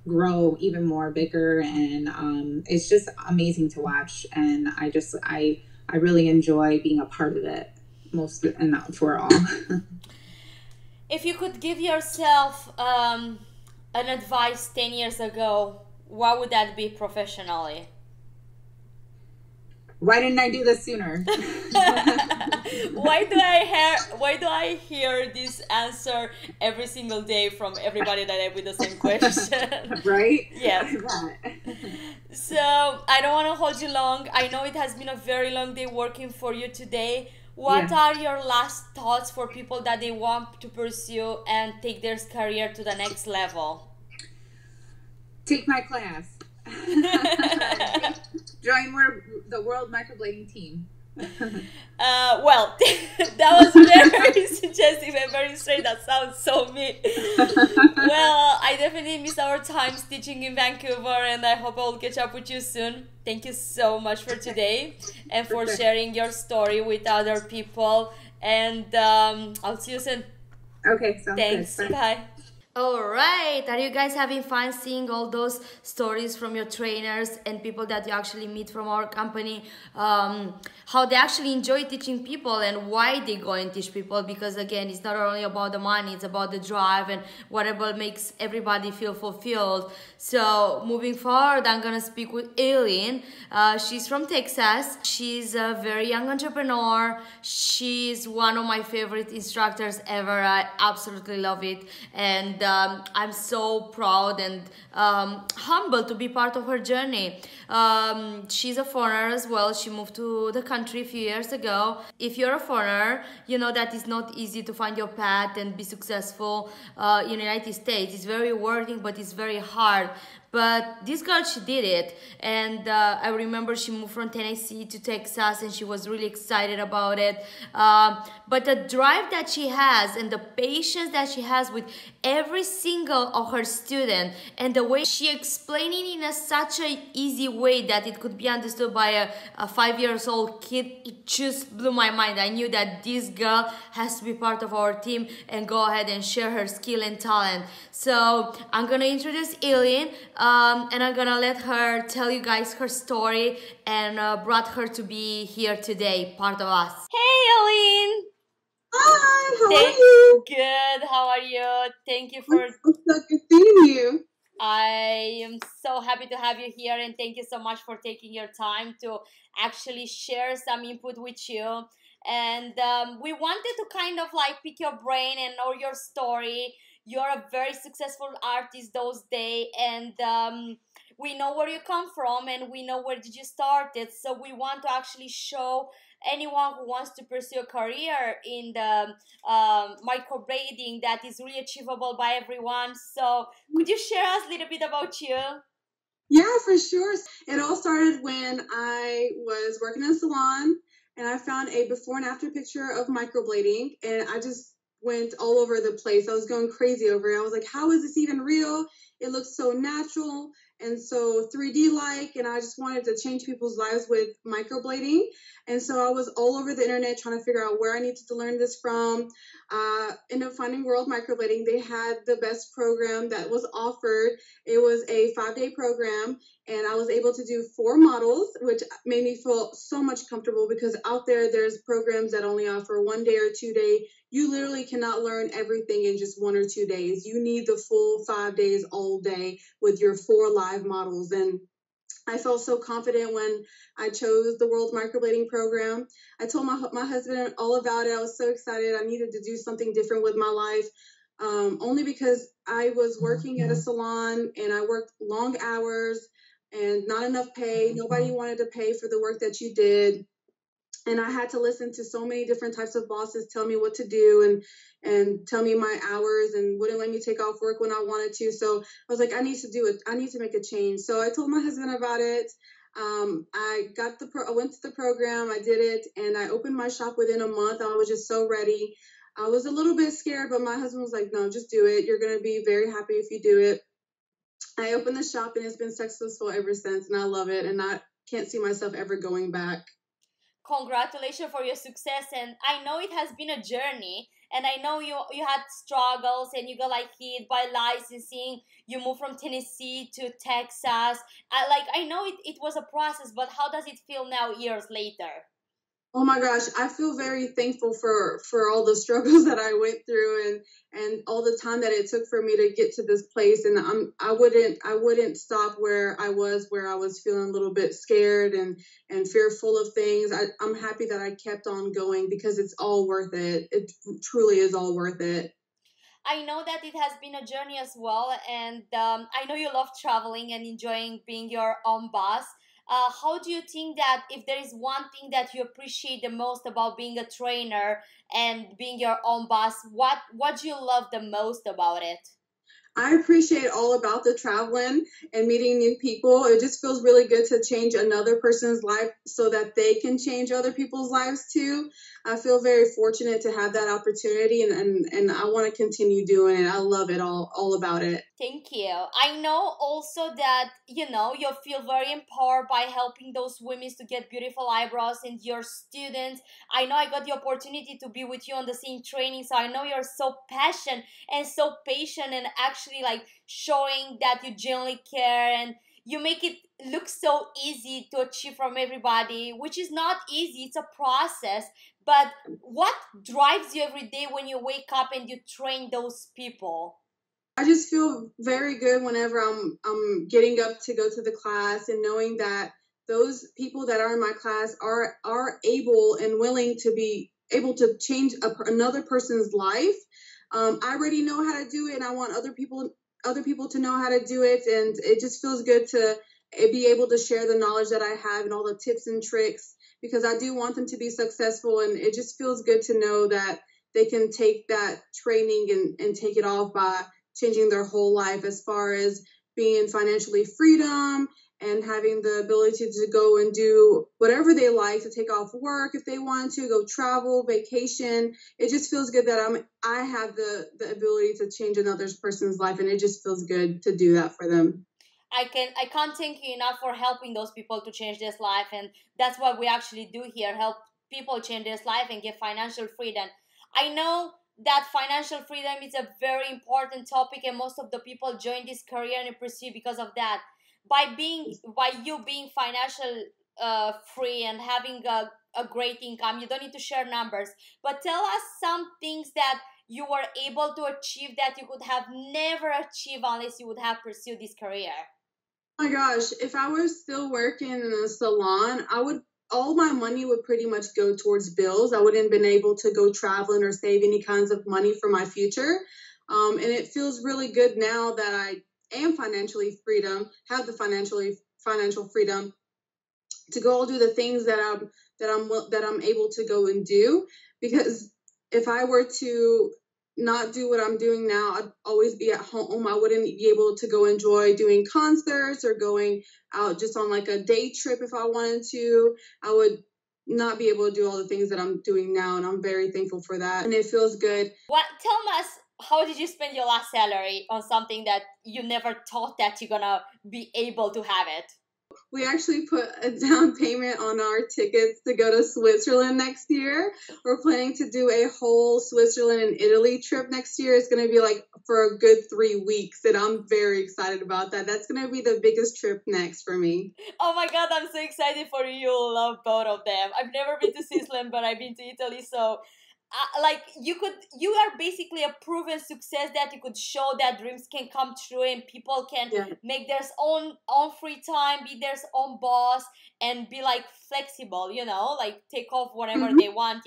grow even more bigger, and it's just amazing to watch. And I really enjoy being a part of it, most and not for all. If you could give yourself an advice 10 years ago, what would that be professionally? Why didn't I do this sooner? Why do I hear this answer every single day from everybody that I with the same question? Right? Yes. So I don't want to hold you long. I know it has been a very long day working for you today. What are your last thoughts for people that they want to pursue and take their career to the next level? Take my class. Join the World Microblading team. Well, that was very suggestive and very straight. That sounds so mean. Well, I definitely miss our times teaching in Vancouver, and I hope I'll catch up with you soon. Thank you so much for today and for sharing your story with other people. And I'll see you soon. Okay, sounds Thanks. good. Bye. Alright, are you guys having fun seeing all those stories from your trainers and people that you actually meet from our company, how they actually enjoy teaching people and why they go and teach people? Because again, it's not only about the money, it's about the drive and whatever makes everybody feel fulfilled. So moving forward, I'm gonna speak with Eileen. She's from Texas. She's a very young entrepreneur. She's one of my favorite instructors ever. I absolutely love it, and I'm so proud and humbled to be part of her journey. She's a foreigner as well. She moved to the country a few years ago. If you're a foreigner, you know that it's not easy to find your path and be successful in the United States. It's very rewarding, but it's very hard. But this girl, she did it. And I remember she moved from Tennessee to Texas and she was really excited about it. But the drive that she has and the patience that she has with every single of her student, and the way she explained it in such an easy way that it could be understood by a 5-year-old kid, it just blew my mind. I knew that this girl has to be part of our team and go ahead and share her skill and talent. So I'm gonna introduce Eileen, and I'm gonna let her tell you guys her story and brought her to be here today, part of us. Hey Eileen! Hi, how are you? Good, how are you? Thank you for... It's so good seeing you. I am so happy to have you here, and thank you so much for taking your time to actually share some input with you. And we wanted to kind of like pick your brain and know your story. You're a very successful artist those days, and we know where you come from and we know where did you start it. So we want to actually show anyone who wants to pursue a career in the microblading that is really achievable by everyone. So could you share us a little bit about you? Yeah, for sure. It all started when I was working in a salon and I found a before and after picture of microblading, and I just went all over the place. I was going crazy over it. I was like, how is this even real? It looks so natural and so 3D like, and I just wanted to change people's lives with microblading. And so I was all over the internet trying to figure out where I needed to learn this from. Ended up finding World Microblading. They had the best program that was offered. It was a 5-day program, and I was able to do 4 models, which made me feel so much comfortable, because out there's programs that only offer 1 day or 2 day. You literally cannot learn everything in just 1 or 2 days. You need the full 5 days all day with your 4 live models. And I felt so confident when I chose the World Microblading program. I told my husband all about it. I was so excited. I needed to do something different with my life, only because I was working at a salon and I worked long hours and not enough pay. Nobody wanted to pay for the work that you did. And I had to listen to so many different types of bosses tell me what to do and tell me my hours and wouldn't let me take off work when I wanted to. So I was like, I need to do it. I need to make a change. So I told my husband about it. I went to the program, I did it, and I opened my shop within a month. I was just so ready. I was a little bit scared, but my husband was like, no, just do it. You're going to be very happy if you do it. I opened the shop and it's been successful ever since, and I love it. And I can't see myself ever going back. Congratulations for your success, and I know it has been a journey, and I know you had struggles and you got like hit by licensing. You moved from Tennessee to Texas. I know it was a process, but how does it feel now years later? Oh my gosh, I feel very thankful for all the struggles that I went through and all the time that it took for me to get to this place. And I wouldn't stop where I was feeling a little bit scared and fearful of things. I'm happy that I kept on going because it's all worth it. It truly is all worth it. I know that it has been a journey as well, and I know you love traveling and enjoying being your own boss. How do you think that if there is one thing that you appreciate the most about being a trainer and being your own boss, what do you love the most about it? I appreciate all about the traveling and meeting new people. It just feels really good to change another person's life so that they can change other people's lives too. I feel very fortunate to have that opportunity and I want to continue doing it. I love it all about it. Thank you. I know also that, you feel very empowered by helping those women to get beautiful eyebrows and your students. I know I got the opportunity to be with you on the same training, so I know you're so passionate and so patient and actually like showing that you genuinely care and you make it look so easy to achieve from everybody, which is not easy. It's a process. But what drives you every day when you wake up and you train those people? I just feel very good whenever I'm getting up to go to the class and knowing that those people that are in my class are able and willing to be able to change another person's life. I already know how to do it, and I want other people to know how to do it, and it just feels good to be able to share the knowledge that I have and all the tips and tricks because I do want them to be successful, and it just feels good to know that they can take that training and take it off by changing their whole life as far as being financially freedom and having the ability to go and do whatever they like, to take off work if they want to, go travel, vacation. It just feels good that I have the ability to change another person's life, and it just feels good to do that for them. I can't thank you enough for helping those people to change their life, and that's what we actually do here, help people change their life and get financial freedom. I know that financial freedom is a very important topic and most of the people join this career and pursue because of that. By you being financial free and having a great income, you don't need to share numbers, but tell us some things that you were able to achieve that you could have never achieved unless you would have pursued this career. Oh my gosh, if I was still working in a salon, all my money would pretty much go towards bills. I wouldn't have been able to go traveling or save any kinds of money for my future. And it feels really good now that I am have the financial freedom to go do the things that I'm able to go and do. Because if I were to not do what I'm doing now, I'd always be at home. I wouldn't be able to go enjoy doing concerts or going out just on like a day trip if I wanted to. I would not be able to do all the things that I'm doing now, and I'm very thankful for that. And it feels good. Tell us, how did you spend your last salary on something that you never thought that you're gonna be able to have it? We actually put a down payment on our tickets to go to Switzerland next year. We're planning to do a whole Switzerland and Italy trip next year. It's going to be like for a good 3 weeks, and I'm very excited about that. That's going to be the biggest trip next for me. Oh my god, I'm so excited for you. You'll love both of them. I've never been to Switzerland, but I've been to Italy, so you are basically a proven success that you could show that dreams can come true and people can make their own free time, be their own boss, and be like flexible, like take off whenever they want.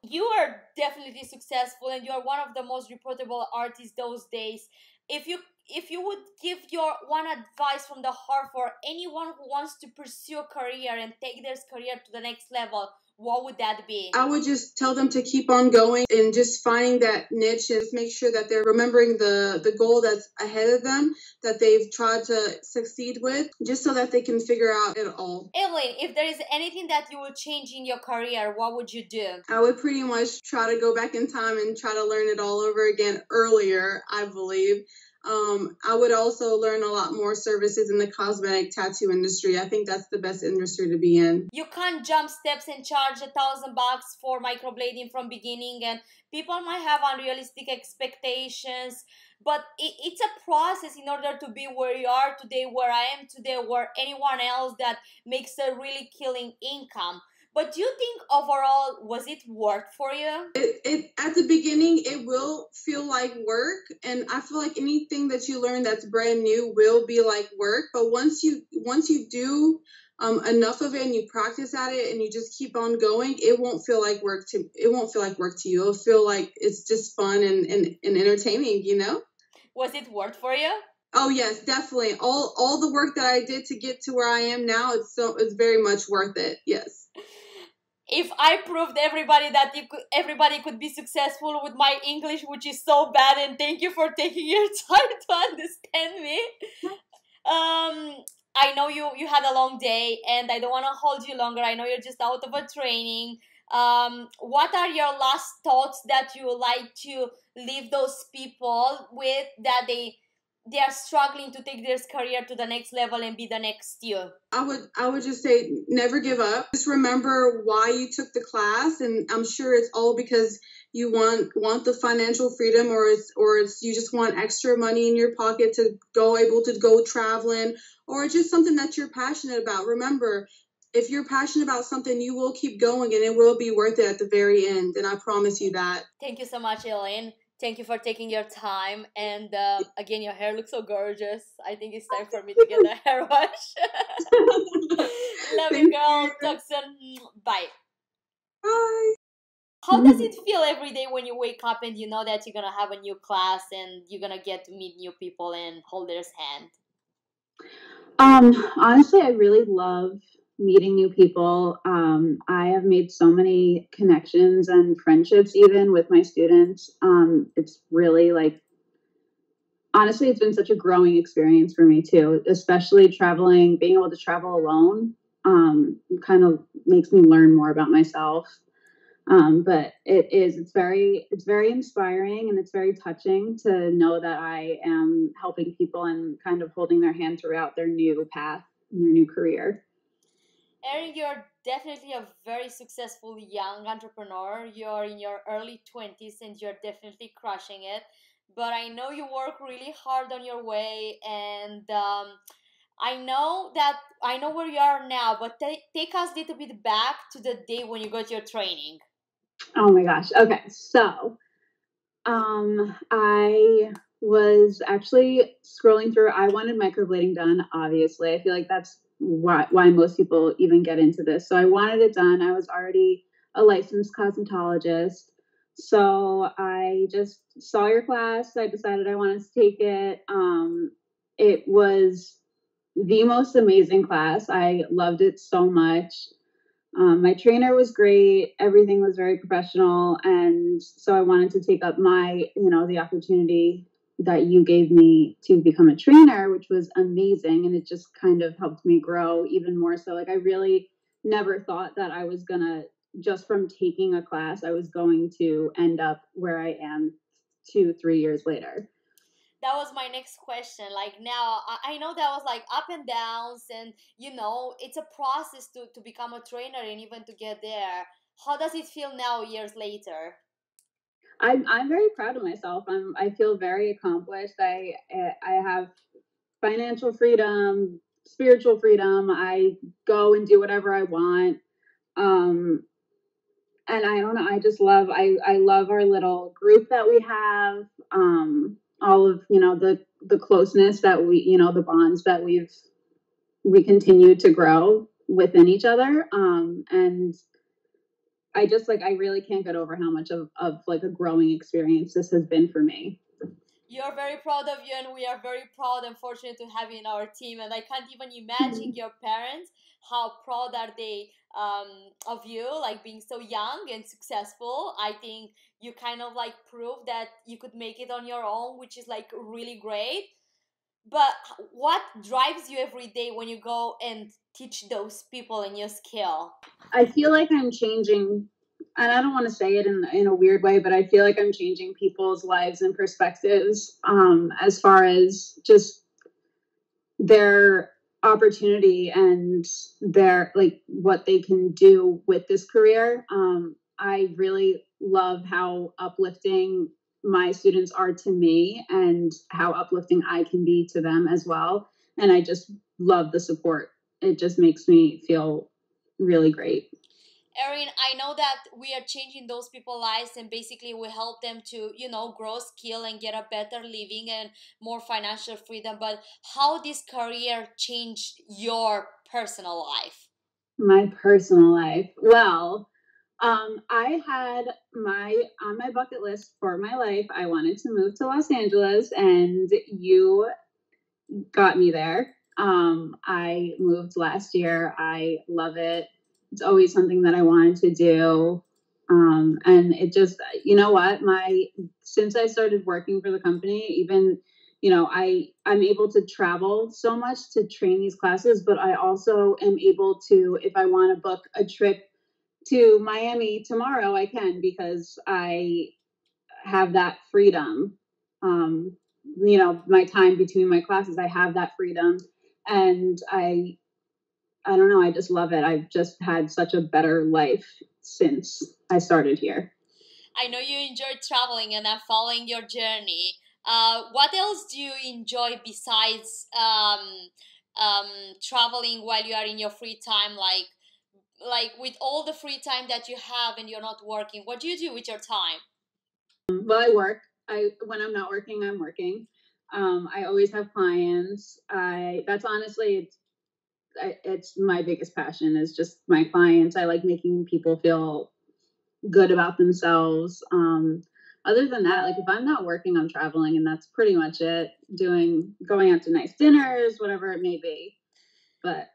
You are definitely successful and you are one of the most reportable artists those days. If you would give your one advice from the heart for anyone who wants to pursue a career and take their career to the next level, what would that be? I would just tell them to keep on going and just finding that niche and make sure that they're remembering the goal that's ahead of them that they've tried to succeed with, just so that they can figure out it all. Evelyn, if there is anything that you would change in your career, what would you do? I would pretty much try to go back in time and try to learn it all over again earlier, I believe. I would also learn a lot more services in the cosmetic tattoo industry. I think that's the best industry to be in. You can't jump steps and charge $1,000 for microblading from beginning, and people might have unrealistic expectations, but it's a process in order to be where you are today, where I am today, where anyone else that makes a really killing income. But do you think overall, was it worth for you? It at the beginning, it will feel like work, and I feel like anything that you learn that's brand new will be like work. But once you do enough of it and you practice at it and you just keep on going, it won't feel like work to you. It'll feel like it's just fun and entertaining, you know? Was it worth for you? Oh yes, definitely. All the work that I did to get to where I am now, it's very much worth it. Yes. If I proved everybody that everybody could be successful with my English, which is so bad, and thank you for taking your time to understand me. I know you had a long day, and I don't want to hold you longer. I know you're just out of a training. What are your last thoughts that you would like to leave those people with, that they are struggling to take their career to the next level and be the next you? I would just say never give up. Just remember why you took the class, and I'm sure it's all because you want the financial freedom, or it's you just want extra money in your pocket to able to go traveling, or it's just something that you're passionate about. Remember, if you're passionate about something, you will keep going and it will be worth it at the very end, and I promise you that. Thank you so much, Elaine. Thank you for taking your time. And again, your hair looks so gorgeous. I think it's time for me to get a hair wash. Love you, girl. Talk soon. Bye. Bye. How does it feel every day when you wake up and you know that you're going to have a new class and you're going to get to meet new people and hold their hand? Honestly, I really love meeting new people. I have made so many connections and friendships even with my students. It's really honestly, it's been such a growing experience for me too, especially traveling, being able to travel alone, kind of makes me learn more about myself. But it's very inspiring, and it's very touching to know that I am helping people and kind of holding their hand throughout their new path, their new career. Erin, you're definitely a very successful young entrepreneur. You're in your early 20s and you're definitely crushing it. But I know you work really hard on your way, and I know where you are now, but take us a little bit back to the day when you got your training. Oh my gosh. Okay. So, I was actually scrolling through, I wanted microblading done, obviously. I feel like that's why most people even get into this. So I wanted it done. I was already a licensed cosmetologist. So I just saw your class. I decided I wanted to take it. It was the most amazing class. I loved it so much. My trainer was great. Everything was very professional. And so I wanted to take up the opportunity that you gave me to become a trainer, which was amazing. And it just kind of helped me grow even more. So I really never thought that I was going to, just from taking a class, I was going to end up where I am 2-3 years later. That was my next question. Now, I know that was up and downs, and it's a process to become a trainer and even to get there. How does it feel now, years later? I'm very proud of myself. I feel very accomplished. I have financial freedom, spiritual freedom. I go and do whatever I want. And I don't know, I love our little group that we have. All of, the closeness that we, the bonds that we continue to grow within each other. And I just I really can't get over how much of a growing experience this has been for me. You're very proud of you, and we are very proud and fortunate to have you in our team. And I can't even imagine your parents, how proud are they of you, being so young and successful. I think you kind of prove that you could make it on your own, which is really great. But what drives you every day when you go and teach those people a new skill? I feel like I'm changing, and I don't want to say it in a weird way, but I feel like I'm changing people's lives and perspectives as far as just their opportunity and their what they can do with this career. I really love how uplifting my students are to me and how uplifting I can be to them as well. And I just love the support. It just makes me feel really great. Erin, I know that we are changing those people's lives and basically we help them to, grow skill and get a better living and more financial freedom. But how this career changed your personal life? My personal life. Well, I had on my bucket list for my life, I wanted to move to Los Angeles, and you got me there. I moved last year. I love it. It's always something that I wanted to do. And it just, you know what, since I started working for the company, even, I'm able to travel so much to train these classes, but I also am able to, if I want to book a trip to Miami tomorrow, I can, because I have that freedom. My time between my classes, I have that freedom, and I don't know, I just love it. I've just had such a better life since I started here. I know you enjoy traveling and I'm following your journey. What else do you enjoy besides traveling while you are in your free time? Like with all the free time that you have and you're not working, what do you do with your time? Well, I work. When I'm not working, I'm working. I always have clients. That's honestly, it's my biggest passion is just my clients. I like making people feel good about themselves. Other than that, like if I'm not working, I'm traveling, and that's pretty much it. Going out to nice dinners, whatever it may be. But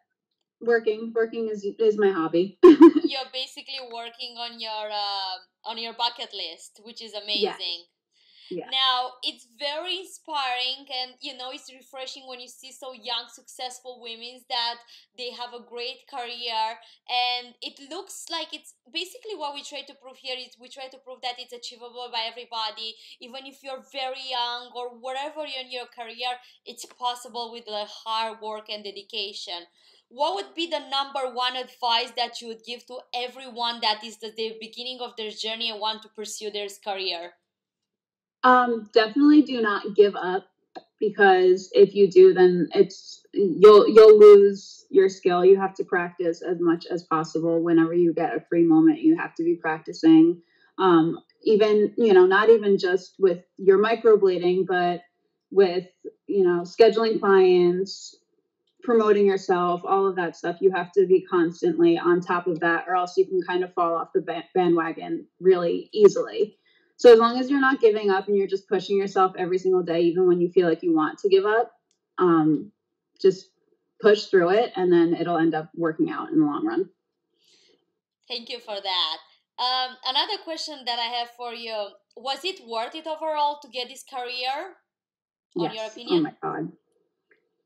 working is my hobby. You're basically working on your bucket list, which is amazing. Yeah. Now, it's very inspiring and it's refreshing when you see so young, successful women that they have a great career, and it looks like it's basically what we try to prove here is we try to prove that it's achievable by everybody, even if you're very young or whatever you're in your career, it's possible with the hard work and dedication. What would be the number one advice that you would give to everyone that is the beginning of their journey and want to pursue their career? Definitely do not give up, because if you do, then you'll lose your skill. You have to practice as much as possible. Whenever you get a free moment, you have to be practicing. Even, not even just with your microblading, but with, scheduling clients, promoting yourself, all of that stuff. You have to be constantly on top of that, or else you can kind of fall off the bandwagon really easily. So as long as you're not giving up and you're just pushing yourself every single day, even when you feel like you want to give up, just push through it, and then it'll end up working out in the long run. Thank you for that. Another question that I have for you, was it worth it overall to get this career, on your opinion? Oh my God.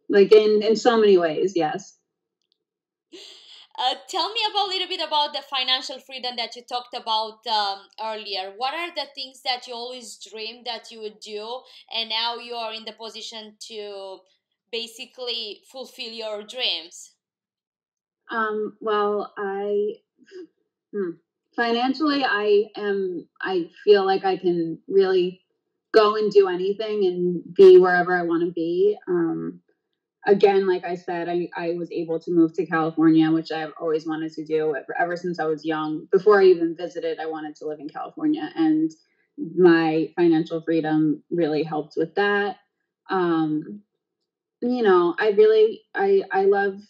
Like in so many ways, yes. Tell me a little bit about the financial freedom that you talked about earlier. What are the things that you always dreamed that you would do, and now you are in the position to basically fulfill your dreams? Well, financially, I feel like I can really go and do anything and be wherever I want to be. Again, like I said, I was able to move to California, which I've always wanted to do ever since I was young. Before I even visited, I wanted to live in California, and my financial freedom really helped with that. I love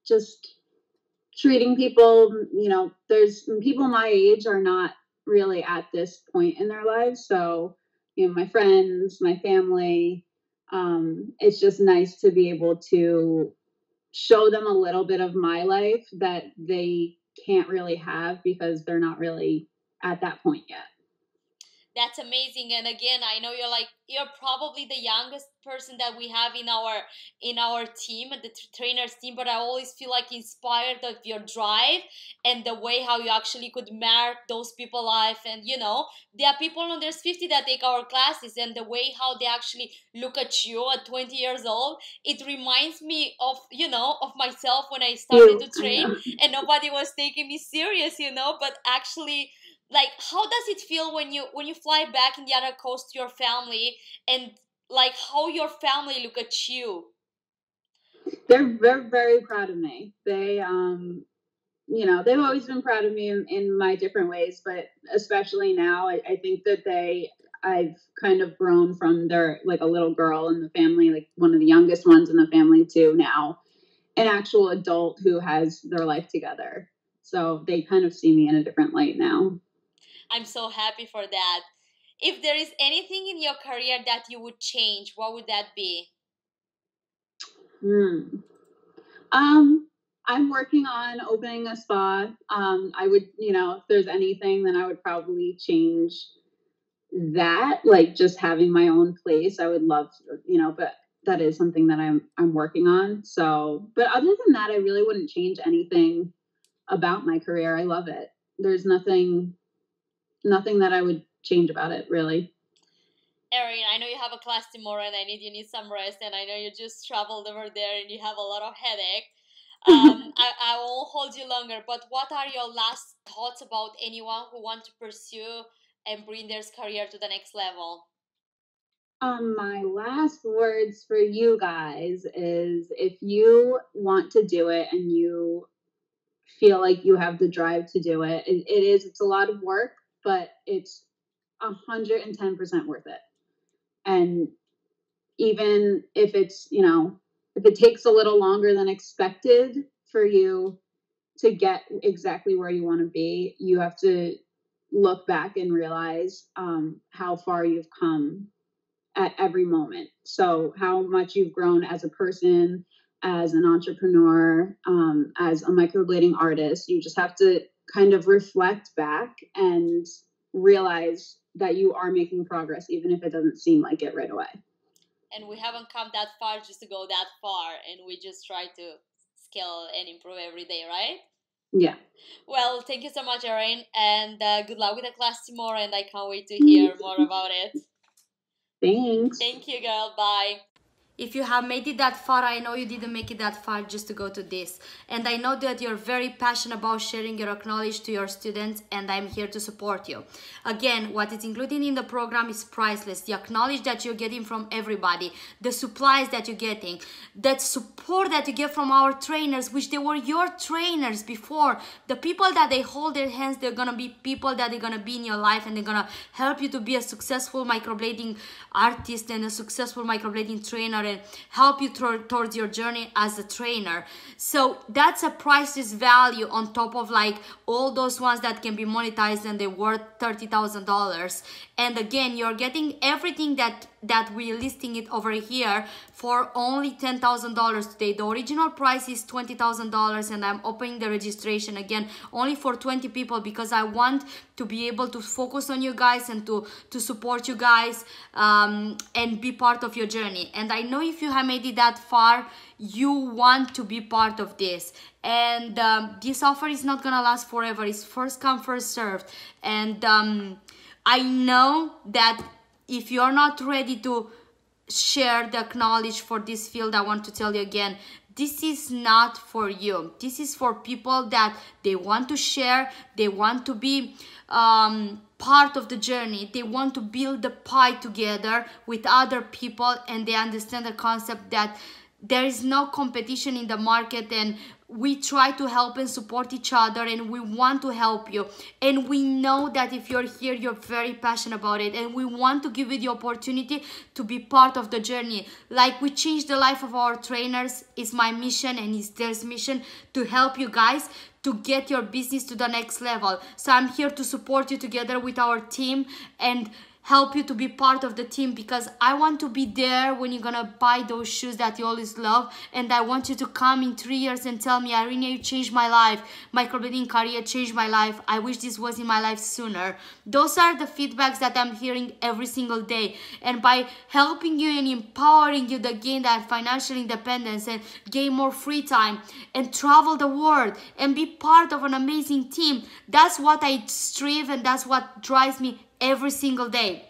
just treating people, there's people my age are not really at this point in their lives. So, my friends, my family, it's just nice to be able to show them a little bit of my life that they can't really have because they're not really at that point yet. That's amazing. And again, I know you're probably the youngest person that we have in our team, the trainers team, but I always feel like inspired of your drive and the way how you actually could mark those people life. And there are people under 50 that take our classes, and the way how they actually look at you at 20 years old, it reminds me of of myself when I started to train and nobody was taking me serious, but actually, like, how does it feel when you fly back in the other coast to your family, and like how your family look at you? They're very, very proud of me. you know, they've always been proud of me in my different ways, but especially now, I think that I've kind of grown from their, like, a little girl in the family, like one of the youngest ones in the family, to now an actual adult who has their life together. So they kind of see me in a different light now. I'm so happy for that. If there is anything in your career that you would change, what would that be? I'm working on opening a spa. I would, you know, if there's anything, then I would probably change that, like just having my own place. I would love, you know, but that is something that I'm working on. So, but other than that, I really wouldn't change anything about my career. I love it. There's nothing that I would change about it, really. Erin, I know you have a class tomorrow and you need some rest, and I know you just traveled over there and you have a lot of headache. I won't hold you longer, but what are your last thoughts about anyone who want to pursue and bring their career to the next level? My last words for you guys is, if you want to do it and you feel like you have the drive to do it, it's a lot of work, but it's 110% worth it. And even if it's, you know, if it takes a little longer than expected for you to get exactly where you want to be, you have to look back and realize how far you've come at every moment. So how much you've grown as a person, as an entrepreneur, as a microblading artist. You just have to kind of reflect back and realize that you are making progress, even if it doesn't seem like it right away. And we haven't come that far just to go that far, and we just try to scale and improve every day, right? Yeah. Well, thank you so much, Erin, and good luck with the class tomorrow, and I can't wait to hear more about it. Thanks. Thank you, girl. Bye. If you have made it that far, I know you didn't make it that far just to go to this. And I know that you're very passionate about sharing your knowledge to your students, and I'm here to support you. Again, what is included in the program is priceless. The knowledge that you're getting from everybody, the supplies that you're getting, that support that you get from our trainers, which they were your trainers before. The people that they hold their hands, they're gonna be people that are gonna be in your life, and they're gonna help you to be a successful microblading artist and a successful microblading trainer, and help you towards your journey as a trainer. So that's a priceless value on top of like all those ones that can be monetized and they're worth $30,000. And again, you're getting everything that we're listing it over here for only $10,000 today. The original price is $20,000, and I'm opening the registration again only for 20 people, because I want to be able to focus on you guys and to support you guys and be part of your journey. And I know if you have made it that far, you want to be part of this. And this offer is not gonna last forever. It's first come, first served. And I know that if you're not ready to share the knowledge for this field, I want to tell you again, this is not for you. This is for people that they want to share, they want to be part of the journey, they want to build the pie together with other people, and they understand the concept that there is no competition in the market, and we try to help and support each other, and we want to help you. And we know that if you're here, you're very passionate about it, and we want to give you the opportunity to be part of the journey. Like we changed the life of our trainers, is my mission and is their mission to help you guys to get your business to the next level. So I'm here to support you together with our team and help you to be part of the team, because I want to be there when you're gonna buy those shoes that you always love, and I want you to come in 3 years and tell me, Irina, you changed my life, microblading career changed my life, I wish this was in my life sooner. Those are the feedbacks that I'm hearing every single day, and by helping you and empowering you to gain that financial independence and gain more free time and travel the world and be part of an amazing team, that's what I strive, and that's what drives me every single day.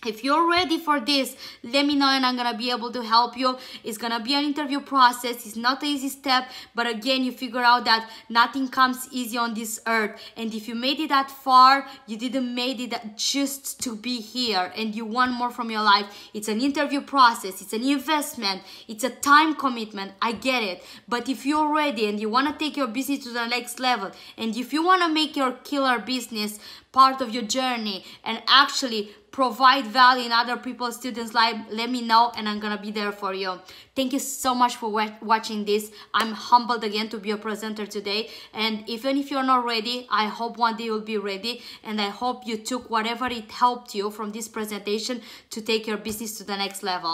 If you're ready for this, let me know and I'm gonna be able to help you. It's gonna be an interview process. It's not an easy step, but again, you figure out that nothing comes easy on this earth. And if you made it that far, you didn't made it just to be here and you want more from your life. It's an interview process. It's an investment. It's a time commitment. I get it. But if you're ready and you wanna take your business to the next level, and if you wanna make your killer business part of your journey and actually provide value in other people's students' life, let me know and I'm gonna be there for you. Thank you so much for watching this. I'm humbled again to be a presenter today, and even if you're not ready, I hope one day you'll be ready, and I hope you took whatever it helped you from this presentation to take your business to the next level.